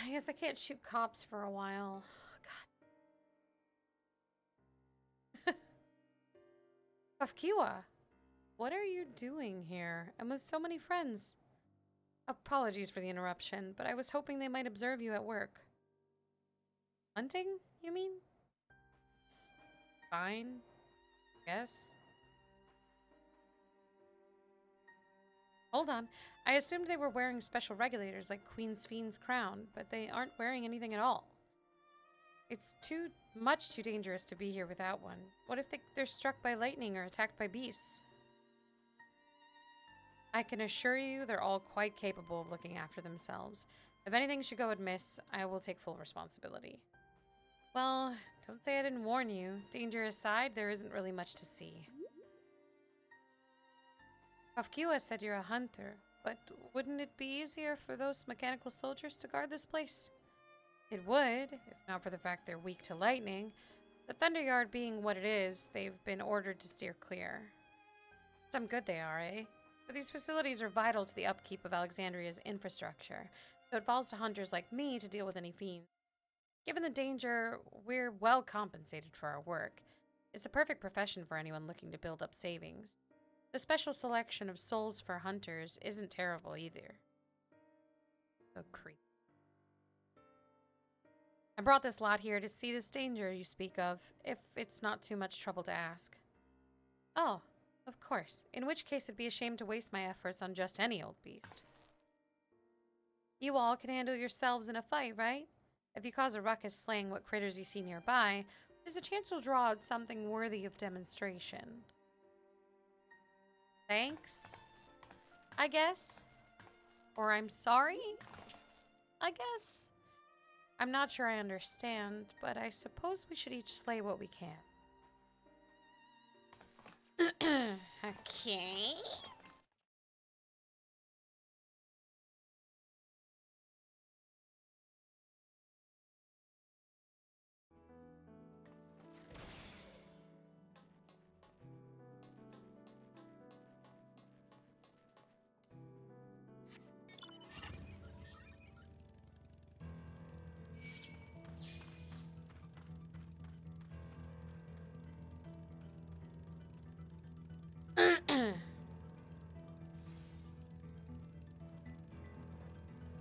I guess I can't shoot cops for a while. God. Kafkiwa, what are you doing here? And with so many friends? Apologies for the interruption, but I was hoping they might observe you at work. Hunting, you mean? It's fine, I guess. Hold on. I assumed they were wearing special regulators like Queen Spheen's crown, but they aren't wearing anything at all. It's much too dangerous to be here without one. What if they're struck by lightning or attacked by beasts? I can assure you they're all quite capable of looking after themselves. If anything should go amiss, I will take full responsibility. Well, don't say I didn't warn you. Danger aside, there isn't really much to see. Kafkiwa said you're a hunter, but wouldn't it be easier for those mechanical soldiers to guard this place? It would, if not for the fact they're weak to lightning. The Thunderyard being what it is, they've been ordered to steer clear. Some good they are, eh? But these facilities are vital to the upkeep of Alexandria's infrastructure, so it falls to hunters like me to deal with any fiends. Given the danger, we're well compensated for our work. It's a perfect profession for anyone looking to build up savings. The special selection of souls for hunters isn't terrible either. So creepy. I brought this lot here to see this danger you speak of, if it's not too much trouble to ask. Oh, of course. In which case it'd be a shame to waste my efforts on just any old beast. You all can handle yourselves in a fight, right? If you cause a ruckus slaying what critters you see nearby, there's a chance you'll draw out something worthy of demonstration. Thanks, I guess. Or I'm sorry, I guess. I'm not sure I understand, but I suppose we should each slay what we can. Okay.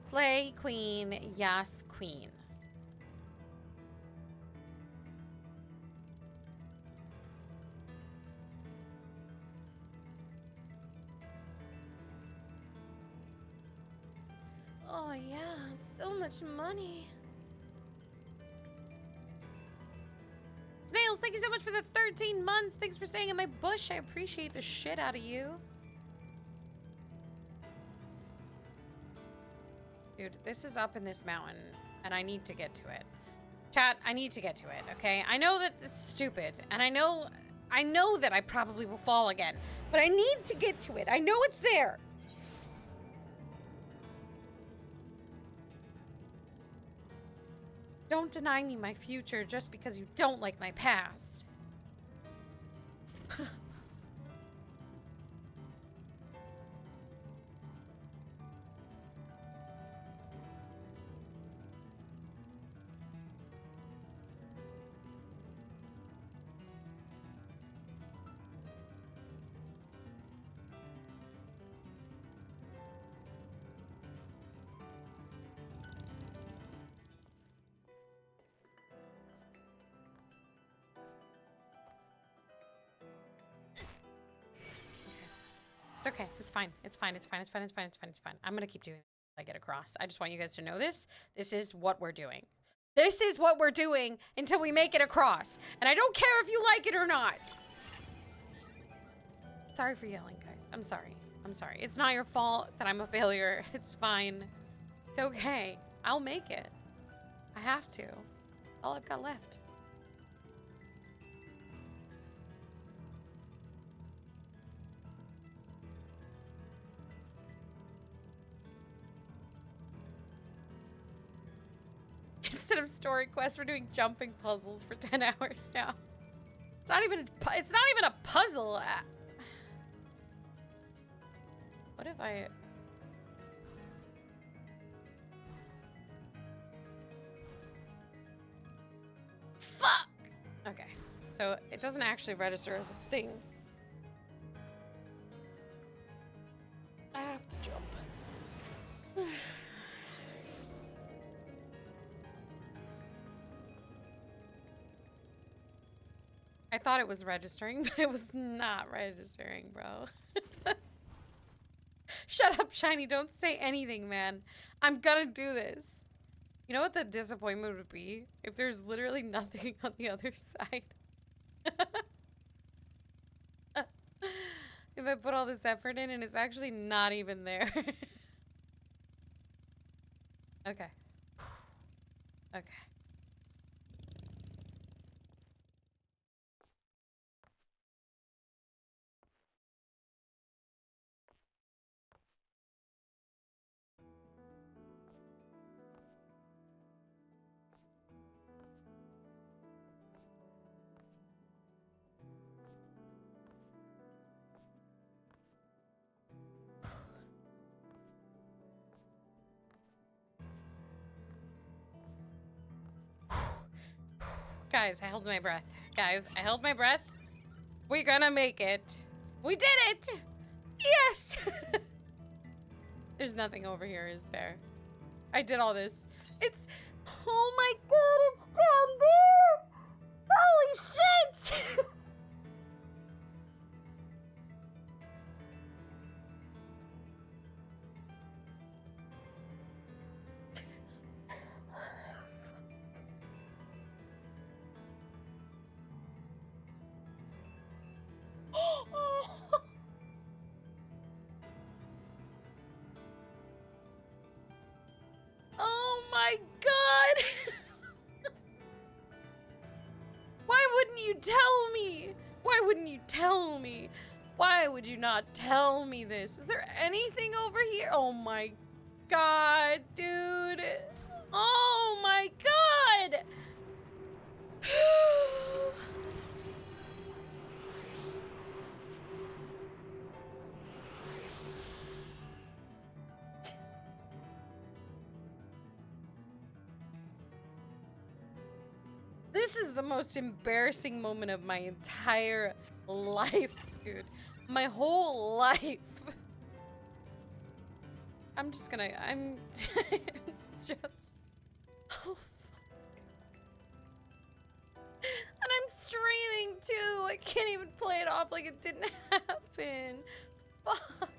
Slay queen, yes queen. Oh yeah, so much money. Snails, thank you so much for the 13 months. Thanks for staying in my bush. I appreciate the shit out of you. Dude, this is up in this mountain, and I need to get to it. Chat, I need to get to it, okay? I know that it's stupid, and I know that I probably will fall again, but I need to get to it. I know it's there. Don't deny me my future just because you don't like my past. It's okay. It's fine. It's fine. It's fine. It's fine. It's fine. It's fine. It's fine. I'm gonna keep doing it until I get across. I just want you guys to know this. This is what we're doing. This is what we're doing until we make it across. And I don't care if you like it or not. Sorry for yelling, guys. I'm sorry. I'm sorry. It's not your fault that I'm a failure. It's fine. It's okay. I'll make it. I have to. All I've got left. Instead of story quests, we're doing jumping puzzles for 10 hours now. It's not even a puzzle. What if I... So it doesn't actually register as a thing. I have to jump. I thought it was registering, but it was not registering, bro. Shut up, Shiny. Don't say anything, man. I'm gonna do this. You know what the disappointment would be? If there's literally nothing on the other side. If I put all this effort in and it's actually not even there. Okay. Okay. Guys, I held my breath. Guys, I held my breath. We're gonna make it. We did it! Yes! There's nothing over here, is there? I did all this. It's... Oh my god, it's down there! Holy shit! Oh my god! Why wouldn't you tell me? Why wouldn't you tell me? Why would you not tell me this? Is there anything over here? Oh my god, dude. Oh my god! This is the most embarrassing moment of my entire life, dude. My whole life. I'm just gonna, I'm just, oh fuck. And I'm streaming too. I can't even play it off like it didn't happen. Fuck.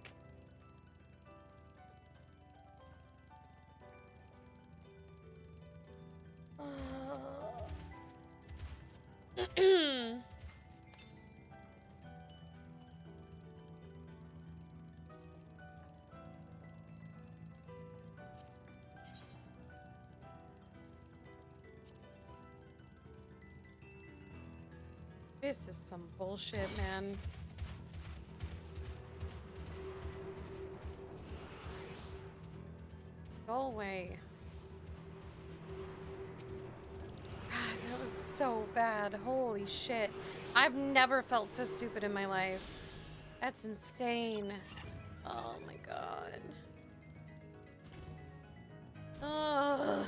This is some bullshit, man. Go away. That was so bad. Holy shit. I've never felt so stupid in my life. That's insane. Oh my god. Ugh.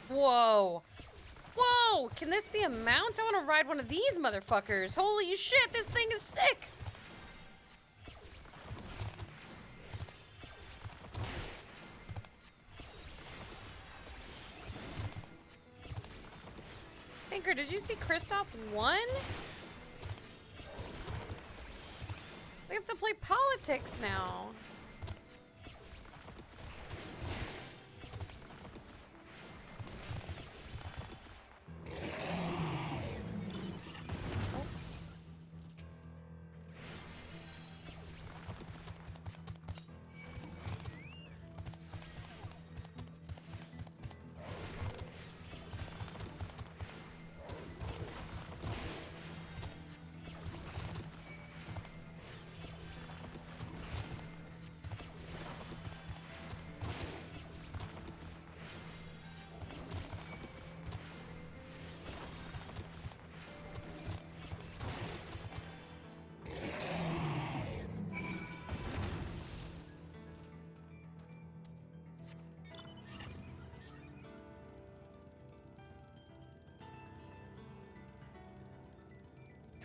Whoa. Whoa! Can this be a mount? I want to ride one of these motherfuckers. Holy shit, this thing is sick! Tinker, did you see Kristoff won? We have to play politics now.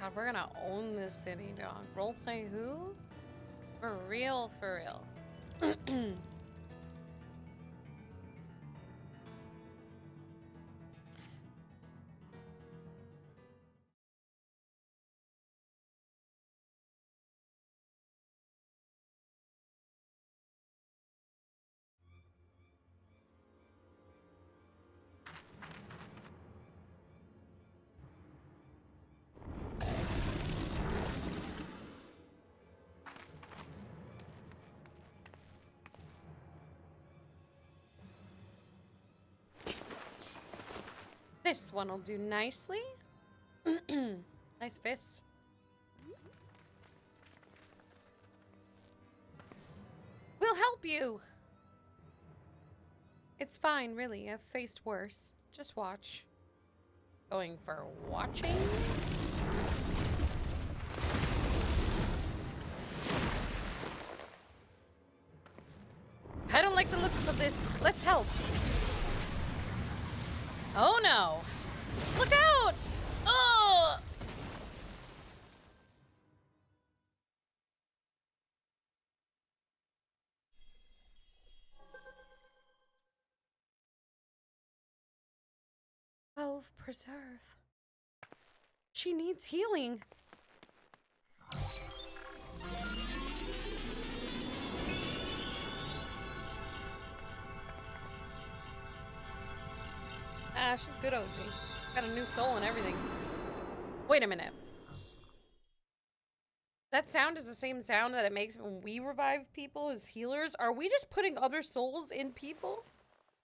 God, we're gonna own this city, dog. Roleplay who? For real, for real. This one will do nicely. Nice fist. We'll help you. It's fine, really. I've faced worse. Just watch. Going for watching? I don't like the looks of this. Let's help. Oh no! Look out! Oh! Preserve. She needs healing. Ah, she's good, OG. Got a new soul and everything. Wait a minute. That sound is the same sound that it makes when we revive people as healers. Are we just putting other souls in people?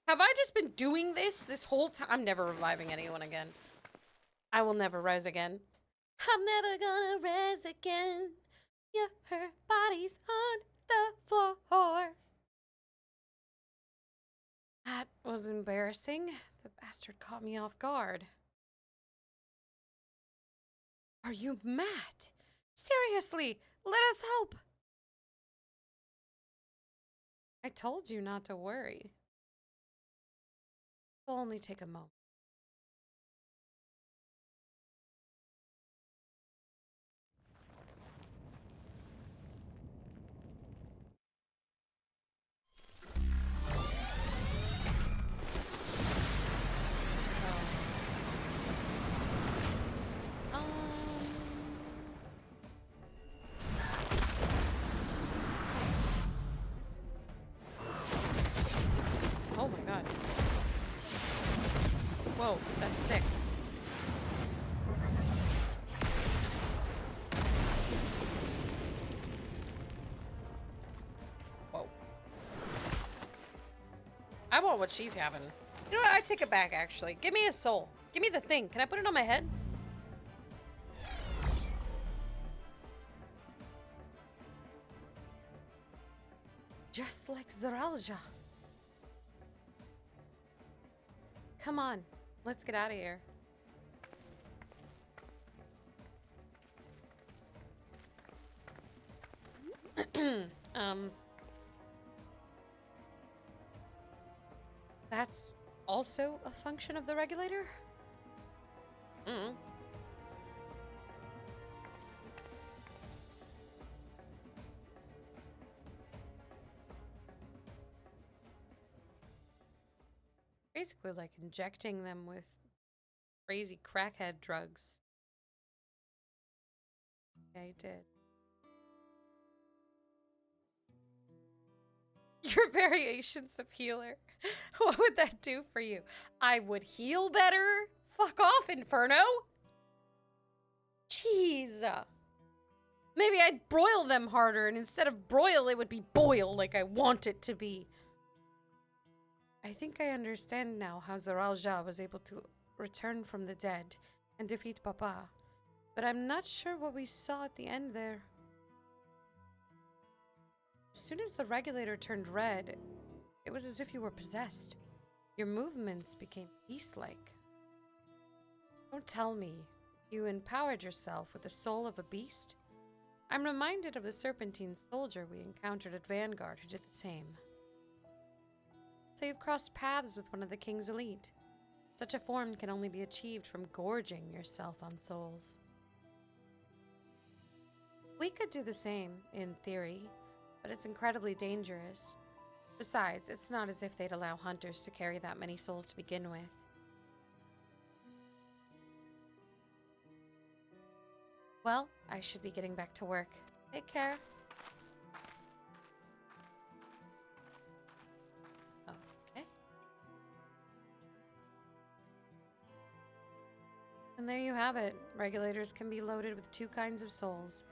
Have I just been doing this whole time? I'm never reviving anyone again. I will never rise again. I'm never gonna rise again. Yeah, her body's on the floor. That was embarrassing. The bastard caught me off guard. Are you mad? Seriously, let us help. I told you not to worry. It'll only take a moment. Oh my god. Whoa, that's sick. Whoa. I want what she's having. You know what? I take it back, actually. Give me a soul. Give me the thing. Can I put it on my head? Just like Zaralja. Come on. Let's get out of here. That's also a function of the regulator? Basically like injecting them with crazy crackhead drugs. Yeah, you did. Your variations of healer. What would that do for you? I would heal better? Fuck off, Inferno! Jeez. Maybe I'd broil them harder, and instead of broil, it would be boil like I want it to be. I think I understand now how Zaralja was able to return from the dead and defeat Papa, but I'm not sure what we saw at the end there. As soon as the regulator turned red, it was as if you were possessed. Your movements became beast-like. Don't tell me you empowered yourself with the soul of a beast. I'm reminded of the serpentine soldier we encountered at Vanguard who did the same. So you've crossed paths with one of the King's elite. Such a form can only be achieved from gorging yourself on souls. We could do the same, in theory, but it's incredibly dangerous. Besides, it's not as if they'd allow hunters to carry that many souls to begin with. Well, I should be getting back to work. Take care. Okay. And there you have it. Regulators can be loaded with two kinds of souls,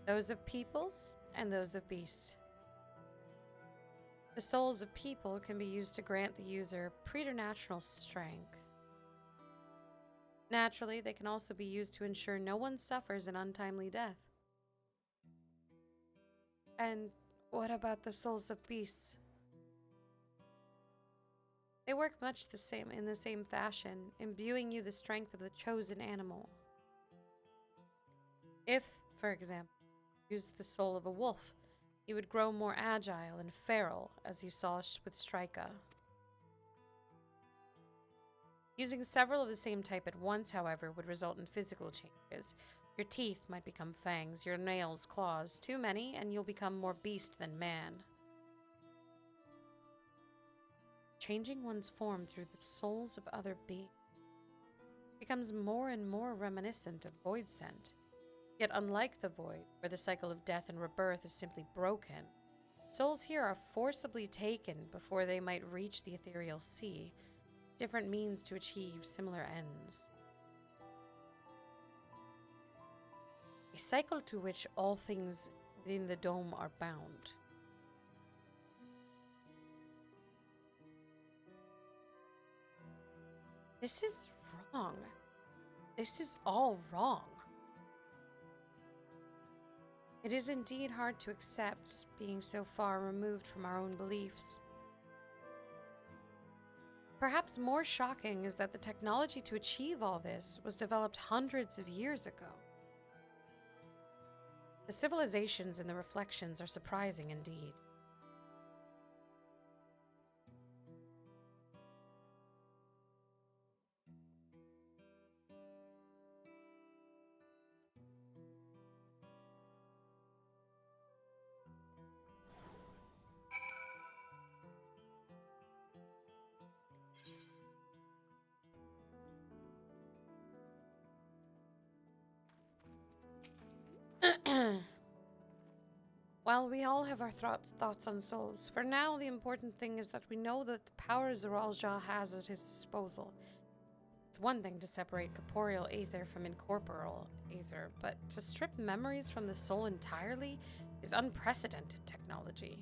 those of peoples and those of beasts. The souls of people can be used to grant the user preternatural strength. Naturally, they can also be used to ensure no one suffers an untimely death. And what about the souls of beasts? They work much in the same fashion, imbuing you the strength of the chosen animal. If, for example, you use the soul of a wolf, you would grow more agile and feral, as you saw with Strika. Using several of the same type at once, however, would result in physical changes. Your teeth might become fangs, your nails claws. Too many, and you'll become more beast than man. Changing one's form through the souls of other beings becomes more and more reminiscent of Void Scent. Yet unlike the Void, where the cycle of death and rebirth is simply broken, souls here are forcibly taken before they might reach the ethereal sea, different means to achieve similar ends. A cycle to which all things within the dome are bound. This is wrong. This is all wrong. It is indeed hard to accept, being so far removed from our own beliefs. Perhaps more shocking is that the technology to achieve all this was developed hundreds of years ago. The civilizations in the reflections are surprising indeed. While we all have our thoughts on souls, for now the important thing is that we know that the power Zeralja has at his disposal. It's one thing to separate corporeal aether from incorporeal aether, but to strip memories from the soul entirely is unprecedented technology.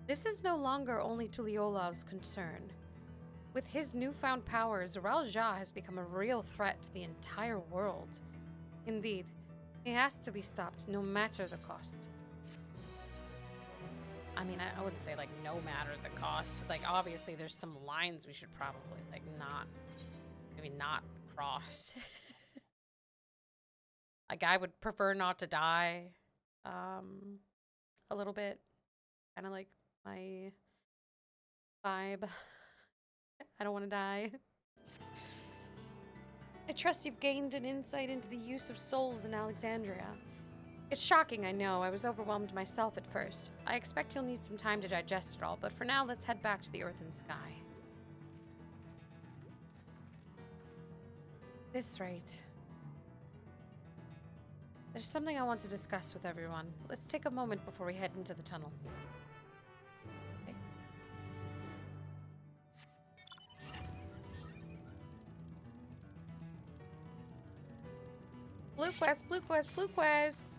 This is no longer only Tuliolav's concern. With his newfound power, Zeralja has become a real threat to the entire world. Indeed, he has to be stopped no matter the cost. I mean, I wouldn't say, like, no matter the cost. Like, obviously, there's some lines we should probably, like, maybe not cross. Like, I would prefer not to die, a little bit. Kind of like my vibe. I don't want to die. I trust you've gained an insight into the use of souls in Alexandria. It's shocking, I know. I was overwhelmed myself at first. I expect you'll need some time to digest it all, but for now, let's head back to the Earth and Sky. This rate. There's something I want to discuss with everyone. Let's take a moment before we head into the tunnel. Okay. Blue quest, blue quest, blue quest!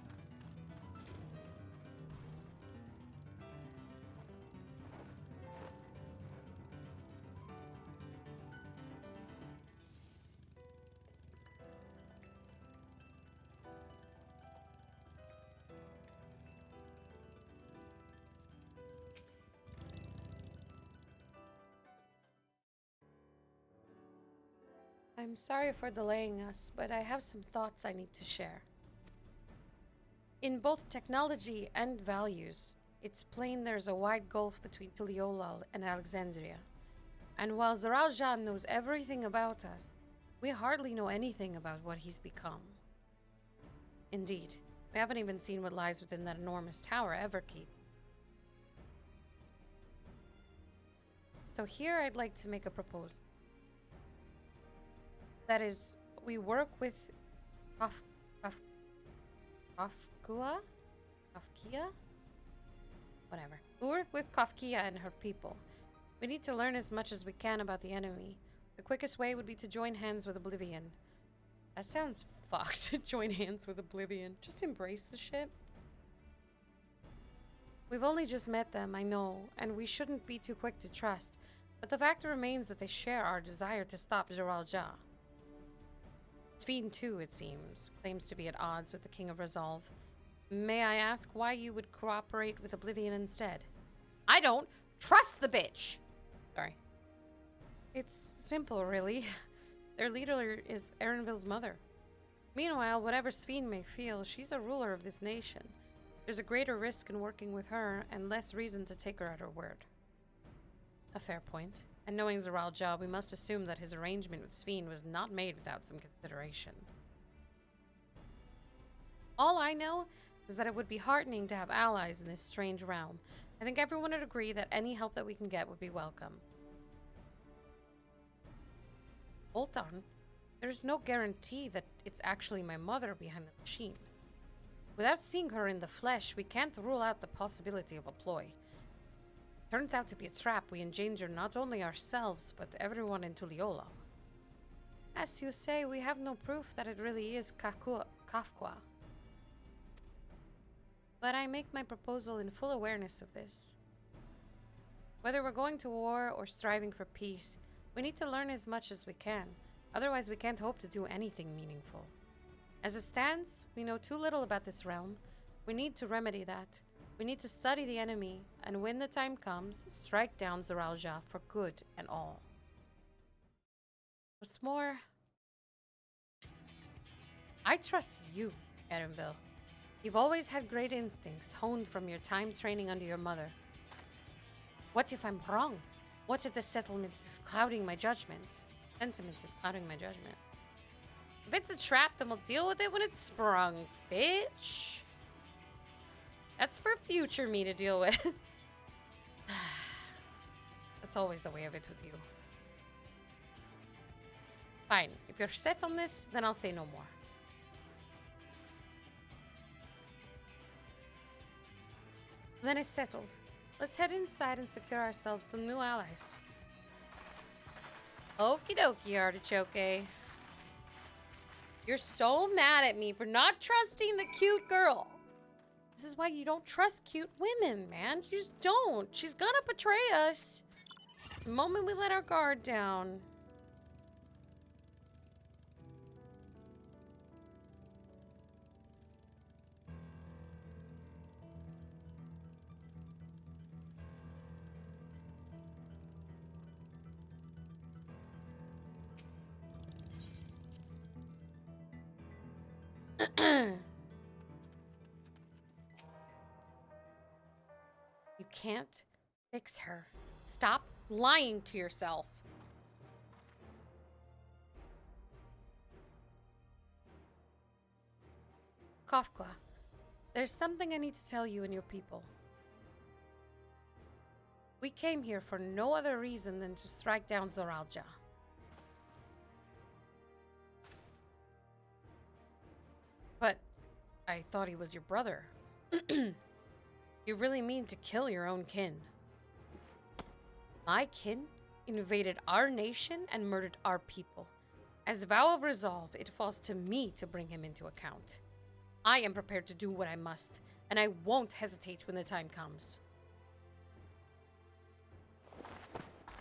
I'm sorry for delaying us, but I have some thoughts I need to share. In both technology and values, it's plain there's a wide gulf between Tuliolal and Alexandria. And while Zeralja knows everything about us, we hardly know anything about what he's become. Indeed. We haven't even seen what lies within that enormous tower Everkeep. So here I'd like to make a proposal. That is, we work with Kafkia? Whatever. We work with Kafkia and her people. We need to learn as much as we can about the enemy. The quickest way would be to join hands with Oblivion. That sounds fucked. Join hands with Oblivion. Just embrace the shit. We've only just met them, I know, and we shouldn't be too quick to trust. But the fact remains that they share our desire to stop Zeralja. Sphene, too, it seems, claims to be at odds with the King of Resolve. May I ask why you would cooperate with Oblivion instead? I don't trust the bitch! Sorry. It's simple, really. Their leader is Erenville's mother. Meanwhile, whatever Sphene may feel, she's a ruler of this nation. There's a greater risk in working with her, and less reason to take her at her word. A fair point. And knowing Zeralja, we must assume that his arrangement with Sphene was not made without some consideration. All I know is that it would be heartening to have allies in this strange realm. I think everyone would agree that any help that we can get would be welcome. Hold on. There's no guarantee that it's actually my mother behind the machine. Without seeing her in the flesh, we can't rule out the possibility of a ploy. Turns out to be a trap, we endanger not only ourselves, but everyone in Tuliolo. As you say, we have no proof that it really is Kafka. But I make my proposal in full awareness of this. Whether we're going to war or striving for peace, we need to learn as much as we can. Otherwise, we can't hope to do anything meaningful. As it stands, we know too little about this realm. We need to remedy that. We need to study the enemy, and when the time comes, strike down Zeralja for good and all. What's more, I trust you, Erenville. You've always had great instincts, honed from your time training under your mother. What if I'm wrong? What if the settlement is clouding my judgment? Sentiment is clouding my judgment. If it's a trap, then we'll deal with it when it's sprung, bitch. That's for future me to deal with. That's always the way of it with you. Fine, if you're set on this, then I'll say no more. Then it's settled. Let's head inside and secure ourselves some new allies. Okie dokie, Artichoke. You're so mad at me for not trusting the cute girl. This is why you don't trust cute women, man. You just don't. She's gonna betray us the moment we let our guard down. You can't fix her. Stop lying to yourself. Kafka, there's something I need to tell you and your people. We came here for no other reason than to strike down Zeralja. But I thought he was your brother. You really mean to kill your own kin? My kin invaded our nation and murdered our people. As a vow of resolve, it falls to me to bring him into account. I am prepared to do what I must, and I won't hesitate when the time comes.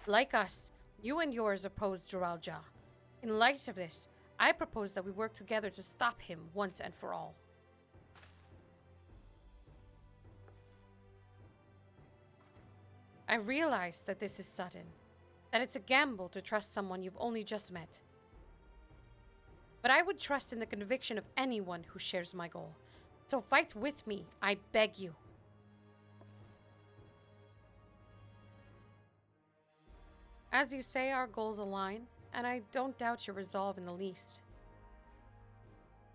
Like us, you and yours opposed Zeralja. In light of this, I propose that we work together to stop him once and for all. I realize that this is sudden, that it's a gamble to trust someone you've only just met. But I would trust in the conviction of anyone who shares my goal. So fight with me, I beg you. As you say, our goals align, and I don't doubt your resolve in the least.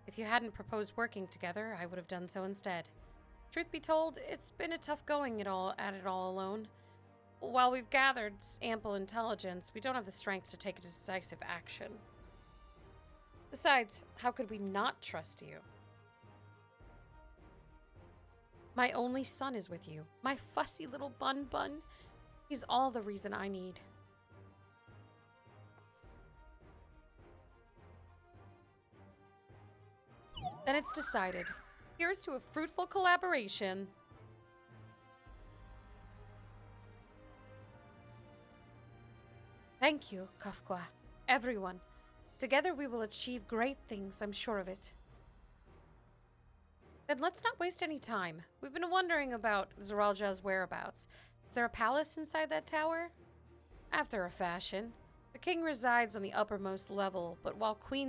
If you hadn't proposed working together, I would have done so instead. Truth be told, it's been a tough going at it all alone. While we've gathered ample intelligence, we don't have the strength to take decisive action. Besides, how could we not trust you? My only son is with you. My fussy little bun. He's all the reason I need. Then it's decided. Here's to a fruitful collaboration. Thank you, Kafka. Everyone. Together we will achieve great things, I'm sure of it. Then let's not waste any time. We've been wondering about Zoralja's whereabouts. Is there a palace inside that tower? After a fashion. The king resides on the uppermost level, but while Queen